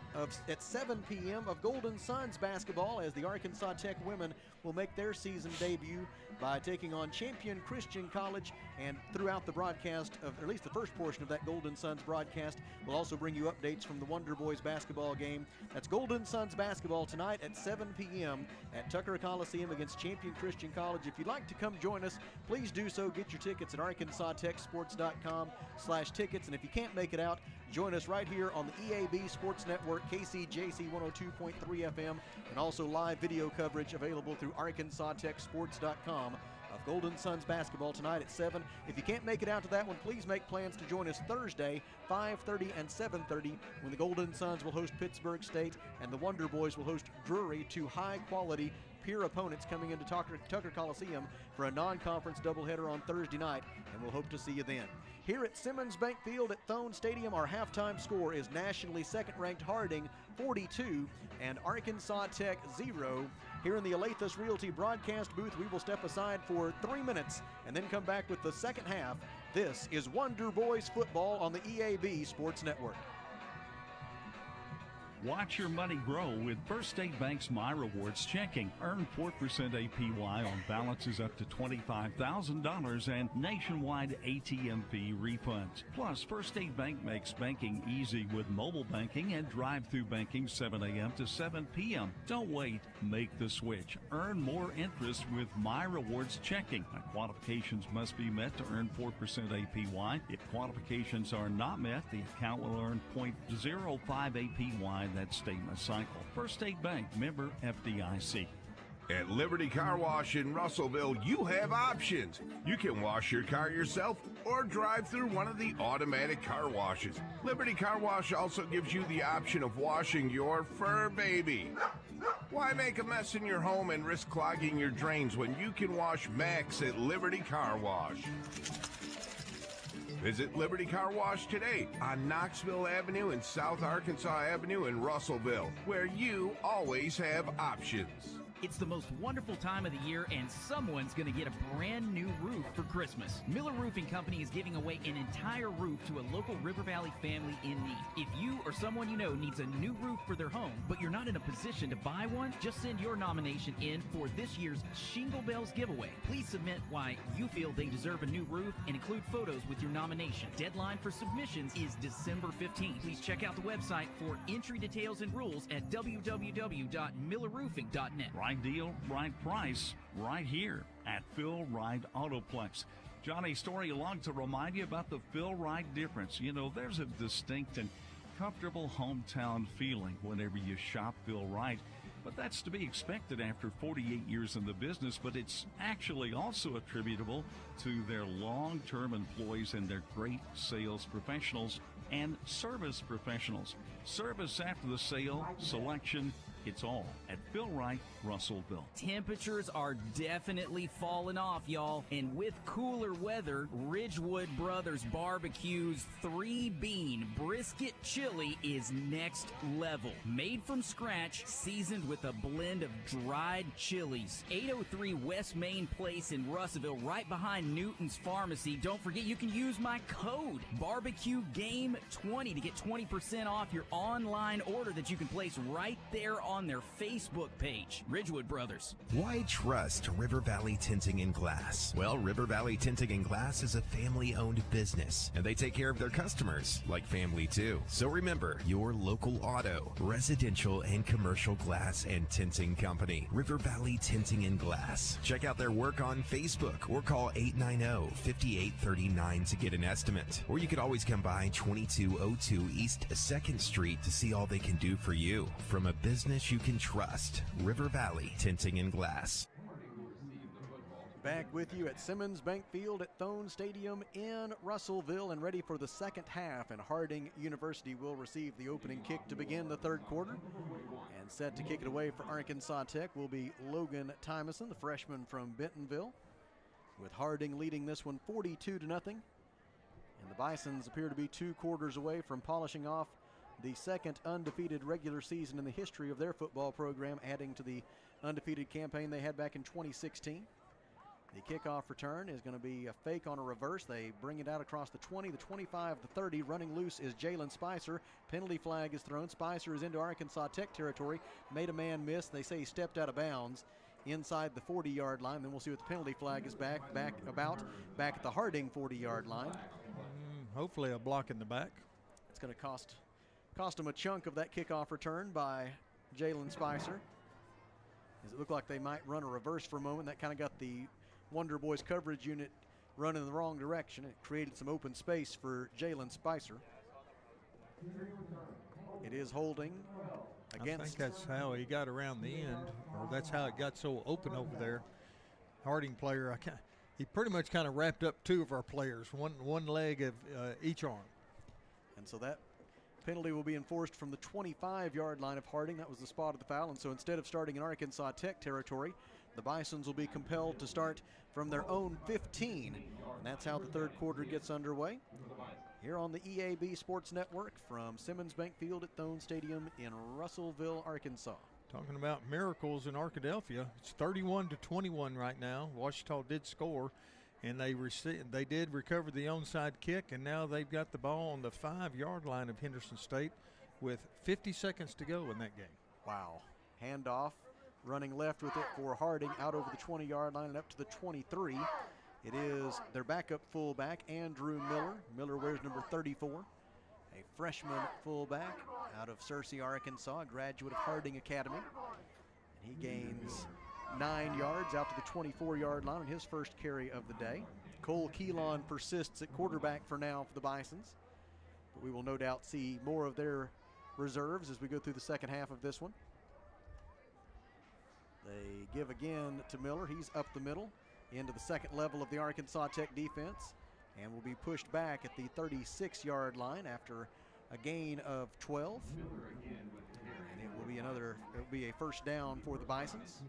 at 7 p.m. of Golden Suns basketball, as the Arkansas Tech women will make their season debut by taking on Champion Christian College. And throughout the broadcast, or at least the first portion of that Golden Suns broadcast, we'll also bring you updates from the Wonder Boys basketball game. That's Golden Suns basketball tonight at 7 p.m. at Tucker Coliseum against Champion Christian College. If you'd like to come join us, please do so. Get your tickets at ArkansasTechSports.com/tickets. And if you can't make it out, join us right here on the EAB Sports Network, KCJC 102.3 FM, and also live video coverage available through ArkansasTechSports.com of Golden Suns basketball tonight at 7. If you can't make it out to that one, please make plans to join us Thursday, 5:30 and 7:30, when the Golden Suns will host Pittsburgh State and the Wonder Boys will host Drury, two high-quality peer opponents coming into Tucker Coliseum for a non-conference doubleheader on Thursday night, and we'll hope to see you then. Here at Simmons Bank Field at Thone Stadium, our halftime score is nationally second-ranked Harding 42 and Arkansas Tech 0. Here in the Alathus Realty broadcast booth, we will step aside for 3 minutes and then come back with the second half. This is Wonder Boys football on the EAB Sports Network. Watch your money grow with First State Bank's My Rewards checking. Earn 4% APY on balances up to $25,000 and nationwide ATM fee refunds. Plus, First State Bank makes banking easy with mobile banking and drive-through banking 7 a.m. to 7 p.m. Don't wait. Make the switch. Earn more interest with My Rewards checking. Qualifications must be met to earn 4% APY. If qualifications are not met, the account will earn 0.05 APY that statement cycle. First State Bank, member FDIC. At Liberty Car Wash in Russellville, you have options. You can wash your car yourself or drive through one of the automatic car washes. Liberty Car Wash also gives you the option of washing your fur baby. Why make a mess in your home and risk clogging your drains when you can wash Max at Liberty Car Wash? Visit Liberty Car Wash today on Knoxville Avenue and South Arkansas Avenue in Russellville, where you always have options. It's the most wonderful time of the year, and someone's going to get a brand new roof for Christmas. Miller Roofing Company is giving away an entire roof to a local River Valley family in need. If you or someone you know needs a new roof for their home, but you're not in a position to buy one, just send your nomination in for this year's Shingle Bells giveaway. Please submit why you feel they deserve a new roof and include photos with your nomination. Deadline for submissions is December 15th. Please check out the website for entry details and rules at www.millerroofing.net. Right deal, right price, right here at Phil Wright Autoplex. Johnny Story along to remind you about the Phil Wright difference. You know, there's a distinct and comfortable hometown feeling whenever you shop Phil Wright. But that's to be expected after 48 years in the business, but it's actually also attributable to their long-term employees and their great sales professionals and service professionals. Service after the sale, selection, It's all at Phil Wright, Russellville. Temperatures are definitely falling off, y'all. And with cooler weather, Ridgewood Brothers Barbecue's 3-bean brisket chili is next level. Made from scratch, seasoned with a blend of dried chilies. 803 West Main Place in Russellville, right behind Newton's Pharmacy. Don't forget, you can use my code BarbecueGame20 to get 20% off your online order that you can place right there on their Facebook page. Ridgewood Brothers. Why trust River Valley Tinting and Glass? Well, River Valley Tinting and Glass is a family-owned business, and they take care of their customers like family too. So remember, your local auto, residential, and commercial glass and tinting company, River Valley Tinting and Glass. Check out their work on Facebook or call 890-5839 to get an estimate. Or you could always come by 2202 East 2nd Street to see all they can do for you. From a business you can trust, River Valley Tinting and Glass. Back with you at Simmons Bank Field at Thone Stadium in Russellville and ready for the second half. And Harding University will receive the opening kick to begin the third quarter. And set to kick it away for Arkansas Tech will be Logan Tymason, the freshman from Bentonville, with Harding leading this one 42-0. And the Bisons appear to be 2 quarters away from polishing off the second undefeated regular season in the history of their football program, adding to the undefeated campaign they had back in 2016. The kickoff return is going to be a fake on a reverse. They bring it out across the 20, the 25, the 30. Running loose is Jalen Spicer. Penalty flag is thrown. Spicer is into Arkansas Tech territory. Made a man miss. They say he stepped out of bounds inside the 40-yard line. Then we'll see what the penalty flag is back at the Harding 40-yard line. Hopefully a block in the back. It's going to cost them a chunk of that kickoff return by Jalen Spicer. As it looked like they might run a reverse for a moment. That kind of got the Wonder Boys coverage unit running in the wrong direction. It created some open space for Jalen Spicer. It is holding against. I think that's how he got around the end, or that's how it got so open over there. Harding player, he pretty much kind of wrapped up 2 of our players, one leg of each arm. And so that penalty will be enforced from the 25-yard line of Harding. That was the spot of the foul. And so instead of starting in Arkansas Tech territory, the Bisons will be compelled to start from their own 15. And that's how the third quarter gets underway. Here on the EAB Sports Network from Simmons Bank Field at Thone Stadium in Russellville, Arkansas. Talking about miracles in Arkadelphia, it's 31-21 right now. Ouachita did score, and they did recover the onside kick, and now they've got the ball on the 5-yard line of Henderson State with 50 seconds to go in that game. Wow. Handoff, running left with it for Harding out over the 20-yard line and up to the 23. It is their backup fullback, Andrew Miller. Miller wears number 34, a freshman fullback out of Searcy, Arkansas, a graduate of Harding Academy. And he gains 9 yards out to the 24-yard line on his first carry of the day. Cole Keelan persists at quarterback for now for the Bisons, but we will no doubt see more of their reserves as we go through the second half of this one. They give again to Miller. He's up the middle into the second level of the Arkansas Tech defense and will be pushed back at the 36-yard line after a gain of 12. And it will be a first down for the Bisons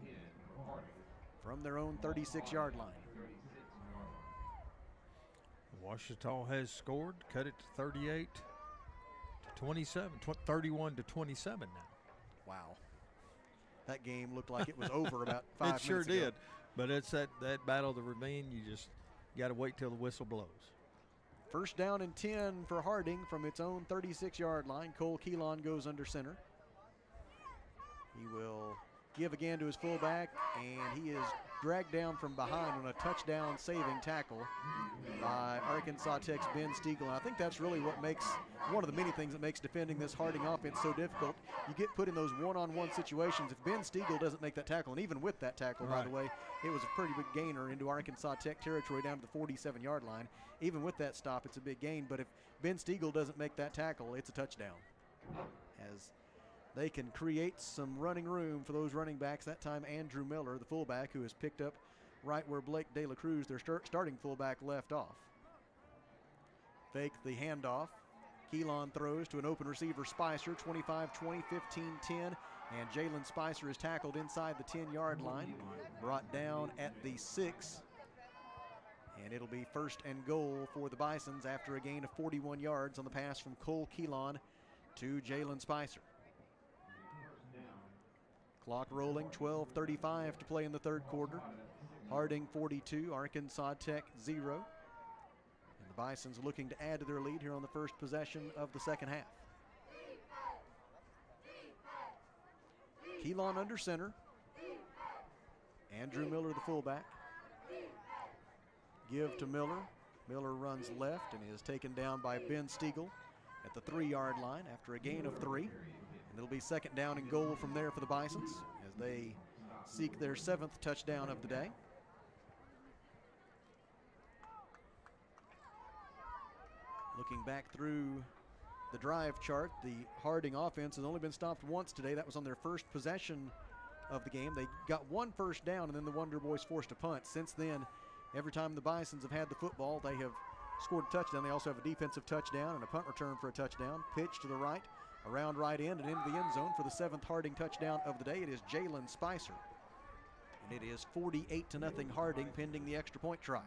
from their own 36-yard line. Ouachita has scored, cut it to 38-27, 31-27 now. Wow. That game looked like it was over about 5 minutes ago. It sure did. But it's that battle of the ravine. You just got to wait till the whistle blows. First down and 10 for Harding from its own 36-yard line. Cole Keelan goes under center. He will give again to his fullback, and he is dragged down from behind on a touchdown saving tackle by Arkansas Tech's Ben Stiegel. And I think that's really what makes one of the many things that makes defending this Harding offense so difficult. You get put in those one-on-one situations. If Ben Stiegel doesn't make that tackle, and even with that tackle, by the way, it was a pretty big gainer into Arkansas Tech territory down to the 47-yard line. Even with that stop, it's a big gain. But if Ben Stiegel doesn't make that tackle, it's a touchdown. As they can create some running room for those running backs. That time Andrew Miller, the fullback, who has picked up right where Blake De La Cruz, their starting fullback, left off. Fake the handoff. Keelan throws to an open receiver, Spicer, 25-20, 15-10, and Jalen Spicer is tackled inside the 10-yard line, brought down at the 6, and it'll be 1st and goal for the Bisons after a gain of 41 yards on the pass from Cole Keelan to Jalen Spicer. Clock rolling, 12:35 to play in the third quarter. Harding 42, Arkansas Tech 0. And the Bisons looking to add to their lead here on the first possession of the second half. Keelan under center. Andrew Miller, the fullback. Give to Miller. Miller runs left and is taken down by Ben Stiegel at the 3-yard line after a gain of 3. And it'll be 2nd down and goal from there for the Bisons as they seek their 7th touchdown of the day. Looking back through the drive chart, the Harding offense has only been stopped once today. That was on their first possession of the game. They got 1 first down, and then the Wonder Boys forced a punt. Since then, every time the Bisons have had the football, they have scored a touchdown. They also have a defensive touchdown and a punt return for a touchdown. Pitch to the right, around right end, and into the end zone for the 7th Harding touchdown of the day. It is Jalen Spicer. And it is 48-0 Harding, pending the extra point try.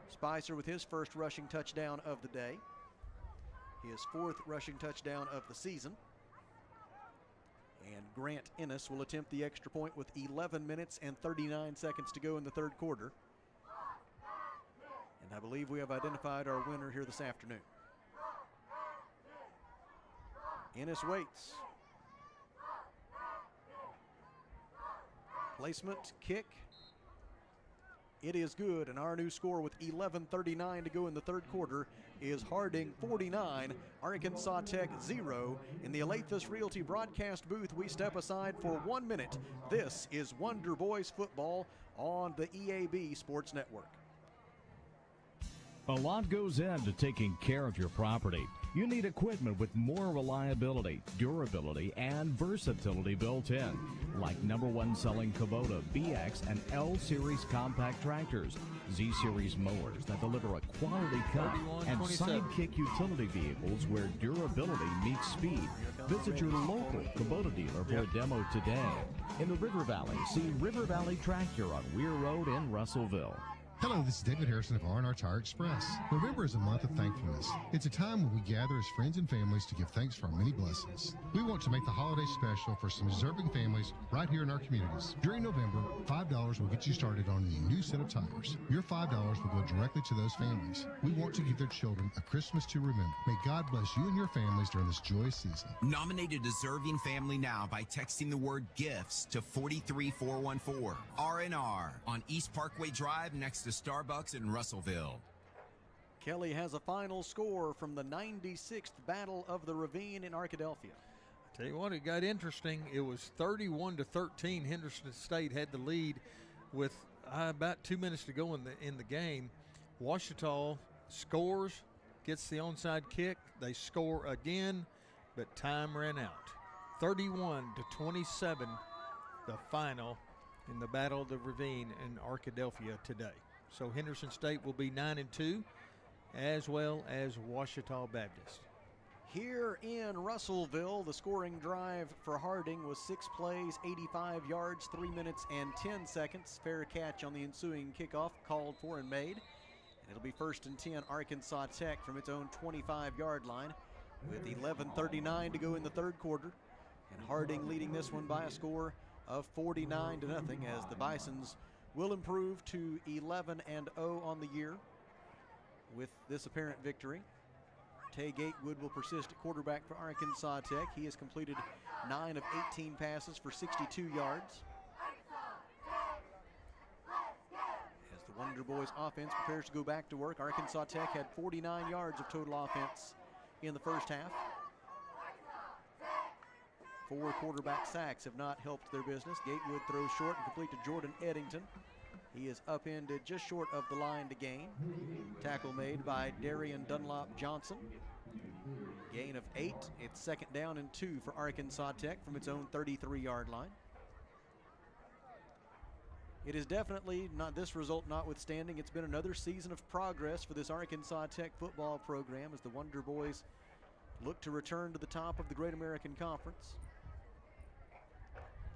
Spicer with his first rushing touchdown of the day. His 4th rushing touchdown of the season. And Grant Ennis will attempt the extra point with 11 minutes and 39 seconds to go in the third quarter. And I believe we have identified our winner here this afternoon. Ennis waits. Placement, kick. It is good, and our new score with 11:39 to go in the third quarter is Harding 49, Arkansas Tech 0. In the Alathus Realty broadcast booth, we step aside for 1 minute. This is Wonder Boys football on the EAB Sports Network. A lot goes into taking care of your property. You need equipment with more reliability, durability, and versatility built in, like #1 selling Kubota BX and L Series compact tractors, Z Series mowers that deliver a quality cut, and Sidekick utility vehicles where durability meets speed. Visit your local Kubota dealer for a demo today. In the River Valley, see River Valley Tractor on Weir Road in Russellville. Hello, this is David Harrison of R&R Tire Express. November is a month of thankfulness. It's a time when we gather as friends and families to give thanks for our many blessings. We want to make the holiday special for some deserving families right here in our communities. During November, $5 will get you started on a new set of tires. Your $5 will go directly to those families. We want to give their children a Christmas to remember. May God bless you and your families during this joyous season. Nominate a deserving family now by texting the word GIFTS to 43414. R&R on East Parkway Drive next to Starbucks in Russellville. Kelly has a final score from the 96th Battle of the Ravine in Arkadelphia. Tell you what, it got interesting. It was 31-13. Henderson State had the lead with about 2 minutes to go in the game. Ouachita scores, gets the onside kick. They score again, but time ran out. 31-27, the final in the Battle of the Ravine in Arkadelphia today. So Henderson State will be 9-2, as well as Ouachita Baptist. Here in Russellville, the scoring drive for Harding was 6 plays, 85 yards, 3 minutes and 10 seconds. Fair catch on the ensuing kickoff, called for and made. And it'll be 1st and 10 Arkansas Tech from its own 25-yard line with 11:39 to go in the third quarter. And Harding leading this one by a score of 49-0 as the Bisons will improve to 11-0 on the year with this apparent victory. Tay Gatewood will persist at quarterback for Arkansas Tech. He has completed 9 of 18 passes for 62 yards. As the Wonder Boys offense prepares to go back to work, Arkansas Tech had 49 yards of total offense in the first half. 4 quarterback sacks have not helped their business. Gatewood throws short and complete to Jordan Eddington. He is upended just short of the line to gain. Tackle made by Darian Dunlop Johnson. Gain of 8. It's 2nd down and 2 for Arkansas Tech from its own 33-yard line. It is definitely not, this result notwithstanding, it's been another season of progress for this Arkansas Tech football program as the Wonder Boys look to return to the top of the Great American Conference.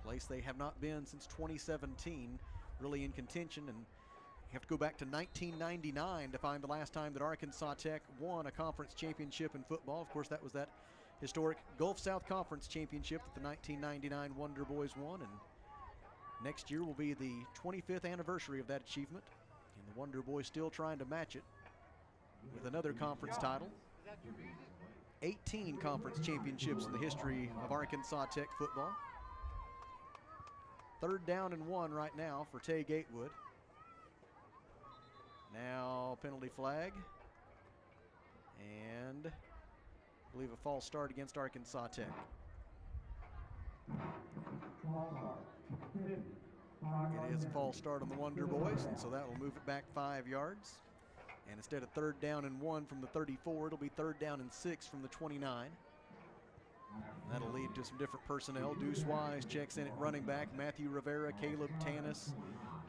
Place they have not been since 2017, really in contention, and you have to go back to 1999 to find the last time that Arkansas Tech won a conference championship in football. Of course, that was that historic Gulf South Conference championship that the 1999 Wonder Boys won, and next year will be the 25th anniversary of that achievement, and the Wonder Boys still trying to match it with another conference title. 18 conference championships in the history of Arkansas Tech football. 3rd down and 1 right now for Tay Gatewood. Now penalty flag, and I believe a false start against Arkansas Tech. It is a false start on the Wonder Boys, and so that will move it back 5 yards. And instead of 3rd down and 1 from the 34, it'll be 3rd down and 6 from the 29. That'll lead to some different personnel. Deuce Wise checks in at running back. Matthew Rivera, Caleb Tanis,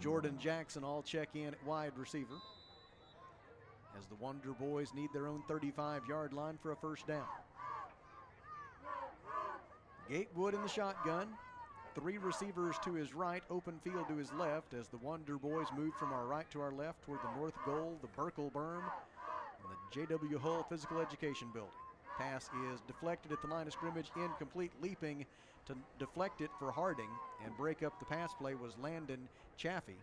Jordan Jackson all check in at wide receiver, as the Wonder Boys need their own 35-yard line for a 1st down. Gatewood in the shotgun. 3 receivers to his right, open field to his left, as the Wonder Boys move from our right to our left toward the north goal, the Burkle Berm, and the J.W. Hull Physical Education Building. Pass is deflected at the line of scrimmage, incomplete. Leaping to deflect it for Harding and break up the pass play was Landon Chaffee.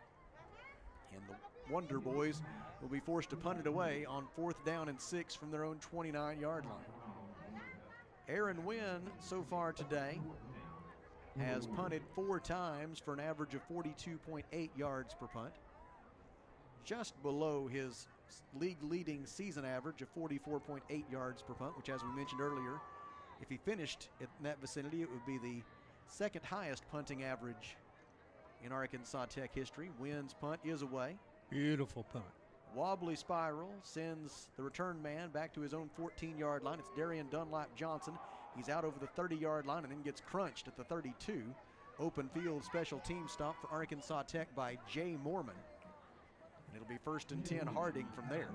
And the Wonder Boys will be forced to punt it away on 4th down and 6 from their own 29-yard line. Aaron Wynn so far today has punted 4 times for an average of 42.8 yards per punt, just below his league-leading season average of 44.8 yards per punt, which, as we mentioned earlier, if he finished in that vicinity, it would be the 2nd highest punting average in Arkansas Tech history. Wynn's punt is away. Beautiful punt. Wobbly spiral sends the return man back to his own 14-yard line. It's Darian Dunlap Johnson. He's out over the 30-yard line and then gets crunched at the 32. Open field special team stop for Arkansas Tech by Jay Mormon. And it'll be 1st and 10 Harding from there.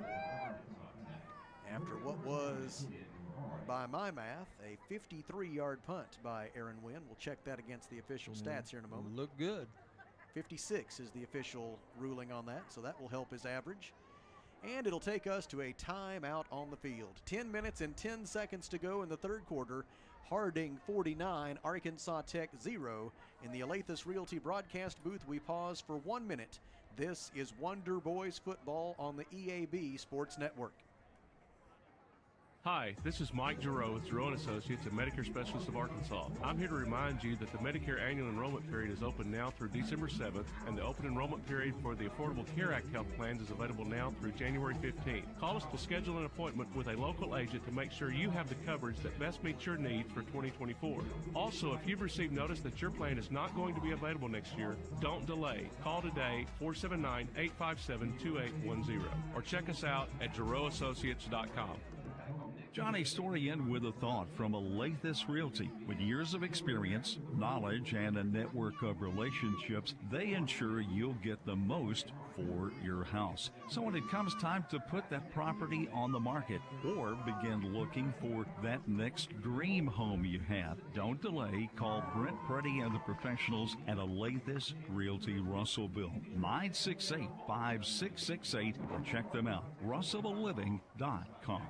After what was, by my math, a 53-yard punt by Aaron Wynn. We'll check that against the official stats here in a moment. Look good. 56 is the official ruling on that, so that will help his average. And it'll take us to a timeout on the field. 10 minutes and 10 seconds to go in the 3rd quarter. Harding 49, Arkansas Tech 0. In the Alathus Realty broadcast booth, we pause for 1 minute. This is Wonder Boys football on the EAB Sports Network. Hi, this is Mike Giroux with Giroux & Associates, a Medicare Specialist of Arkansas. I'm here to remind you that the Medicare annual enrollment period is open now through December 7th, and the open enrollment period for the Affordable Care Act health plans is available now through January 15th. Call us to schedule an appointment with a local agent to make sure you have the coverage that best meets your needs for 2024. Also, if you've received notice that your plan is not going to be available next year, don't delay. Call today, 479-857-2810, or check us out at GirouxAssociates.com. Johnny Story in with a thought from Alathus Realty. With years of experience, knowledge, and a network of relationships, they ensure you'll get the most for your house. So when it comes time to put that property on the market or begin looking for that next dream home you have, don't delay. Call Brent Preddy and the professionals at Alathus Realty Russellville, 968-5668, or check them out, russellvilleliving.com.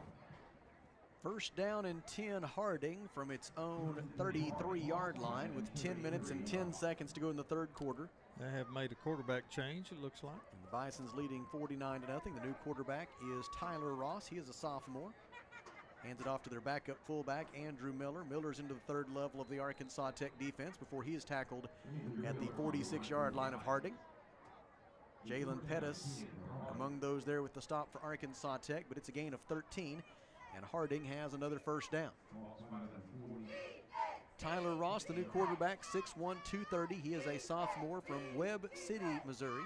1st down and 10 Harding from its own 33-yard line with 10 minutes and 10 seconds to go in the 3rd quarter. They have made a quarterback change, it looks like. And the Bisons leading 49-0. The new quarterback is Tyler Ross. He is a sophomore. Hands it off to their backup fullback, Andrew Miller. Miller's into the 3rd level of the Arkansas Tech defense before he is tackled at the 46-yard line of Harding. Jalen Pettis among those there with the stop for Arkansas Tech, but it's a gain of 13. And Harding has another 1st down. Tyler Ross, the new quarterback, 6'1", 230. He is a sophomore from Webb City, Missouri,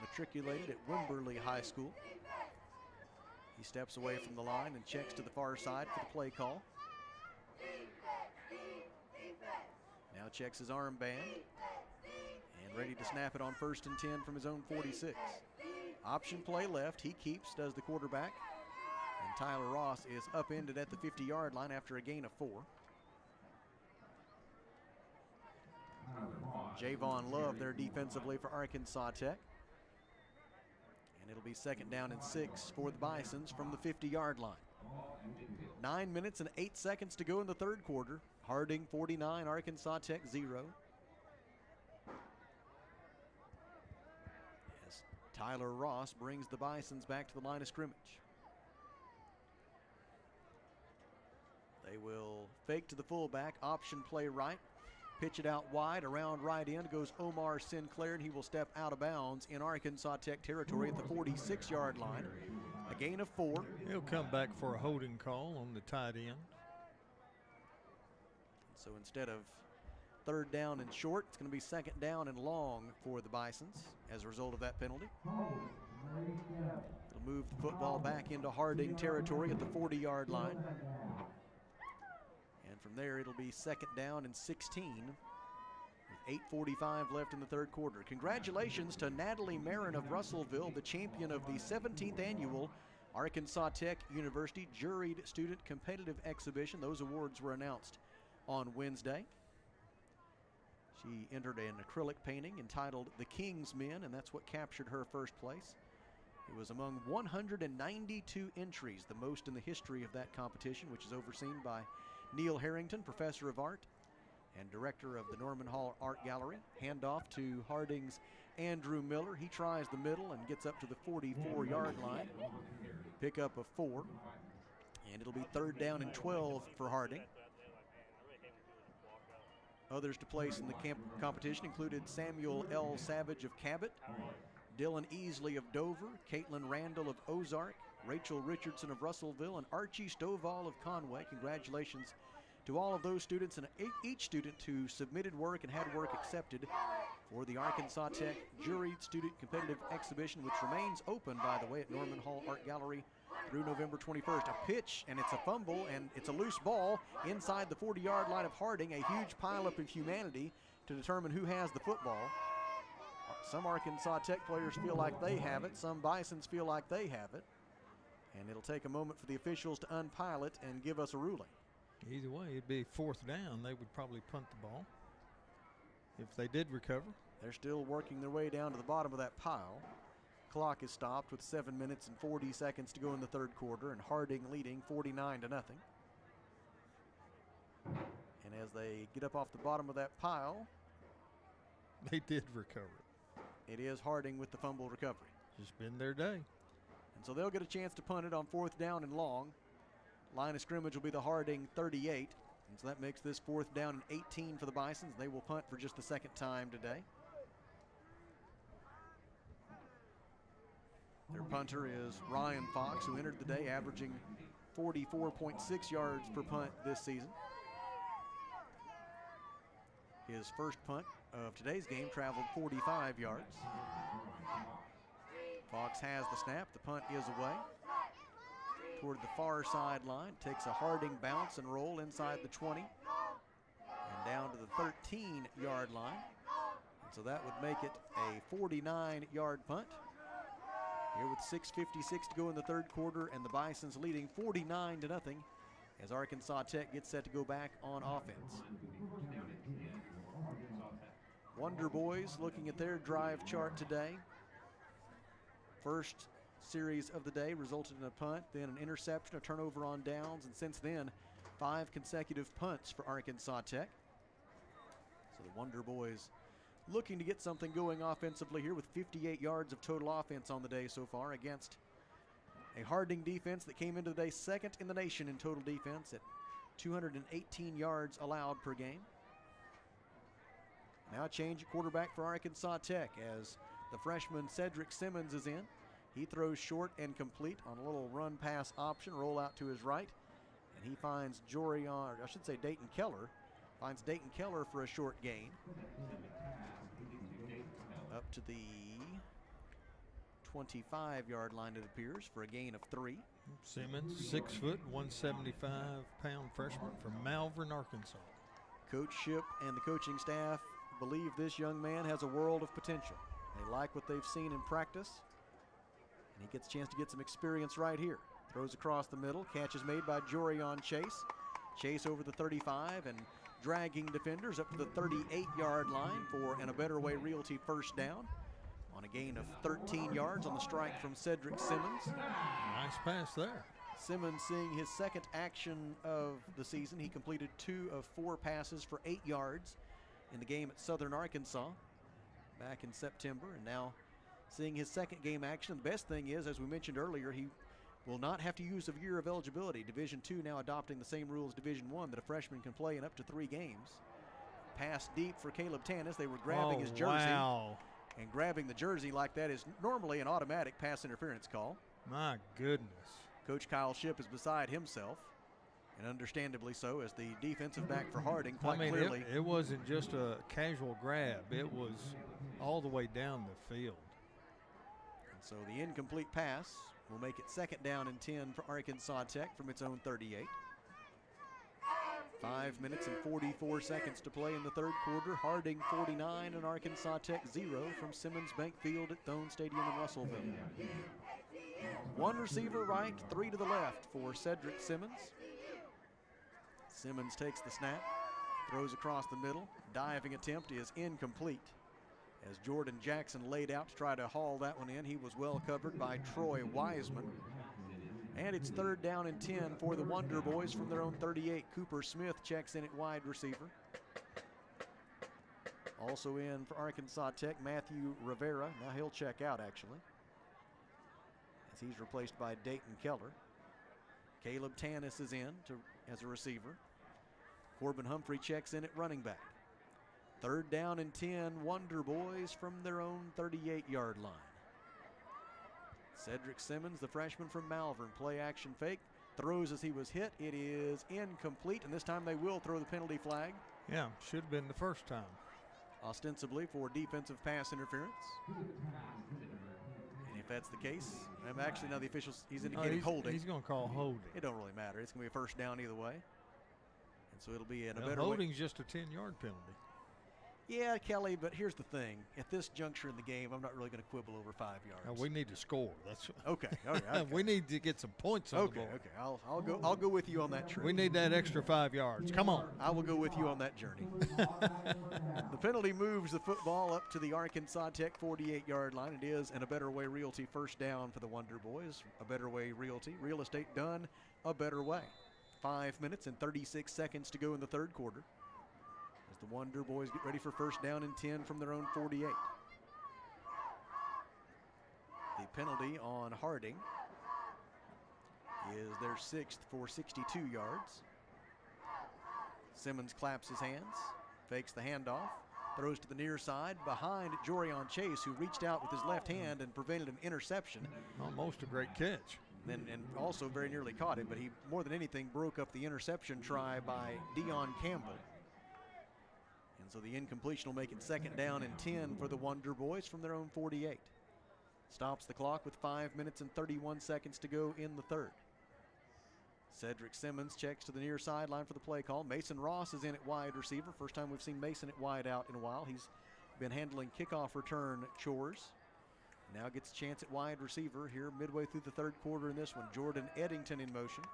matriculated at Wimberley High School. He steps away from the line and checks to the far side for the play call. Now checks his armband. And ready to snap it on 1st and 10 from his own 46. Option play left. He keeps, does the quarterback. And Tyler Ross is upended at the 50-yard line after a gain of 4. Javon Love there defensively for Arkansas Tech. And it'll be 2nd down and 6 for the Bisons from the 50-yard line. 9 minutes and 8 seconds to go in the 3rd quarter. Harding 49, Arkansas Tech 0. As Tyler Ross brings the Bisons back to the line of scrimmage. They will fake to the fullback, option play right. Pitch it out wide, around right end goes Omar Sinclair, and he will step out of bounds in Arkansas Tech territory at the 46-yard line. A gain of 4. He'll come back for a holding call on the tight end. So instead of 3rd down and short, it's going to be 2nd down and long for the Bisons as a result of that penalty. It'll move the football back into Harding territory at the 40-yard line. And from there, it'll be 2nd down and 16 with 8:45 left in the 3rd quarter. Congratulations to Natalie Marin of Russellville, the champion of the 17th annual Arkansas Tech University Juried Student Competitive Exhibition. Those awards were announced on Wednesday. She entered an acrylic painting entitled The King's Men, and that's what captured her first place. It was among 192 entries, the most in the history of that competition, which is overseen by Neil Harrington, professor of art and director of the Norman Hall Art Gallery. Handoff to Harding's Andrew Miller. He tries the middle and gets up to the 44-yard line. Pickup of 4. And it'll be 3rd down and 12 for Harding. Others to place in the competition included Samuel L. Savage of Cabot, Dylan Easley of Dover, Caitlin Randall of Ozark, Rachel Richardson of Russellville, and Archie Stovall of Conway. Congratulations to all of those students and each student who submitted work and had work accepted for the Arkansas Tech Juried Student Competitive Exhibition, which remains open, by the way, at Norman Hall Art Gallery through November 21st. A pitch, and it's a fumble, and it's a loose ball inside the 40-yard line of Harding. A huge pileup of humanity to determine who has the football. Some Arkansas Tech players feel like they have it. Some Bisons feel like they have it. And it'll take a moment for the officials to unpile it and give us a ruling. Either way, it'd be 4th down. They would probably punt the ball if they did recover. They're still working their way down to the bottom of that pile. Clock is stopped with 7 minutes and 40 seconds to go in the 3rd quarter, and Harding leading 49-0. And as they get up off the bottom of that pile, they did recover it. It is Harding with the fumble recovery. Just been their day. And so they'll get a chance to punt it on 4th down and long. Line of scrimmage will be the Harding 38. And so that makes this 4th down and 18 for the Bisons. They will punt for just the 2nd time today. Their punter is Ryan Fox, who entered the day averaging 44.6 yards per punt this season. His first punt of today's game traveled 45 yards. Fox has the snap. The punt is away toward the far sideline. Takes a Harding bounce and roll inside the 20 and down to the 13-yard line. And so that would make it a 49-yard punt. Here with 6:56 to go in the 3rd quarter, and the Bisons leading 49-0 as Arkansas Tech gets set to go back on offense. Wonder Boys looking at their drive chart today. First series of the day resulted in a punt, then an interception, a turnover on downs, and since then, 5 consecutive punts for Arkansas Tech. So the Wonder Boys looking to get something going offensively here with 58 yards of total offense on the day so far against a Harding defense that came into the day 2nd in the nation in total defense at 218 yards allowed per game. Now a change at quarterback for Arkansas Tech as the freshman Cedric Simmons is in. He throws short and complete on a little run pass option, roll out to his right, and he finds Dayton Keller. Finds Dayton Keller for a short gain. Up to the 25-yard line, it appears, for a gain of 3. Simmons, 6 foot, 175-pound freshman from Malvern, Arkansas. Coach Ship and the coaching staff believe this young man has a world of potential. They like what they've seen in practice, and he gets a chance to get some experience right here. Throws across the middle, catch is made by Jorion Chase. Chase over the 35 and dragging defenders up to the 38-yard line for an A Better Way Realty first down on a gain of 13 yards on the strike from Cedric Simmons. Nice pass there. Simmons seeing his second action of the season. He completed 2 of 4 passes for 8 yards in the game at Southern Arkansas back in September, and now seeing his second game action. The best thing is, as we mentioned earlier, he will not have to use a year of eligibility. Division II now adopting the same rules Division I, that a freshman can play in up to 3 games. Pass deep for Caleb Tannis. They were grabbing his jersey. Wow. And grabbing the jersey like that is normally an automatic pass interference call. My goodness. Coach Kyle Shipp is beside himself, and understandably so, as the defensive back for Harding quite clearly. It wasn't just a casual grab. It was all the way down the field. And so the incomplete pass will make it second down and 10 for Arkansas Tech from its own 38. 5 minutes and 44 seconds to play in the third quarter. Harding 49 and Arkansas Tech 0 from Simmons Bank Field at Thone Stadium in Russellville. 1 receiver right, 3 to the left for Cedric Simmons. Simmons takes the snap, throws across the middle. Diving attempt is incomplete, as Jordan Jackson laid out to try to haul that one in. He was well covered by Troy Wiseman. And it's third down and 10 for the Wonder Boys from their own 38. Cooper Smith checks in at wide receiver. Also in for Arkansas Tech, Matthew Rivera. Now he'll check out, actually, as he's replaced by Dayton Keller. Caleb Tannis is in as a receiver. Corbin Humphrey checks in at running back. Third down and 10, Wonder Boys from their own 38-yard line. Cedric Simmons, the freshman from Malvern, play action fake, throws as he was hit. It is incomplete, and this time they will throw the penalty flag. Yeah, should have been the first time. Ostensibly for defensive pass interference. And if that's the case, actually now the officials, he's indicating holding. He's going to call holding. It don't really matter. It's going to be a first down either way. And so it'll be a better holding's just a 10-yard penalty. Yeah, Kelly, but here's the thing. At this juncture in the game, I'm not really going to quibble over 5 yards. We need to score. That's okay. Okay. We need to get some points on the board. Okay. I'll go with you on that trip. We need that extra 5 yards. Come on. I will go with you on that journey. The penalty moves the football up to the Arkansas Tech 48-yard line. It is an A Better Way Realty first down for the Wonder Boys. A Better Way Realty. Real estate done a better way. 5 minutes and 36 seconds to go in the third quarter, as the Wonder Boys get ready for first down and 10 from their own 48. The penalty on Harding is their 6th for 62 yards. Simmons claps his hands, fakes the handoff, throws to the near side behind Jorion Chase, who reached out with his left hand and prevented an interception. Almost a great catch. And also very nearly caught it, but he, more than anything, broke up the interception try by Deion Campbell. And so the incompletion will make it second down and 10 for the Wonder Boys from their own 48. Stops the clock with 5 minutes and 31 seconds to go in the third. Cedric Simmons checks to the near sideline for the play call. Mason Ross is in at wide receiver. First time we've seen Mason at wide out in a while. He's been handling kickoff return chores. Now gets a chance at wide receiver here midway through the third quarter in this one. Jordan Eddington in motion.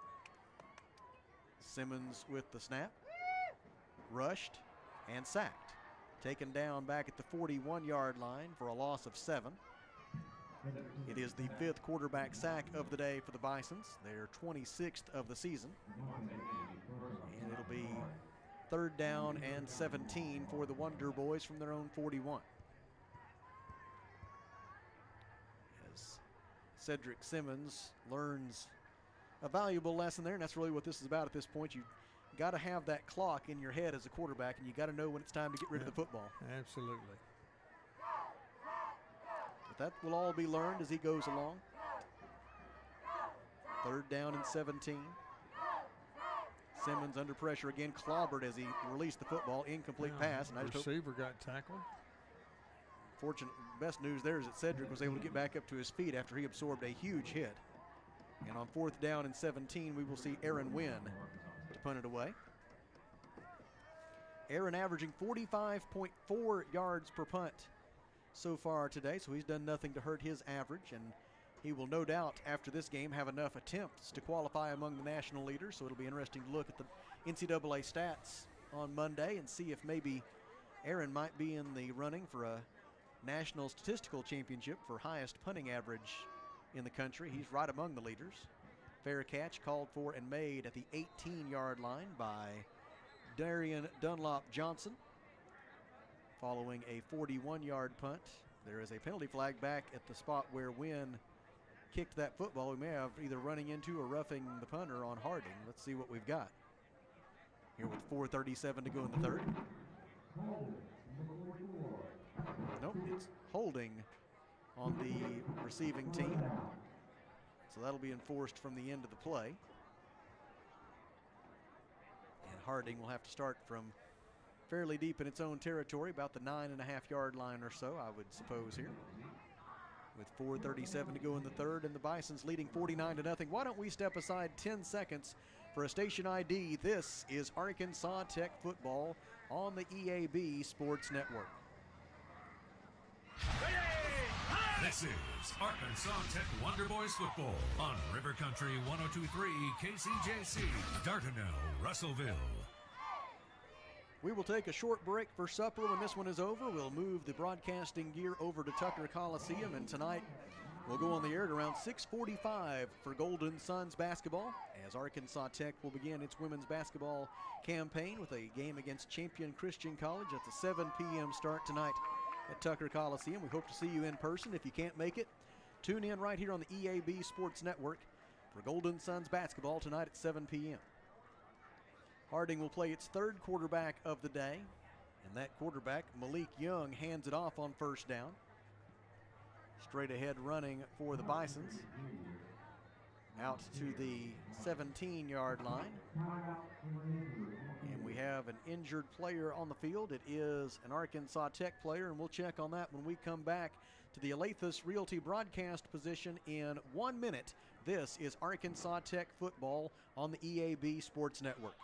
Simmons with the snap. Rushed and sacked. Taken down back at the 41-yard line for a loss of 7. It is the 5th quarterback sack of the day for the Bisons. Their 26th of the season. And it'll be third down and 17 for the Wonder Boys from their own 41. As Cedric Simmons learns a valuable lesson there, and that's really what this is about at this point. You got to have that clock in your head as a quarterback, and you got to know when it's time to get rid of the football. Absolutely. But that will all be learned as he goes along. Third down and 17. Simmons under pressure again, clobbered as he released the football. Incomplete pass. And receiver got tackled. Best news there is that Cedric was able to get back up to his feet after he absorbed a huge hit. And on fourth down and 17, we will see Aaron Wynn to punt it away. Aaron averaging 45.4 yards per punt so far today, so he's done nothing to hurt his average, and he will no doubt after this game have enough attempts to qualify among the national leaders, so it'll be interesting to look at the NCAA stats on Monday and see if maybe Aaron might be in the running for a national statistical championship for highest punting average in the country. He's right among the leaders. Fair catch called for and made at the 18-yard line by Darian Dunlop Johnson. Following a 41-yard punt, there is a penalty flag back at the spot where Wynn kicked that football. We may have either running into or roughing the punter on Harding. Let's see what we've got. Here with 4:37 to go in the third. Nope, it's holding on the receiving team. So that'll be enforced from the end of the play. And Harding will have to start from fairly deep in its own territory, about the 9.5-yard line or so, I would suppose here. With 4:37 to go in the third, and the Bisons leading 49-0. Why don't we step aside 10 seconds for a station ID? This is Arkansas Tech football on the EAB Sports Network. This is Arkansas Tech Wonder Boys football on River Country 102.3 KCJC, Dardanelle, Russellville. We will take a short break for supper. When this one is over, we'll move the broadcasting gear over to Tucker Coliseum, and tonight we'll go on the air at around 6:45 for Golden Suns basketball, as Arkansas Tech will begin its women's basketball campaign with a game against Champion Christian College. At the 7 p.m. start tonight at Tucker Coliseum. We hope to see you in person. If you can't make it, tune in right here on the EAB Sports Network for Golden Suns basketball tonight at 7 p.m. Harding will play its third quarterback of the day, and that quarterback, Malik Young, hands it off on first down. Straight ahead running for the Bisons. Out to the 17-yard line. And we have an injured player on the field. It is an Arkansas Tech player, and we'll check on that when we come back to the Alathus Realty broadcast position in 1 minute. This is Arkansas Tech football on the EAB Sports Network.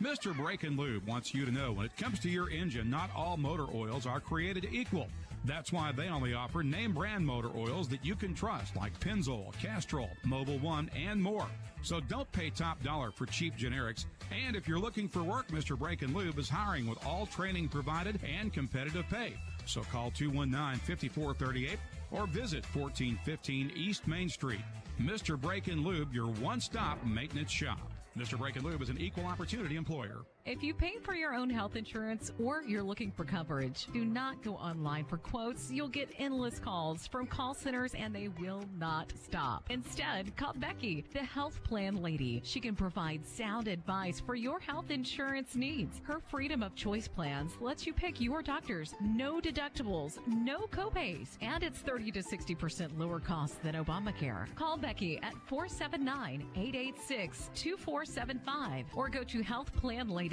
Mr. Brake and Lube wants you to know when it comes to your engine, not all motor oils are created equal. That's why they only offer name brand motor oils that you can trust, like Pennzoil, Castrol, Mobil 1, and more. So don't pay top dollar for cheap generics. And if you're looking for work, Mr. Brake and Lube is hiring with all training provided and competitive pay. So call 219-5438 or visit 1415 East Main Street. Mr. Brake and Lube, your one-stop maintenance shop. Mr. Brake and Lube is an equal opportunity employer. If you pay for your own health insurance or you're looking for coverage, do not go online for quotes. You'll get endless calls from call centers and they will not stop. Instead, call Becky, the health plan lady. She can provide sound advice for your health insurance needs. Her freedom of choice plans lets you pick your doctors, no deductibles, no copays, and it's 30 to 60% lower cost than Obamacare. Call Becky at 479-886-2475 or go to healthplanlady.com.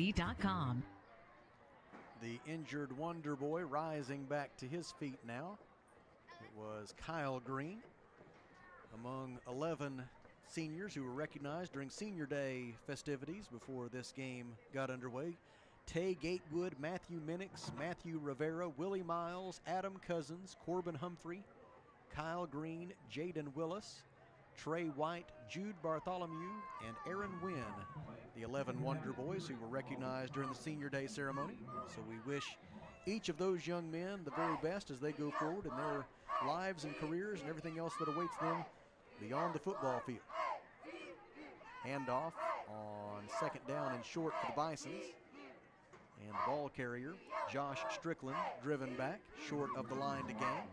The injured Wonder Boy rising back to his feet now. It was Kyle Green, among 11 seniors who were recognized during Senior Day festivities before this game got underway. Tay Gatewood, Matthew Minix, Matthew Rivera, Willie Miles, Adam Cousins, Corbin Humphrey, Kyle Green, Jaden Willis, Trey White, Jude Bartholomew, and Aaron Wynn, the 11 Wonder Boys who were recognized during the Senior Day ceremony. So we wish each of those young men the very best as they go forward in their lives and careers and everything else that awaits them beyond the football field. Handoff on second down and short for the Bisons. And the ball carrier, Josh Strickland, driven back short of the line to gain.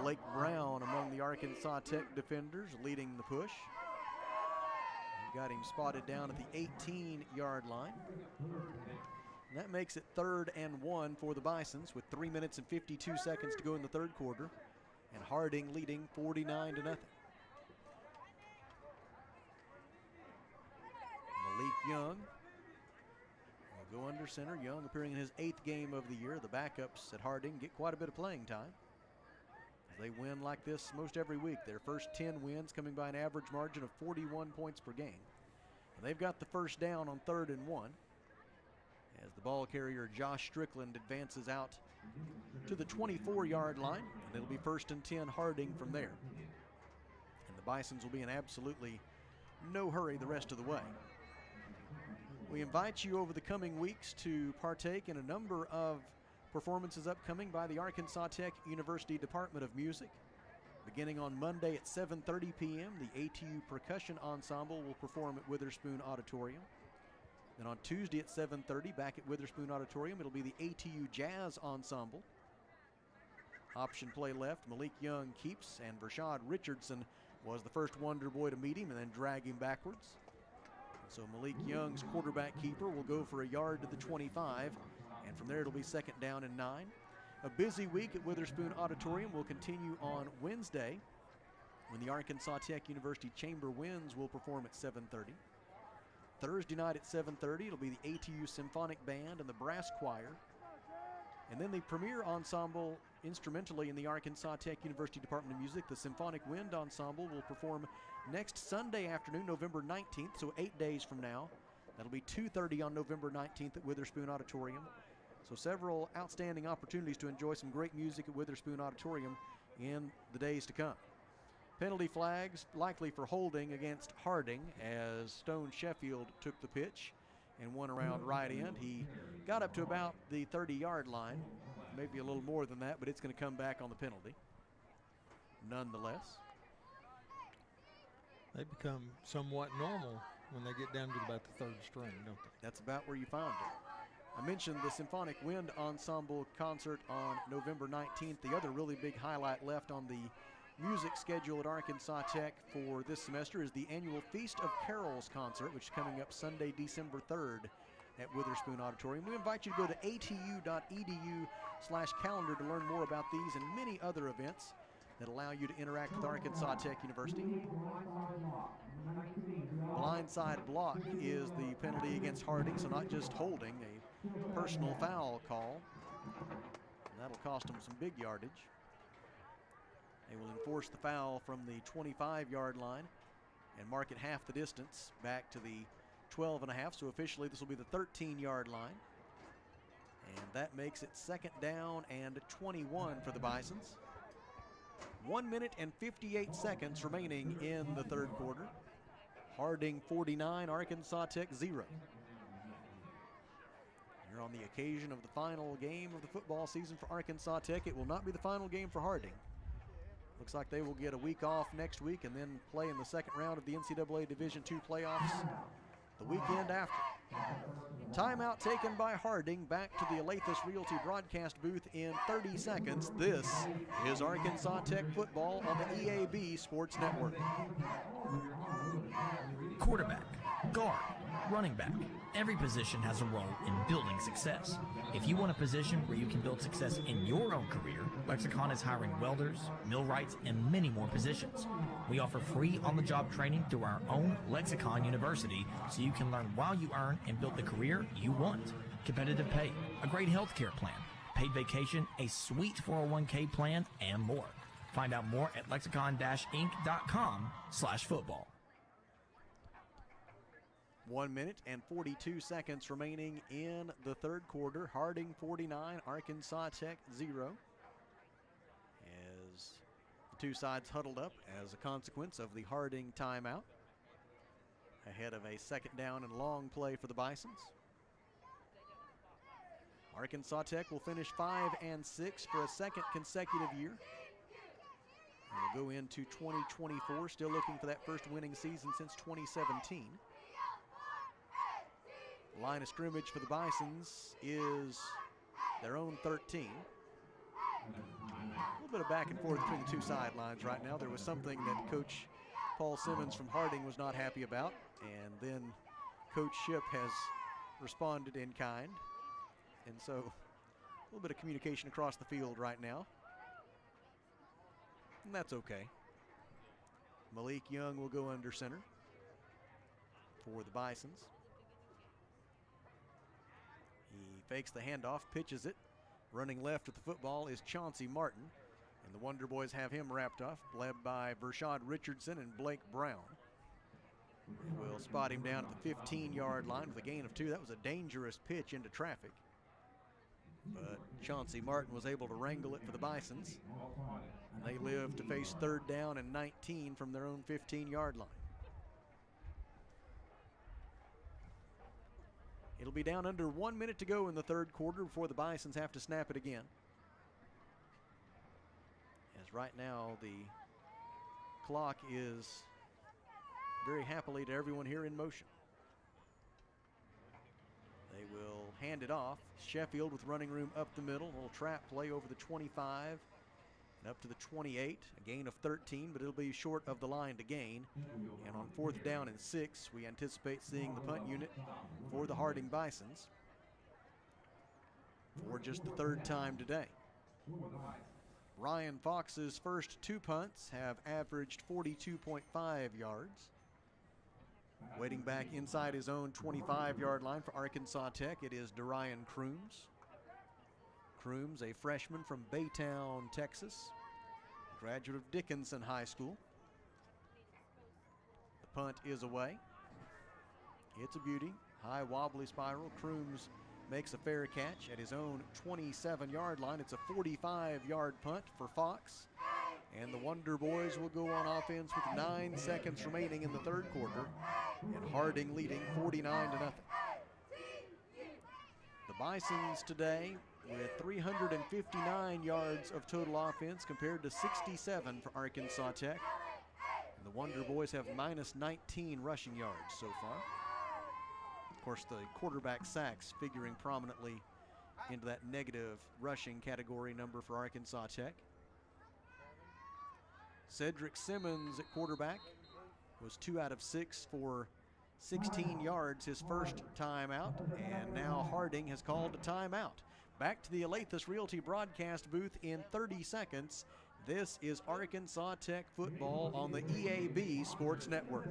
Blake Brown among the Arkansas Tech defenders leading the push. You got him spotted down at the 18-yard line. And that makes it 3rd and 1 for the Bisons with 3 minutes and 52 seconds to go in the third quarter. And Harding leading 49-0. Malik Young will go under center. Young appearing in his 8th game of the year. The backups at Harding get quite a bit of playing time. They win like this most every week. Their first 10 wins coming by an average margin of 41 points per game. And they've got the first down on 3rd and 1. as the ball carrier Josh Strickland advances out to the 24-yard line, and it'll be 1st and 10 Harding from there. And the Bisons will be in absolutely no hurry the rest of the way. We invite you over the coming weeks to partake in a number of performances upcoming by the Arkansas Tech University Department of Music. Beginning on Monday at 7:30 p.m., the ATU Percussion Ensemble will perform at Witherspoon Auditorium. Then on Tuesday at 7:30, back at Witherspoon Auditorium, it'll be the ATU Jazz Ensemble. Option play left, Malik Young keeps, and Vershad Richardson was the first Wonder Boy to meet him and then drag him backwards. So Malik Young's quarterback keeper will go for a yard to the 25, and from there it'll be 2nd down and 9. A busy week at Witherspoon Auditorium will continue on Wednesday when the Arkansas Tech University Chamber Winds will perform at 7:30. Thursday night at 7:30, it'll be the ATU Symphonic Band and the Brass Choir. And then the premier ensemble instrumentally in the Arkansas Tech University Department of Music, the Symphonic Wind Ensemble, will perform next Sunday afternoon, November 19th, so 8 days from now. That'll be 2:30 on November 19th at Witherspoon Auditorium. So several outstanding opportunities to enjoy some great music at Witherspoon Auditorium in the days to come. Penalty flags likely for holding against Harding as Stone Sheffield took the pitch and won around right end. He got up to about the 30-yard line, maybe a little more than that, but it's going to come back on the penalty. Nonetheless, they become somewhat normal when they get down to about the 3rd string, don't they? That's about where you found it. I mentioned the Symphonic Wind Ensemble concert on November 19th. The other really big highlight left on the music schedule at Arkansas Tech for this semester is the annual Feast of Carols concert, which is coming up Sunday, December 3rd at Witherspoon Auditorium. We invite you to go to atu.edu/calendar to learn more about these and many other events that allow you to interact with Arkansas Tech University. Blindside block is the penalty against Harding, so not just holding, a personal foul call. And that'll cost them some big yardage. They will enforce the foul from the 25-yard line and mark it half the distance back to the 12.5. So officially this will be the 13-yard line. And that makes it 2nd down and 21 for the Bisons. 1 minute and 58 seconds remaining in the 3rd quarter. Harding 49, Arkansas Tech 0. Here on the occasion of the final game of the football season for Arkansas Tech, it will not be the final game for Harding. Looks like they will get a week off next week and then play in the 2nd round of the NCAA Division II playoffs the weekend after. Timeout taken by Harding. Back to the Alathus Realty broadcast booth in 30 seconds. This is Arkansas Tech football on the EAB Sports Network. Quarterback, guard, running back. Every position has a role in building success. If you want a position where you can build success in your own career, Lexicon is hiring welders, millwrights, and many more positions. We offer free on-the-job training through our own Lexicon University so you can learn while you earn and build the career you want. Competitive pay, a great health care plan, paid vacation, a sweet 401k plan, and more. Find out more at lexicon-inc.com/football. 1 minute and 42 seconds remaining in the 3rd quarter. Harding 49, Arkansas Tech 0. As the two sides huddled up as a consequence of the Harding timeout. Ahead of a 2nd down and long play for the Bisons. Arkansas Tech will finish 5-6 for a 2nd consecutive year. And we'll go into 2024, still looking for that first winning season since 2017. Line of scrimmage for the Bisons is their own 13. A little bit of back and forth between the two sidelines right now. There was something that Coach Paul Simmons from Harding was not happy about, and then Coach Shipp has responded in kind. And so a little bit of communication across the field right now. And that's okay. Malik Young will go under center for the Bisons. He fakes the handoff, pitches it. Running left with the football is Chauncey Martin. And the Wonder Boys have him wrapped up, led by Vershad Richardson and Blake Brown. will spot him down at the 15-yard line with a gain of 2. That was a dangerous pitch into traffic, but Chauncey Martin was able to wrangle it for the Bisons, and they live to face 3rd down and 19 from their own 15-yard line. It'll be down under 1 minute to go in the 3rd quarter before the Bisons have to snap it again. As right now the clock is very happily to everyone here in motion. They will hand it off. Sheffield with running room up the middle. A little trap play over the 25 and up to the 28. A gain of 13, but it'll be short of the line to gain. And on 4th down and 6, we anticipate seeing the punt unit for the Harding Bisons for just the 3rd time today. Ryan Fox's first 2 punts have averaged 42.5 yards. Waiting back inside his own 25-yard line for Arkansas Tech, it is Darian Crooms. Crooms, a freshman from Baytown, Texas, graduate of Dickinson High School. The punt is away. It's a beauty. High wobbly spiral. Crooms makes a fair catch at his own 27-yard line. It's a 45-yard punt for Fox. And the Wonder Boys will go on offense with 9 seconds remaining in the 3rd quarter. And Harding leading 49-0. The Bisons today with 359 yards of total offense compared to 67 for Arkansas Tech. And the Wonder Boys have minus 19 rushing yards so far. Of course, the quarterback sacks figuring prominently into that negative rushing category number for Arkansas Tech. Cedric Simmons at quarterback was 2 out of 6 for 16 yards his first time out, and now Harding has called a timeout. Back to the Alathus Realty broadcast booth in 30 seconds. This is Arkansas Tech football on the EAB Sports Network.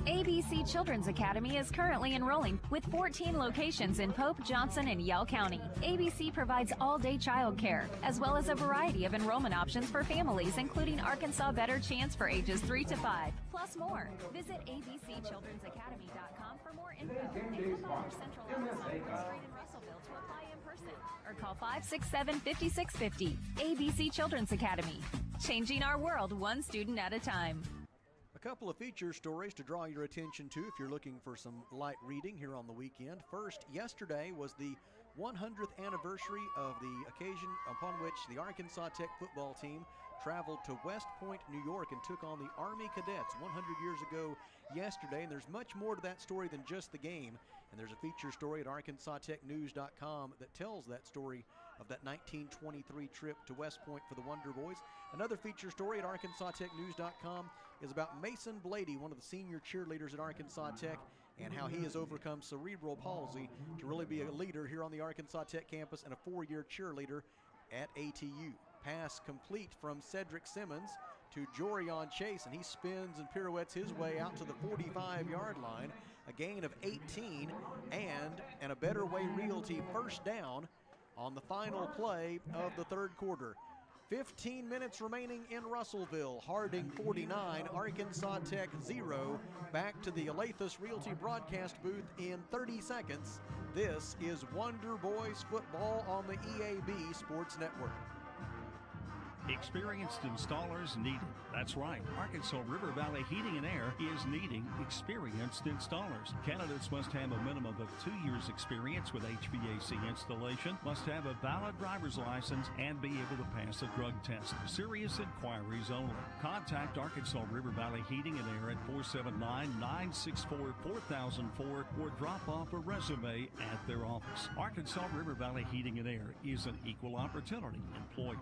ABC Children's Academy is currently enrolling with 14 locations in Pope, Johnson, and Yell County. ABC provides all-day child care, as well as a variety of enrollment options for families, including Arkansas Better Chance for ages 3 to 5, plus more. Visit abcchildrensacademy.com for more info and come over Central Office on 4th Street in Russellville to apply in person, or call 567-5650. ABC Children's Academy, changing our world one student at a time. A couple of feature stories to draw your attention to if you're looking for some light reading here on the weekend. First, yesterday was the 100th anniversary of the occasion upon which the Arkansas Tech football team traveled to West Point, New York, and took on the Army Cadets 100 years ago yesterday. And there's much more to that story than just the game. And there's a feature story at arkansastechnews.com that tells that story of that 1923 trip to West Point for the Wonder Boys. Another feature story at arkansastechnews.com is about Mason Blady, one of the senior cheerleaders at Arkansas Tech, and how he has overcome cerebral palsy to really be a leader here on the Arkansas Tech campus and a 4-year cheerleader at ATU. Pass complete from Cedric Simmons to Jorion Chase, and he spins and pirouettes his way out to the 45-yard line. A gain of 18 and a Better Way Realty first down on the final play of the 3rd quarter. 15 minutes remaining in Russellville. Harding 49, Arkansas Tech 0. Back to the Alathus Realty broadcast booth in 30 seconds. This is Wonder Boys football on the EAB Sports Network. Experienced installers needed. That's right. Arkansas River Valley Heating and Air is needing experienced installers. Candidates must have a minimum of 2 years experience with HVAC installation, must have a valid driver's license, and be able to pass a drug test. Serious inquiries only. Contact Arkansas River Valley Heating and Air at 479-964-4004 or drop off a resume at their office. Arkansas River Valley Heating and Air is an equal opportunity employer.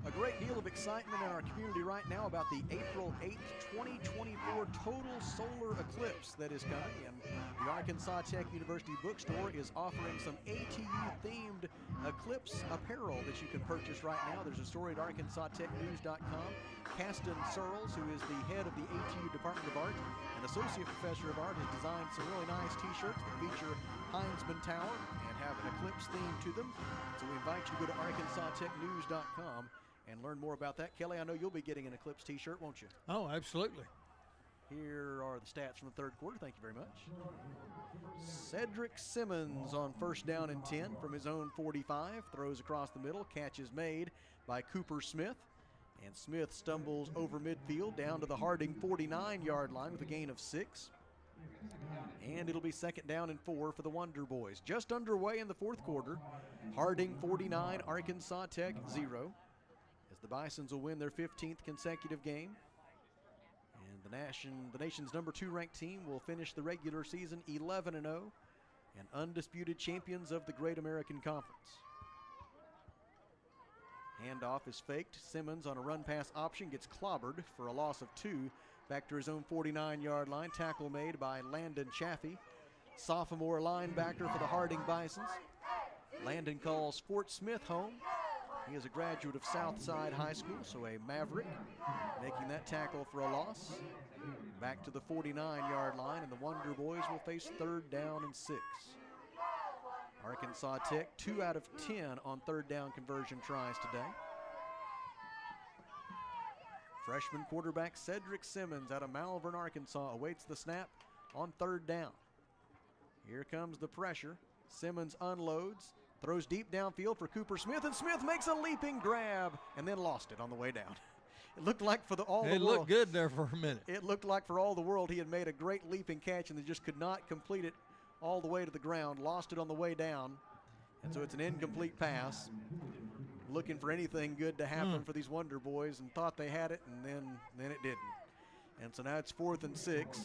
A great deal of excitement in our community right now about the April 8th, 2024 total solar eclipse that is coming. And the Arkansas Tech University bookstore is offering some ATU-themed eclipse apparel that you can purchase right now. There's a story at arkansastechnews.com. Caston Searles, who is the head of the ATU Department of Art and Associate Professor of Art, has designed some really nice t-shirts that feature Heinzman Tower and have an eclipse theme to them. So we invite you to go to arkansastechnews.com and learn more about that. Kelly, I know you'll be getting an Eclipse t-shirt, won't you? Oh, absolutely. Here are the stats from the third quarter. Thank you very much. Cedric Simmons on first down and 10 from his own 45. Throws across the middle. Catch is made by Cooper Smith. And Smith stumbles over midfield down to the Harding 49-yard line with a gain of 6. And it'll be second down and 4 for the Wonder Boys. Just underway in the fourth quarter. Harding 49, Arkansas Tech 0. As the Bisons will win their 15th consecutive game. And the nation's number 2 ranked team will finish the regular season 11-0 and undisputed champions of the Great American Conference. Handoff is faked. Simmons on a run pass option gets clobbered for a loss of 2 back to his own 49-yard line. Tackle made by Landon Chaffee, sophomore linebacker for the Harding Bisons. Landon calls Fort Smith home. He is a graduate of Southside High School, so a Maverick, making that tackle for a loss. Back to the 49-yard line, and the Wonder Boys will face third down and 6. Arkansas Tech 2 out of 10 on third down conversion tries today. Freshman quarterback Cedric Simmons out of Malvern, Arkansas awaits the snap on third down. Here comes the pressure. Simmons unloads, throws deep downfield for Cooper Smith, and Smith makes a leaping grab and then lost it on the way down. It looked like for all the world. It looked good there for a minute. It looked like for all the world he had made a great leaping catch and they just could not complete it all the way to the ground, lost it on the way down, and so it's an incomplete pass. Looking for anything good to happen for these Wonder Boys, and thought they had it, and then it didn't. And so now it's 4th and 6,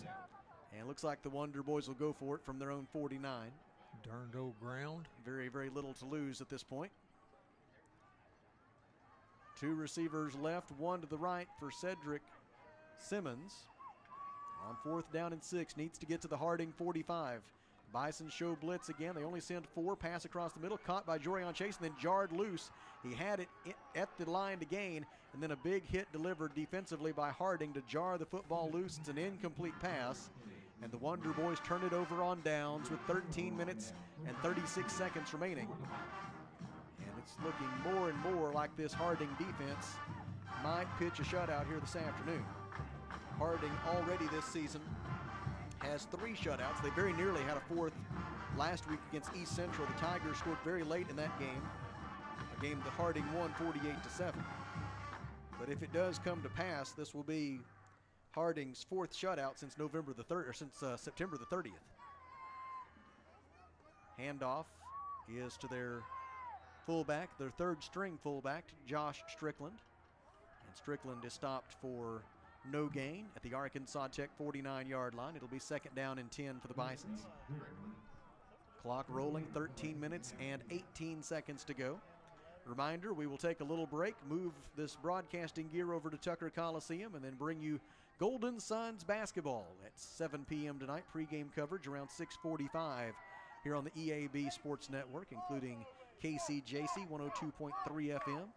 and it looks like the Wonder Boys will go for it from their own 49. Darned old ground. Very, very little to lose at this point. 2 receivers left, 1 to the right for Cedric Simmons. On 4th down and 6, needs to get to the Harding 45. Bison show blitz again. They only send 4. Pass across the middle, caught by Jorion Chase, and then jarred loose. He had it at the line to gain, and then a big hit delivered defensively by Harding to jar the football loose. It's an incomplete pass, and the Wonder Boys turn it over on downs with 13 minutes and 36 seconds remaining. And it's looking more and more like this Harding defense might pitch a shutout here this afternoon. Harding already this season has 3 shutouts. They very nearly had a 4th last week against East Central. The Tigers scored very late in that game, a game that Harding won 48-7. But if it does come to pass, this will be Harding's 4th shutout since September the 30th. Handoff is to their fullback, their 3rd string fullback, Josh Strickland. And Strickland is stopped for no gain at the Arkansas Tech 49-yard line. It'll be second down and 10 for the Bisons. Clock rolling, 13 minutes and 18 seconds to go. Reminder, we will take a little break, move this broadcasting gear over to Tucker Coliseum, and then bring you Golden Suns basketball at 7 p.m. tonight. Pre-game coverage around 6:45 here on the EAB Sports Network, including KCJC 102.3 FM.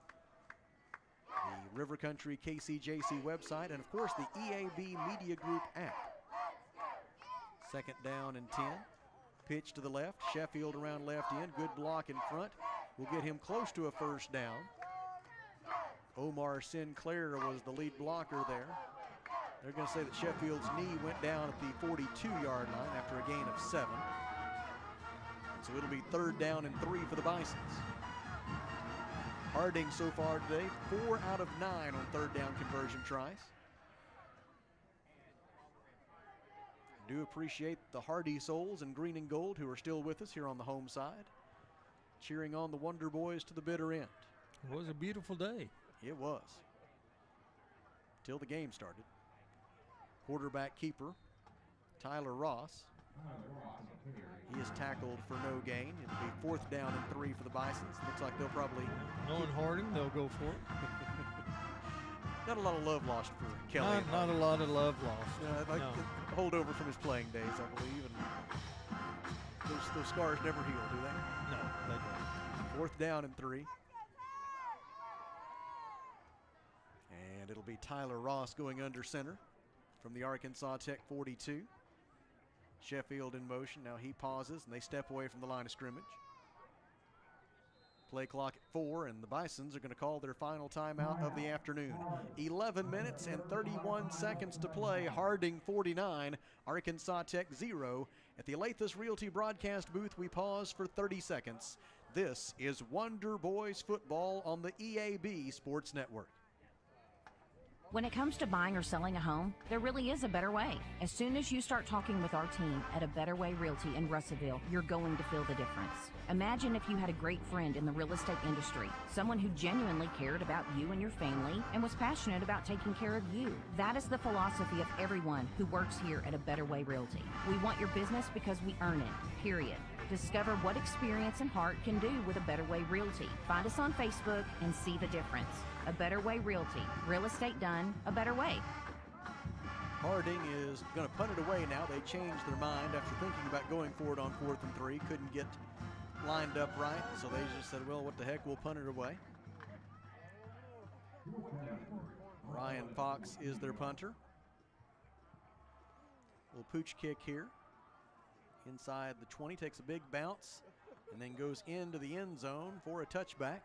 The River Country KCJC website, and of course the EAB Media Group app. Second down and 10. Pitch to the left. Sheffield around left end. Good block in front. Will get him close to a first down. Omar Sinclair was the lead blocker there. They're going to say that Sheffield's knee went down at the 42-yard line after a gain of 7. So it'll be third down and 3 for the Bisons. Harding so far today, 4 out of 9 on third down conversion tries. Do appreciate the Hardy Souls in green and gold who are still with us here on the home side, cheering on the Wonder Boys to the bitter end. It was a beautiful day. It was. Till the game started. Quarterback keeper, Tyler Ross. He is tackled for no gain. It'll be fourth down and 3 for the Bisons. Looks like they'll probably... Knowing Harding, they'll go for it. Not a lot of love lost for Kelly. Not a lot of love lost. Like the holdover from his playing days, I believe. And those scars never heal, do they? No, they don't. Fourth down and 3. And it'll be Tyler Ross going under center from the Arkansas Tech 42. Sheffield in motion. Now he pauses and they step away from the line of scrimmage. Play clock at 4, and the Bisons are going to call their final timeout of the afternoon. 11 minutes and 31 seconds to play. Harding 49, Arkansas Tech 0. At the Alathus Realty broadcast booth, we pause for 30 seconds. This is Wonder Boys football on the EAB Sports Network. When it comes to buying or selling a home, there really is a better way. As soon as you start talking with our team at A Better Way Realty in Russellville, you're going to feel the difference. Imagine if you had a great friend in the real estate industry, someone who genuinely cared about you and your family and was passionate about taking care of you. That is the philosophy of everyone who works here at A Better Way Realty. We want your business because we earn it, period. Discover what experience and heart can do with A Better Way Realty. Find us on Facebook and see the difference. A Better Way Realty. Real estate done a better way. Harding is going to punt it away now. They changed their mind after thinking about going for it on 4th and 3. Couldn't get lined up right, so they just said, well, what the heck, we'll punt it away. Ryan Fox is their punter. Little pooch kick here. Inside the 20, takes a big bounce, and then goes into the end zone for a touchback.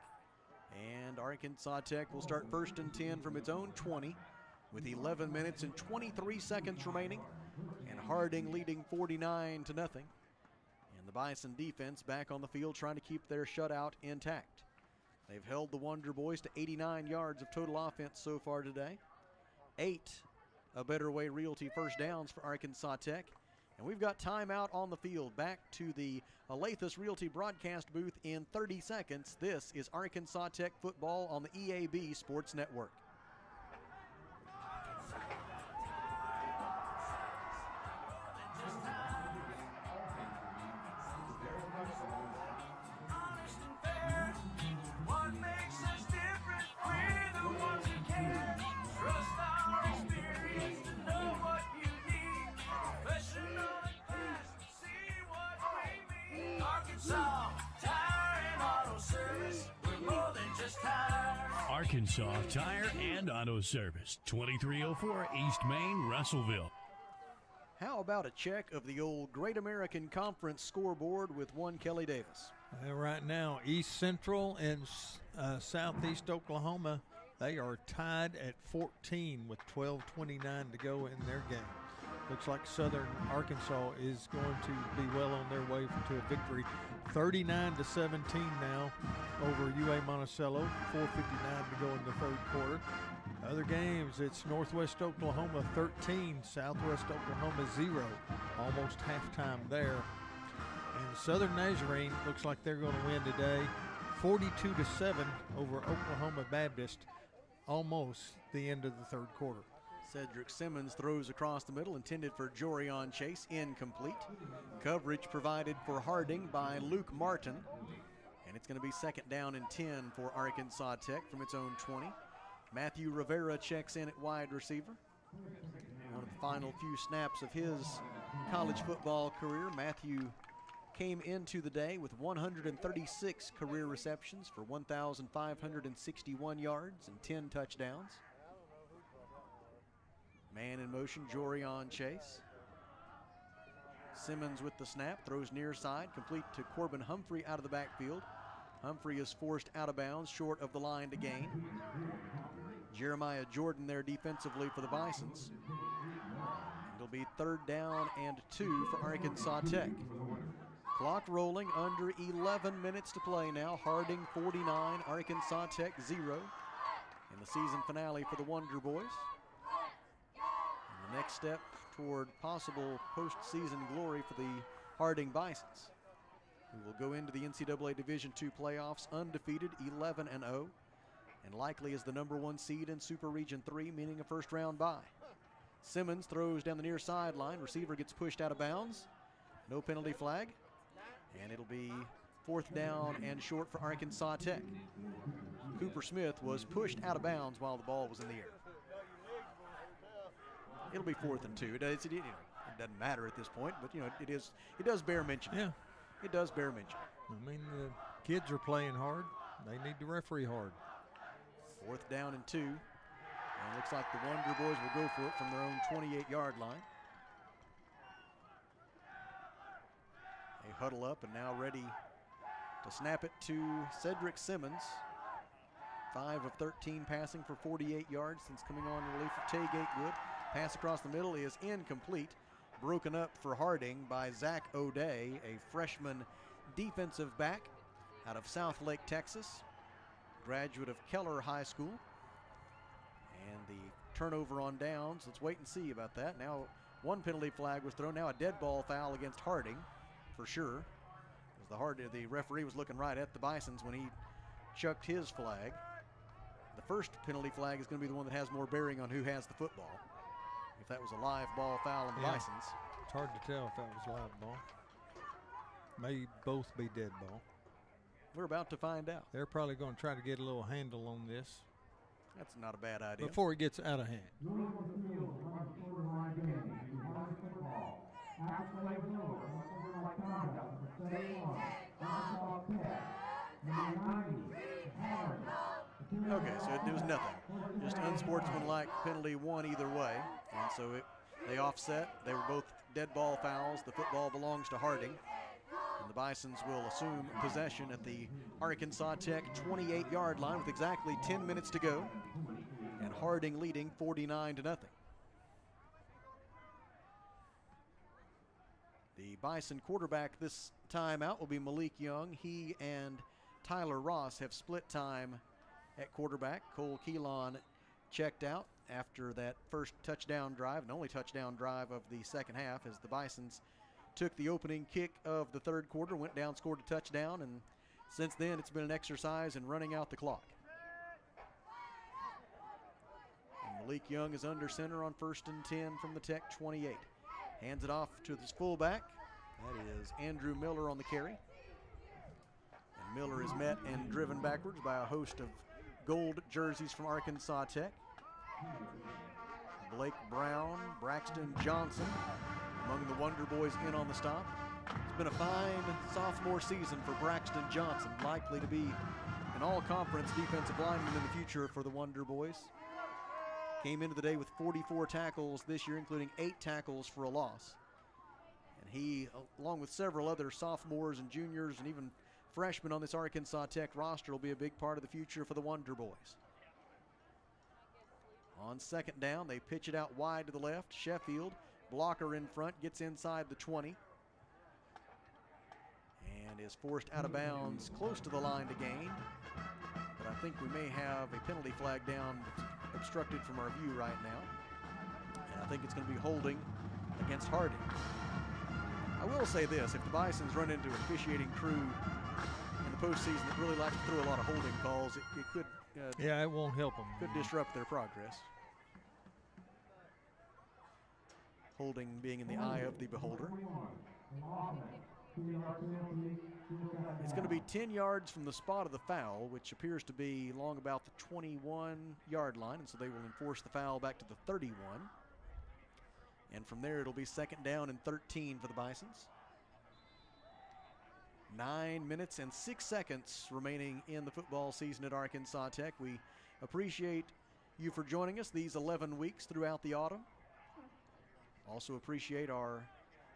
And Arkansas Tech will start 1st and 10 from its own 20 with 11 minutes and 23 seconds remaining, and Harding leading 49-0. And the Bison defense back on the field trying to keep their shutout intact. They've held the Wonder Boys to 89 yards of total offense so far today. 8 A Better Way Realty first downs for Arkansas Tech. And we've got timeout on the field. Back to the Alathus Realty broadcast booth in 30 seconds. This is Arkansas Tech football on the EAB Sports Network. Arkansas Tire and Auto Service, 2304 East Main, Russellville. How about a check of the old Great American Conference scoreboard with one Kelly Davis? Right now, East Central and Southeast Oklahoma, they are tied at 14 with 12:29 to go in their game. Looks like Southern Arkansas is going to be well on their way to a victory. 39-17 now over UA Monticello. 4:59 to go in the third quarter. Other games, it's Northwest Oklahoma 13, Southwest Oklahoma 0. Almost halftime there. And Southern Nazarene looks like they're going to win today. 42-7 over Oklahoma Baptist. Almost the end of the third quarter. Cedric Simmons throws across the middle, intended for Jorion Chase, incomplete. Coverage provided for Harding by Luke Martin. And it's going to be 2nd down and 10 for Arkansas Tech from its own 20. Matthew Rivera checks in at wide receiver. One of the final few snaps of his college football career. Matthew came into the day with 136 career receptions for 1,561 yards and 10 touchdowns. Man in motion, Jorion Chase. Simmons with the snap, throws near side, complete to Corbin Humphrey out of the backfield. Humphrey is forced out of bounds, short of the line to gain. Jeremiah Jordan there defensively for the Bisons. It'll be 3rd down and 2 for Arkansas Tech. Clock rolling, under 11 minutes to play now. Harding 49, Arkansas Tech 0 in the season finale for the Wonder Boys. And the next step toward possible postseason glory for the Harding Bisons, who will go into the NCAA Division II playoffs undefeated, 11-0, and likely as the #1 seed in Super Region 3, meaning a first-round bye. Simmons throws down the near sideline. Receiver gets pushed out of bounds. No penalty flag. And it'll be 4th down and short for Arkansas Tech. Cooper Smith was pushed out of bounds while the ball was in the air. It'll be 4th and 2. It doesn't matter at this point, but it does bear mention. Yeah. It does bear mention. I mean, the kids are playing hard. They need to referee hard. 4th down and 2. And it looks like the Wonder Boys will go for it from their own 28-yard line. They huddle up and now ready to snap it to Cedric Simmons. 5 of 13 passing for 48 yards since coming on in relief of Tay Gatewood. Pass across the middle is incomplete. Broken up for Harding by Zach O'Day, a freshman defensive back out of Southlake, Texas, graduate of Keller High School. And the turnover on downs, let's wait and see about that. Now one penalty flag was thrown, now a dead ball foul against Harding for sure. The referee was looking right at the Bisons when he chucked his flag. The first penalty flag is going to be the one that has more bearing on who has the football. If that was a live ball foul on the Bisons. It's hard to tell if that was live ball. May both be dead ball. We're about to find out. They're probably going to try to get a little handle on this. That's not a bad idea. Before it gets out of hand. Okay, so it was nothing. Just unsportsmanlike penalty one either way. And so they offset. They were both dead ball fouls. The football belongs to Harding. And the Bisons will assume possession at the Arkansas Tech 28-yard line with exactly 10 minutes to go. And Harding leading 49-0. The Bison quarterback this time out will be Malik Young. He and Tyler Ross have split time at quarterback. Cole Keelan checked out after that first touchdown drive, and only touchdown drive of the second half, as the Bisons took the opening kick of the third quarter, went down, scored a touchdown, and since then it's been an exercise in running out the clock. And Malik Young is under center on 1st and 10 from the Tech 28. Hands it off to his fullback. That is Andrew Miller on the carry. And Miller is met and driven backwards by a host of gold jerseys from Arkansas Tech. Blake Brown, Braxton Johnson, among the Wonder Boys in on the stop. It's been a fine sophomore season for Braxton Johnson, likely to be an all-conference defensive lineman in the future for the Wonder Boys. Came into the day with 44 tackles this year, including 8 tackles for a loss. And he, along with several other sophomores and juniors and even freshmen on this Arkansas Tech roster, will be a big part of the future for the Wonder Boys. On second down, they pitch it out wide to the left. Sheffield, blocker in front, gets inside the 20. And is forced out of bounds close to the line to gain. But I think we may have a penalty flag down obstructed from our view right now. And I think it's going to be holding against Harding. I will say this, if the Bisons run into an officiating crew in the postseason that really likes to throw a lot of holding calls, it could it won't help them. Could disrupt their progress. Holding being in the eye of the beholder. It's going to be 10 yards from the spot of the foul, which appears to be along about the 21-yard line, and so they will enforce the foul back to the 31. And from there, it'll be second down and 13 for the Bisons. 9 minutes and 6 seconds remaining in the football season at Arkansas Tech. We appreciate you for joining us these 11 weeks throughout the autumn. Also appreciate our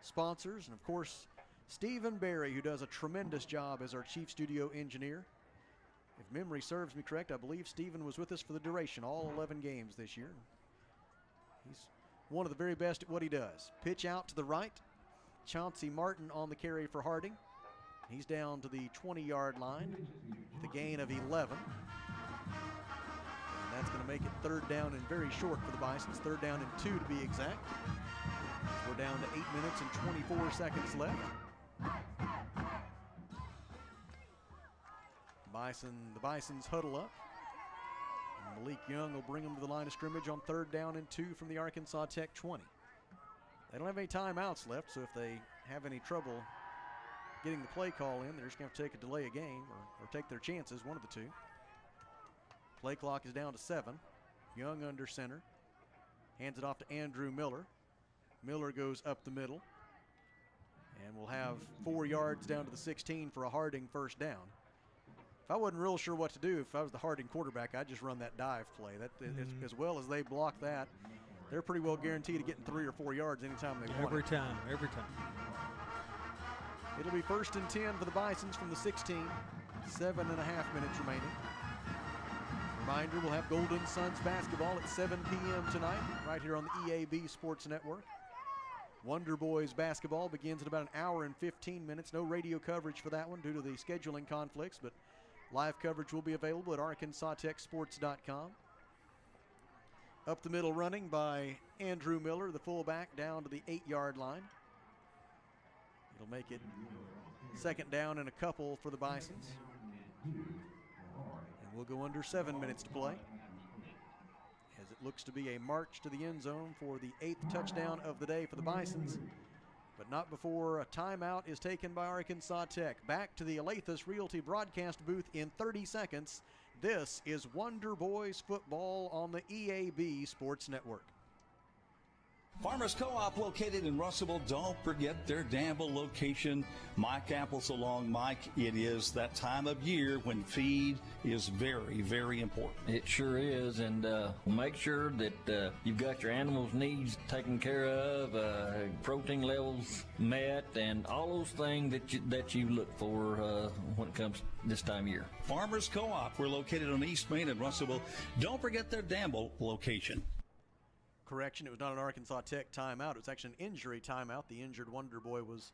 sponsors, and of course, Stephen Berry, who does a tremendous job as our chief studio engineer. If memory serves me correct, I believe Stephen was with us for the duration, all 11 games this year. He's one of the very best at what he does. Pitch out to the right. Chauncey Martin on the carry for Harding. He's down to the 20-yard line with a gain of 11. And that's going to make it third down and very short for the Bisons. Third down and 2 to be exact. We're down to 8 minutes and 24 seconds left. The Bisons huddle up. And Malik Young will bring them to the line of scrimmage on third down and 2 from the Arkansas Tech 20. They don't have any timeouts left, so if they have any trouble getting the play call in, they're just going to have to take a delay a game or take their chances, one of the two. Play clock is down to 7. Young under center. Hands it off to Andrew Miller. Miller goes up the middle. And we'll have 4 yards down to the 16 for a Harding first down. If I wasn't real sure what to do, if I was the Harding quarterback, I'd just run that dive play. As well as they block that, they're pretty well guaranteed of getting 3 or 4 yards anytime they want. Every time. It'll be 1st and 10 for the Bisons from the 16. 7.5 minutes remaining. Reminder, we'll have Golden Suns basketball at 7 p.m. tonight, right here on the EAB Sports Network. Wonder Boys basketball begins in about an hour and 15 minutes. No radio coverage for that one due to the scheduling conflicts, but live coverage will be available at arkansastechsports.com. Up the middle running by Andrew Miller, the fullback, down to the 8-yard line. It'll make it 2nd down and a couple for the Bisons. And we'll go under 7 minutes to play, as it looks to be a march to the end zone for the 8th touchdown of the day for the Bisons, but not before a timeout is taken by Arkansas Tech. Back to the Alathus Realty broadcast booth in 30 seconds. This is Wonder Boys football on the EAB Sports Network. Farmers Co-op located in Russellville. Don't forget their Danville location. Mike Apples along. Mike, it is that time of year when feed is very, very important. It sure is, and make sure that you've got your animals' needs taken care of, protein levels met, and all those things that you look for when it comes this time of year. Farmers Co-op. We're located on East Main in Russellville. Don't forget their Danville location. Correction, it was not an Arkansas Tech timeout. It was actually an injury timeout. The injured Wonder Boy was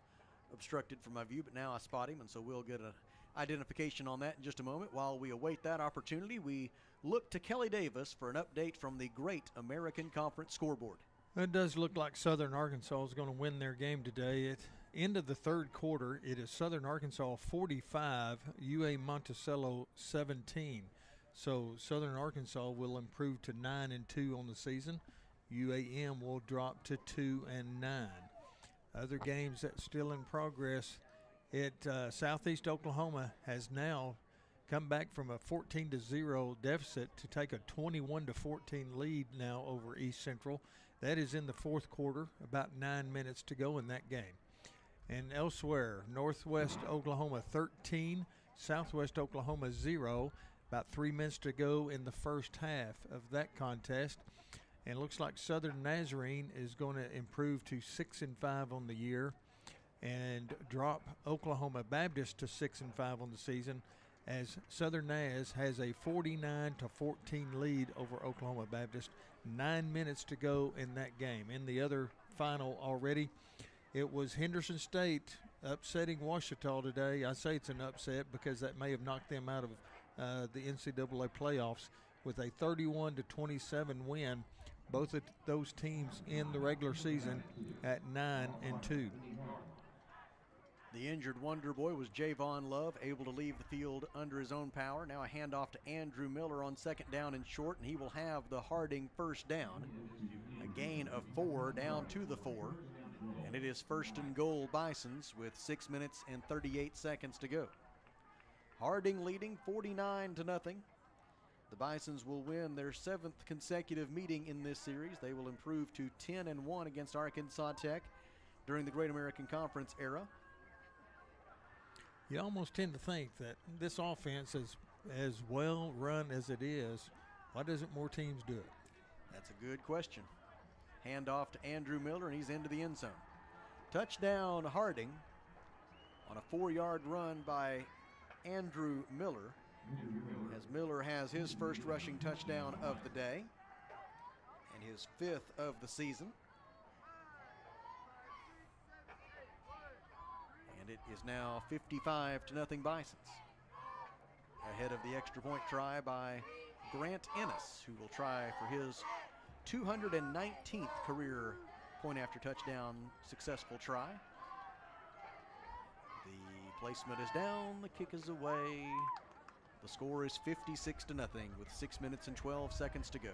obstructed from my view, but now I spot him, and so we'll get an identification on that in just a moment. While we await that opportunity, we look to Kelly Davis for an update from the Great American Conference scoreboard. It does look like Southern Arkansas is going to win their game today. At end of the 3rd quarter, it is Southern Arkansas 45, UA Monticello 17. So Southern Arkansas will improve to 9-2 on the season. UAM will drop to 2-9. Other games that's still in progress at Southeast Oklahoma has now come back from a 14-0 deficit to take a 21-14 lead now over East Central. That is in the 4th quarter, about 9 minutes to go in that game. And elsewhere, Northwest Oklahoma 13, Southwest Oklahoma 0. About 3 minutes to go in the first half of that contest. And it looks like Southern Nazarene is going to improve to 6-5 on the year and drop Oklahoma Baptist to 6-5 on the season, as Southern Naz has a 49-14 lead over Oklahoma Baptist. 9 minutes to go in that game. In the other final already, it was Henderson State upsetting Ouachita today. I say it's an upset because that may have knocked them out of the NCAA playoffs with a 31-27 win. Both of those teams in the regular season at 9-2. The injured Wonder Boy was Javon Love, able to leave the field under his own power. Now a handoff to Andrew Miller on 2nd down and short, and he will have the Harding 1st down. A gain of 4 down to the 4. And it is 1st and goal Bisons with 6 minutes and 38 seconds to go. Harding leading 49-0. The Bisons will win their 7th consecutive meeting in this series. They will improve to 10-1 against Arkansas Tech during the Great American Conference era. You almost tend to think that this offense is as well run as it is. Why doesn't more teams do it? That's a good question. Handoff to Andrew Miller, and he's into the end zone. Touchdown Harding on a 4-yard run by Andrew Miller, as Miller has his first rushing touchdown of the day and his 5th of the season. And it is now 55-0 Bisons. Ahead of the extra point try by Grant Ennis, who will try for his 219th career point after touchdown successful try. The placement is down, the kick is away. The score is 56-0 with 6 minutes and 12 seconds to go.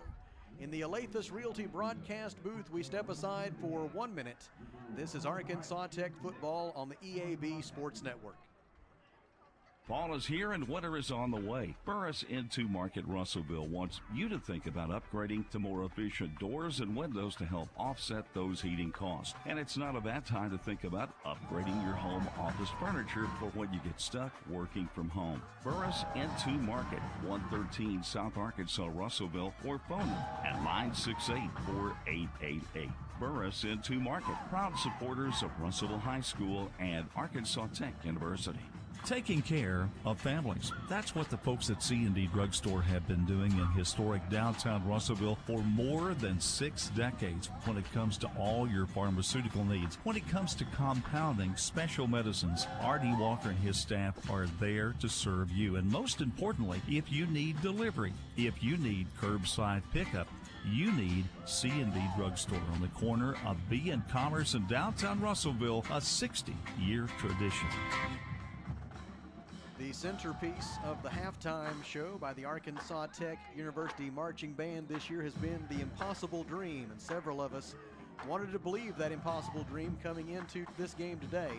In the Alathus Realty broadcast booth, we step aside for 1 minute. This is Arkansas Tech football on the EAB Sports Network. Fall is here and winter is on the way. Burris Into Market Russellville wants you to think about upgrading to more efficient doors and windows to help offset those heating costs. And it's not a bad time to think about upgrading your home office furniture for when you get stuck working from home. Burris Into Market, 113 South Arkansas, Russellville, or phone them at 968-4888. Burris Into Market, proud supporters of Russellville High School and Arkansas Tech University. Taking care of families. That's what the folks at C&D Drugstore have been doing in historic downtown Russellville for more than 6 decades when it comes to all your pharmaceutical needs. When it comes to compounding special medicines, R.D. Walker and his staff are there to serve you. And most importantly, if you need delivery, if you need curbside pickup, you need C&D Drugstore on the corner of B and Commerce in downtown Russellville, a 60-year tradition. The centerpiece of the halftime show by the Arkansas Tech University Marching Band this year has been The Impossible Dream, and several of us wanted to believe that impossible dream coming into this game today,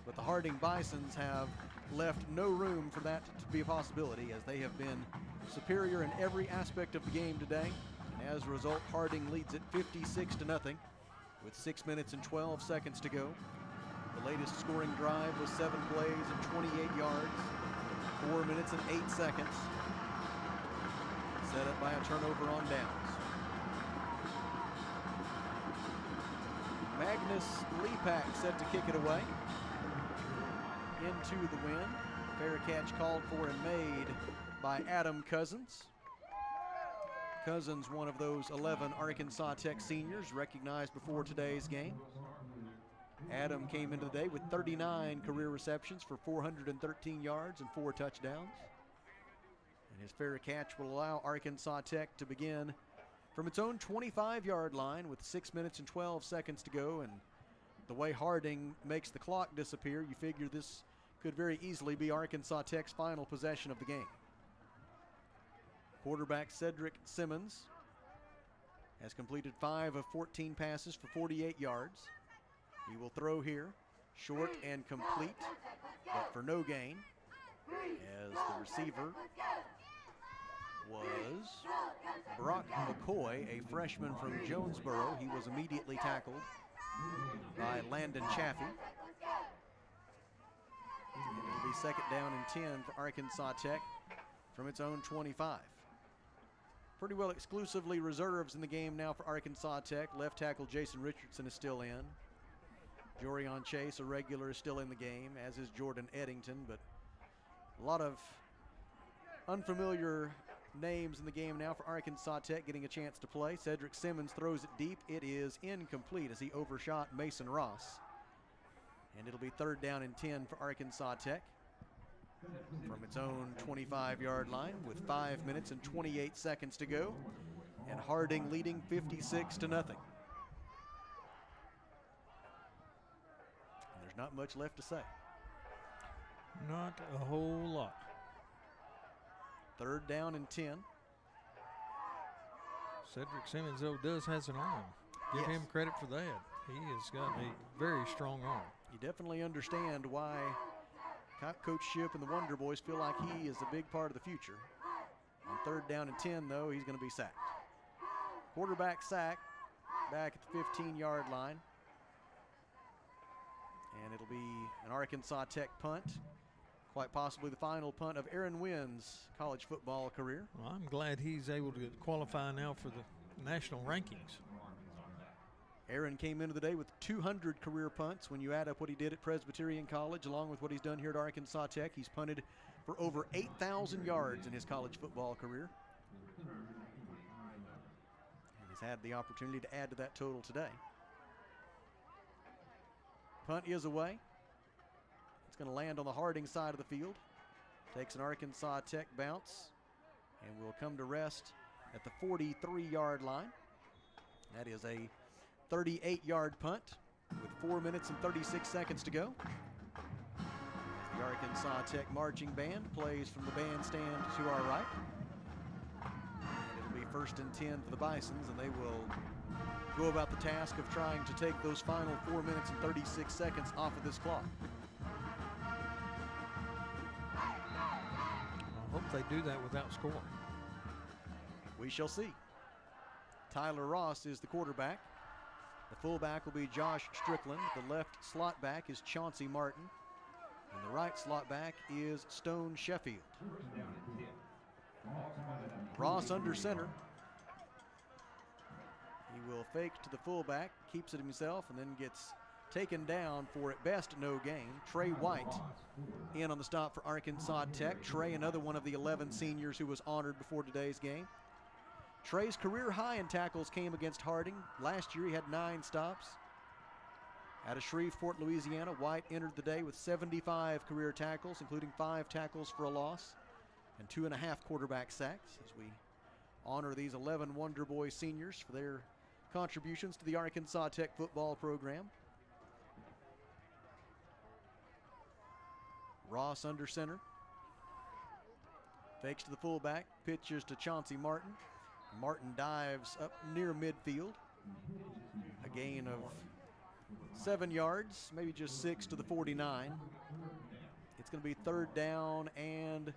but the Harding Bisons have left no room for that to be a possibility, as they have been superior in every aspect of the game today. And as a result, Harding leads it 56-0 with 6 minutes and 12 seconds to go. The latest scoring drive was 7 plays and 28 yards, 4 minutes and 8 seconds. Set up by a turnover on downs. Magnus Lepak set to kick it away. Into the wind. Fair catch called for and made by Adam Cousins. Cousins, one of those 11 Arkansas Tech seniors recognized before today's game. Adam came into the day with 39 career receptions for 413 yards and 4 touchdowns. And his fair catch will allow Arkansas Tech to begin from its own 25-yard line with 6 minutes and 12 seconds to go. And the way Harding makes the clock disappear, you figure this could very easily be Arkansas Tech's final possession of the game. Quarterback Cedric Simmons has completed 5 of 14 passes for 48 yards. He will throw here, short and complete, but for no gain, as the receiver was Brock McCoy, a freshman from Jonesboro. He was immediately tackled by Landon Chaffee. And it'll be 2nd down and 10 for Arkansas Tech from its own 25. Pretty well exclusively reserves in the game now for Arkansas Tech. Left tackle Jason Richardson is still in. Jorion Chase, a regular, is still in the game, as is Jordan Eddington, but a lot of unfamiliar names in the game now for Arkansas Tech getting a chance to play. Cedric Simmons throws it deep. It is incomplete as he overshot Mason Ross. And it'll be 3rd down and 10 for Arkansas Tech from its own 25-yard line with 5 minutes and 28 seconds to go. And Harding leading 56-0. Not much left to say. Not a whole lot. 3rd down and 10. Cedric Simmons, though, has an arm. Give him credit for that. He has got a very strong arm. You definitely understand why Coach Shipp and the Wonder Boys feel like he is a big part of the future. On 3rd down and 10, though, he's going to be sacked. Quarterback sack back at the 15-yard line. And it'll be an Arkansas Tech punt, quite possibly the final punt of Aaron Wynn's college football career. Well, I'm glad he's able to qualify now for the national rankings. Aaron came into the day with 200 career punts. When you add up what he did at Presbyterian College along with what he's done here at Arkansas Tech, he's punted for over 8,000 yards in his college football career. And he's had the opportunity to add to that total today. Punt is away. It's going to land on the Harding side of the field. Takes an Arkansas Tech bounce and will come to rest at the 43-yard line. That is a 38-yard punt with 4 minutes and 36 seconds to go. As the Arkansas Tech marching band plays from the bandstand to our right. And it'll be 1st and 10 for the Bisons, and they will go about the task of trying to take those final 4 minutes and 36 seconds off of this clock. if they do that without scoring. We shall see. Tyler Ross is the quarterback. The fullback will be Josh Strickland. The left slot back is Chauncey Martin. And the right slot back is Stone Sheffield. Ross under center. He will fake to the fullback, keeps it himself, and then gets taken down for at best no gain. Trey White in on the stop for Arkansas Tech. Trey, another one of the 11 seniors who was honored before today's game. Trey's career high in tackles came against Harding. Last year he had 9 stops. Out of Shreveport, Louisiana, White entered the day with 75 career tackles, including 5 tackles for a loss and 2.5 quarterback sacks, as we honor these 11 Wonder Boy seniors for their contributions to the Arkansas Tech football program. Ross under center. Fakes to the fullback, pitches to Chauncey Martin. Martin dives up near midfield. A gain of 7 yards, maybe just 6 to the 49. It's going to be 3rd down and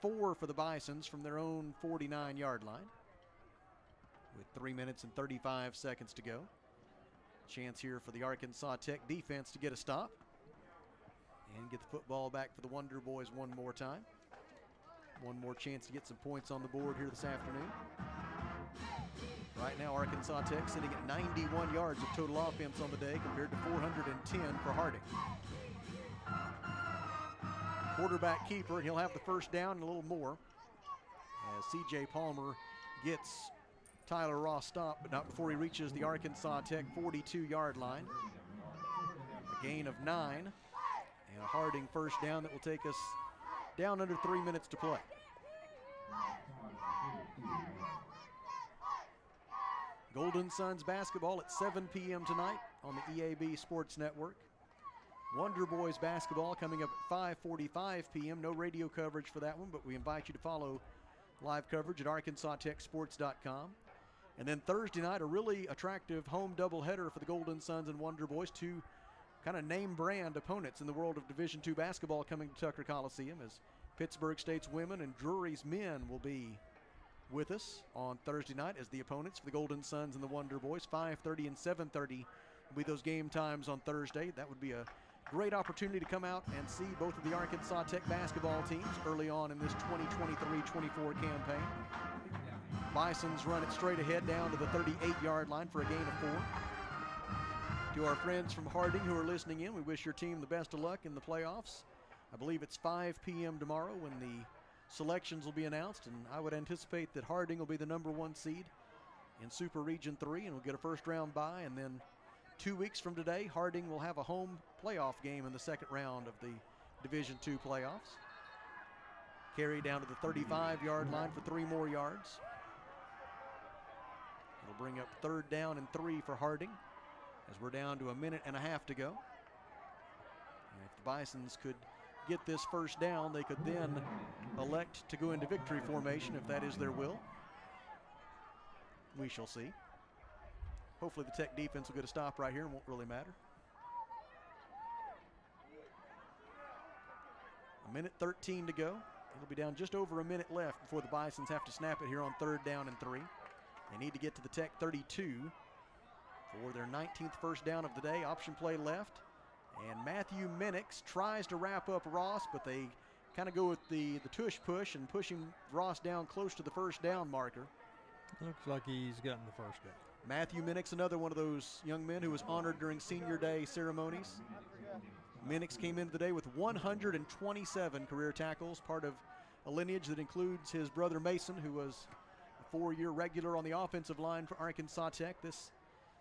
4 for the Bisons from their own 49-yard line, with 3 minutes and 35 seconds to go. Chance here for the Arkansas Tech defense to get a stop and get the football back for the Wonder Boys one more time. One more chance to get some points on the board here this afternoon. Right now, Arkansas Tech sitting at 91 yards of total offense on the day compared to 410 for Harding. Quarterback keeper, and he'll have the first down and a little more as C.J. Palmer gets Tyler Ross stopped, but not before he reaches the Arkansas Tech 42-yard line. A gain of 9 and a Harding first down that will take us down under 3 minutes to play. Golden Suns basketball at 7 p.m. tonight on the EAB Sports Network. Wonder Boys basketball coming up at 5:45 p.m. No radio coverage for that one, but we invite you to follow live coverage at ArkansasTechSports.com. And then Thursday night, a really attractive home doubleheader for the Golden Suns and Wonder Boys, 2 kind of name brand opponents in the world of Division II basketball coming to Tucker Coliseum, as Pittsburgh State's women and Drury's men will be with us on Thursday night as the opponents for the Golden Suns and the Wonder Boys. 5:30 and 7:30 will be those game times on Thursday. That would be a great opportunity to come out and see both of the Arkansas Tech basketball teams early on in this 2023-24 campaign. Bisons run it straight ahead down to the 38-yard line for a gain of 4. To our friends from Harding who are listening in, we wish your team the best of luck in the playoffs. I believe it's 5 p.m. tomorrow when the selections will be announced, and I would anticipate that Harding will be the #1 seed in Super Region 3 and will get a first-round bye, and then 2 weeks from today, Harding will have a home playoff game in the second round of the Division II playoffs. Carry down to the 35-yard line for 3 more yards. It'll bring up 3rd down and 3 for Harding as we're down to a minute and a half to go. And if the Bisons could get this first down, they could then elect to go into victory formation if that is their will. We shall see. Hopefully the Tech defense will get a stop right here and won't really matter. A minute 13 to go. It'll be down just over a minute left before the Bisons have to snap it here on 3rd down and 3. They need to get to the Tech 32 for their 19th first down of the day. Option play left. And Matthew Minix tries to wrap up Ross, but they kind of go with the tush push and pushing Ross down close to the first down marker. Looks like he's gotten the first down. Matthew Minix, another one of those young men who was honored during Senior Day ceremonies. Minix came into the day with 127 career tackles, part of a lineage that includes his brother Mason, who was a 4-year regular on the offensive line for Arkansas Tech. This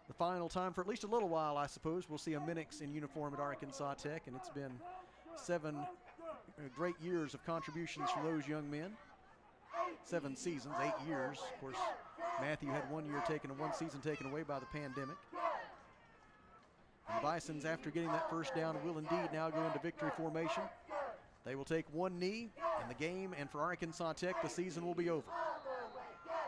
the final time for at least a little while, I suppose. We'll see a Minix in uniform at Arkansas Tech, and it's been 7 great years of contributions from those young men. 7 seasons, 8 years. Of course, Matthew had 1 season taken away by the pandemic. And the Bisons, after getting that first down, will indeed now go into victory formation. They will take 1 knee in the game, and for Arkansas Tech, the season will be over.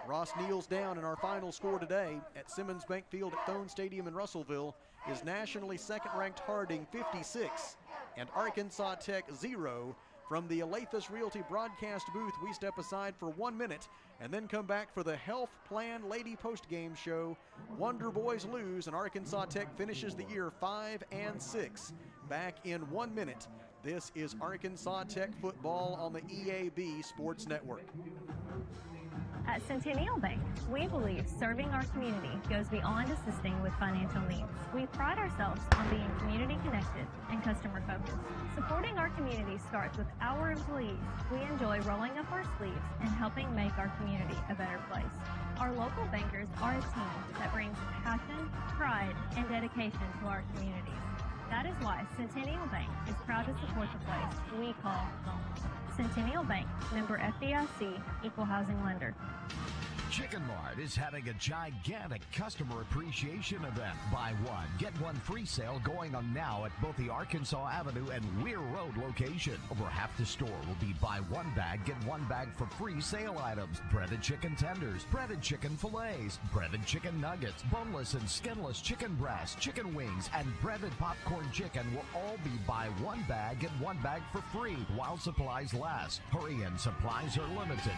Ross kneels down, and our final score today at Simmons Bank Field at Thone Stadium in Russellville is nationally second-ranked Harding 56 and Arkansas Tech 0. From the Alathus Realty broadcast booth, we step aside for 1 minute and then come back for the Health Plan Lady postgame show. Wonder Boys lose and Arkansas Tech finishes the year 5-6. Back in 1 minute. This is Arkansas Tech football on the EAB Sports Network. At Centennial Bank, we believe serving our community goes beyond assisting with financial needs. We pride ourselves on being community connected and customer focused. Supporting our community starts with our employees. We enjoy rolling up our sleeves and helping make our community a better place. Our local bankers are a team that brings passion, pride, and dedication to our communities. That is why Centennial Bank is proud to support the place we call home. Centennial Bank, member FDIC, equal housing lender. Chicken Mart is having a gigantic customer appreciation event. Buy one, get one free sale going on now at both the Arkansas Avenue and Weir Road location. Over half the store will be buy one bag, get one bag for free sale items. Breaded chicken tenders, breaded chicken fillets, breaded chicken nuggets, boneless and skinless chicken breasts, chicken wings, and breaded popcorn chicken will all be buy one bag, get one bag for free while supplies last. Hurry in, supplies are limited.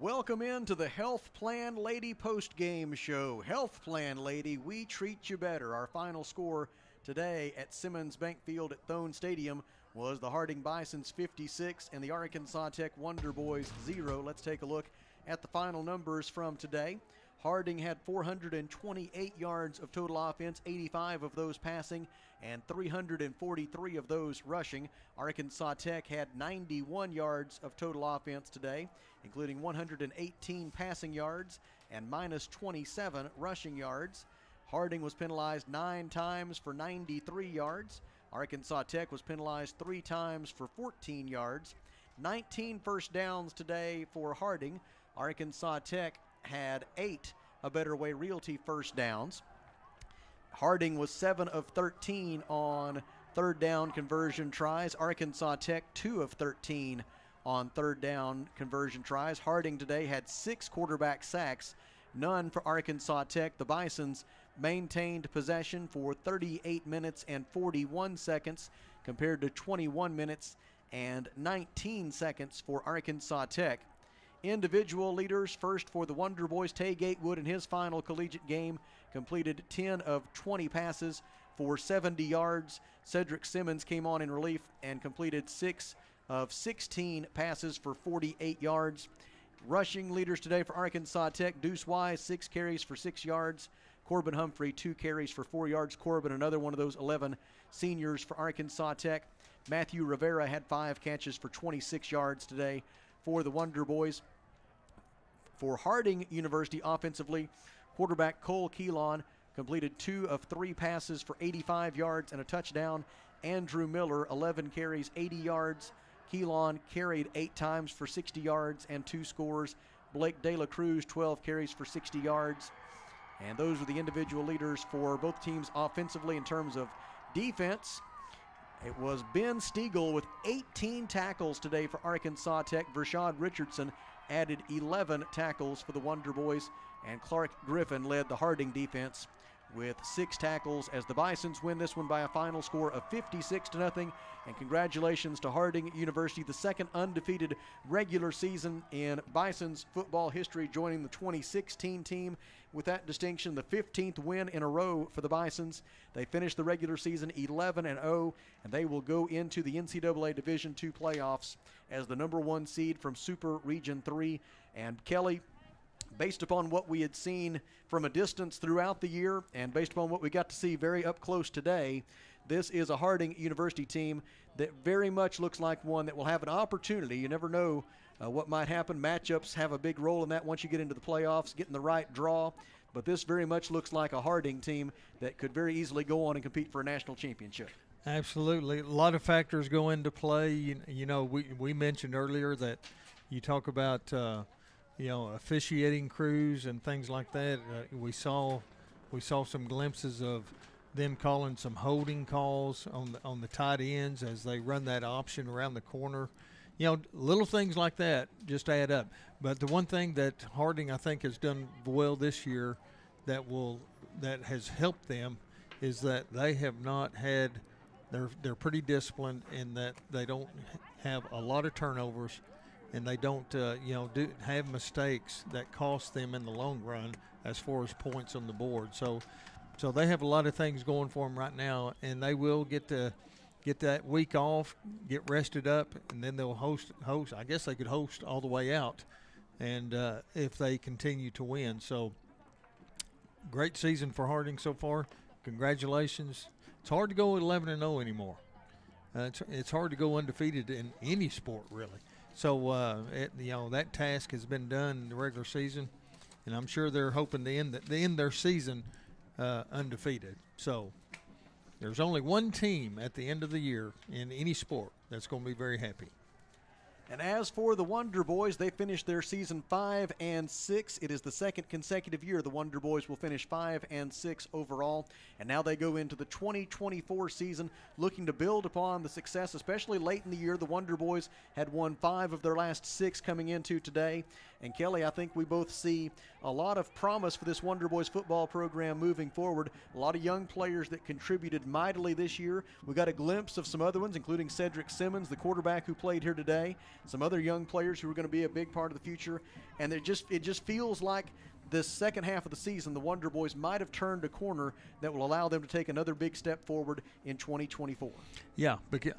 Welcome into the Health Plan Lady post-game show. Health Plan Lady, we treat you better. Our final score today at Simmons Bank Field at Thone Stadium was the Harding Bisons 56 and the Arkansas Tech Wonder Boys 0. Let's take a look at the final numbers from today. Harding had 428 yards of total offense, 85 of those passing, and 343 of those rushing. Arkansas Tech had 91 yards of total offense today, including 118 passing yards and minus 27 rushing yards. Harding was penalized 9 times for 93 yards. Arkansas Tech was penalized 3 times for 14 yards. 19 first downs today for Harding. Arkansas Tech had 8 A Better Way Realty first downs. Harding was 7 of 13 on third down conversion tries. Arkansas Tech 2 of 13 on third down conversion tries. Harding today had 6 quarterback sacks, none for Arkansas Tech. The Bisons maintained possession for 38 minutes and 41 seconds compared to 21 minutes and 19 seconds for Arkansas Tech. Individual leaders, first for the Wonder Boys, Tay Gatewood in his final collegiate game completed 10 of 20 passes for 70 yards. Cedric Simmons came on in relief and completed 6 of 16 passes for 48 yards. Rushing leaders today for Arkansas Tech, Deuce Wise, 6 carries for 6 yards. Corbin Humphrey, 2 carries for 4 yards. Corbin, another one of those 11 seniors for Arkansas Tech. Matthew Rivera had 5 catches for 26 yards today for the Wonder Boys. For Harding University offensively, quarterback Cole Keelan completed 2 of 3 passes for 85 yards and a touchdown. Andrew Miller, 11 carries, 80 yards. Keelan carried 8 times for 60 yards and 2 scores. Blake De La Cruz, 12 carries for 60 yards. And those are the individual leaders for both teams offensively. In terms of defense, it was Ben Stiegel with 18 tackles today for Arkansas Tech. Vershad Richardson added 11 tackles for the Wonder Boys, and Clark Griffin led the Harding defense with 6 tackles as the Bisons win this one by a final score of 56-0. And congratulations to Harding University, the second undefeated regular season in Bisons football history, joining the 2016 team with that distinction, the 15th win in a row for the Bisons. They finished the regular season 11-0, and they will go into the NCAA Division II playoffs as the number 1 seed from Super Region 3. And Kelly, based upon what we had seen from a distance throughout the year and based upon what we got to see very up close today, this is a Harding University team that very much looks like one that will have an opportunity. You never know what might happen. Matchups have a big role in that once you get into the playoffs, getting the right draw. But this very much looks like a Harding team that could very easily go on and compete for a national championship. Absolutely. A lot of factors go into play. You know, we mentioned earlier that you talk about officiating crews and things like that. We saw some glimpses of them calling some holding calls on the tight ends as they run that option around the corner. You know, little things like that just add up. But the one thing that Harding, I think, has done well this year that has helped them is that they have not had they're pretty disciplined in that they don't have a lot of turnovers, and they don't have mistakes that cost them in the long run as far as points on the board. So they have a lot of things going for them right now, and they will get that week off, get rested up, and then they'll host. I guess they could host all the way out, and if they continue to win. So great season for Harding so far. Congratulations. It's hard to go 11-0 anymore. It's hard to go undefeated in any sport, really. So that task has been done in the regular season, and I'm sure they're hoping to end their season undefeated. So there's only one team at the end of the year in any sport that's going to be very happy. And as for the Wonder Boys, they finished their season 5-6. It is the second consecutive year the Wonder Boys will finish 5-6 overall. And now they go into the 2024 season looking to build upon the success, especially late in the year. The Wonder Boys had won 5 of their last 6 coming into today. And Kelly, I think we both see a lot of promise for this Wonder Boys football program moving forward. A lot of young players that contributed mightily this year. We got a glimpse of some other ones, including Cedric Simmons, the quarterback who played here today. Some other young players who are going to be a big part of the future. And it just feels like this second half of the season, the Wonder Boys might have turned a corner that will allow them to take another big step forward in 2024. Yeah, because,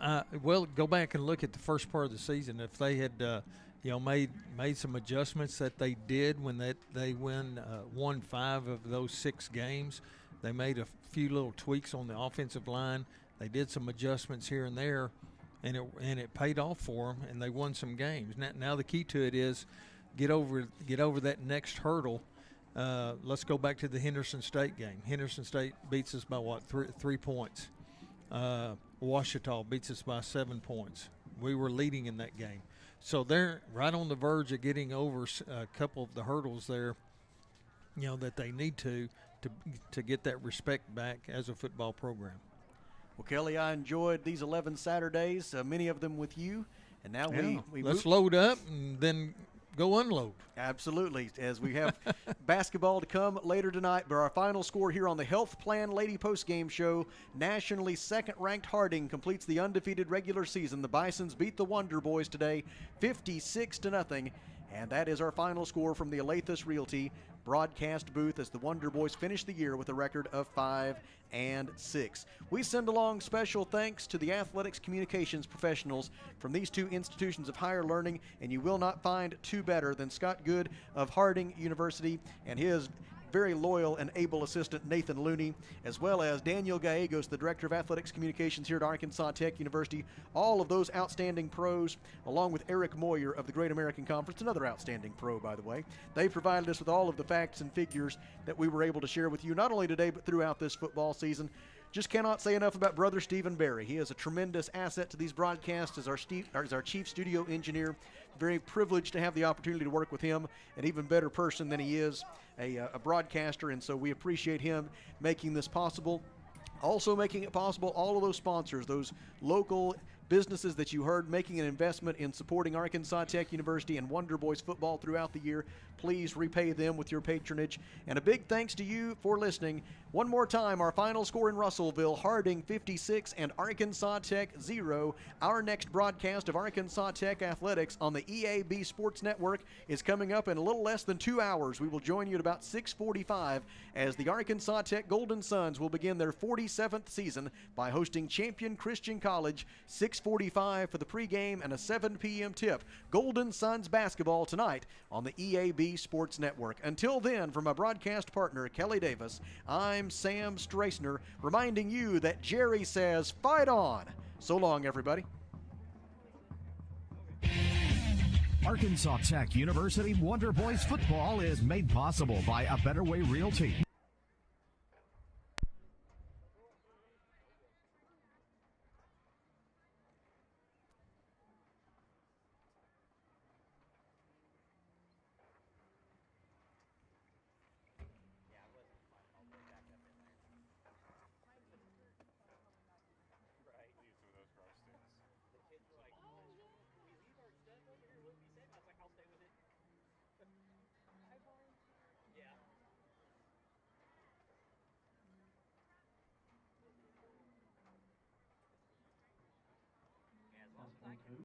go back and look at the first part of the season. If they had made some adjustments that they did when they won 5 of those 6 games. They made a few little tweaks on the offensive line. They did some adjustments here and there, and it paid off for them, and they won some games. Now the key to it is get over that next hurdle. Let's go back to the Henderson State game. Henderson State beats us by what, 3 points. Ouachita beats us by 7 points. We were leading in that game. So they're right on the verge of getting over a couple of the hurdles there, that they need to get that respect back as a football program. Well, Kelly, I enjoyed these 11 Saturdays, many of them with you, and now let's load up and then go unload. Absolutely, as we have basketball to come later tonight. But our final score here on the Health Plan Lady Postgame Show, nationally second-ranked Harding completes the undefeated regular season. The Bisons beat the Wonder Boys today 56-0, and that is our final score from the Alathus Realty broadcast booth as the Wonder Boys finish the year with a record of 5-6. We send along special thanks to the athletics communications professionals from these 2 institutions of higher learning, and you will not find 2 better than Scott Good of Harding University and his very loyal and able assistant Nathan Looney, as well as Daniel Gallegos, the Director of Athletics Communications here at Arkansas Tech University. All of those outstanding pros, along with Eric Moyer of the Great American Conference, another outstanding pro, by the way. They provided us with all of the facts and figures that we were able to share with you, not only today, but throughout this football season. Just cannot say enough about Brother Stephen Barry. He is a tremendous asset to these broadcasts as our chief studio engineer. Very privileged to have the opportunity to work with him, an even better person than he is a broadcaster, and so we appreciate him making this possible. Also making it possible, all of those sponsors, those local businesses that you heard making an investment in supporting Arkansas Tech University and Wonder Boys football throughout the year. Please repay them with your patronage. And a big thanks to you for listening. One more time, our final score in Russellville, Harding 56 and Arkansas Tech 0. Our next broadcast of Arkansas Tech Athletics on the EAB Sports Network is coming up in a little less than 2 hours. We will join you at about 6:45 as the Arkansas Tech Golden Suns will begin their 47th season by hosting Champion Christian College. 6:45 for the pregame and a 7 p.m. tip. Golden Suns basketball tonight on the EAB Sports Network. Until then, from my broadcast partner, Kelly Davis, I'm Sam Strassner, reminding you that Jerry says, fight on. So long, everybody. Arkansas Tech University Wonder Boys football is made possible by A Better Way Realty.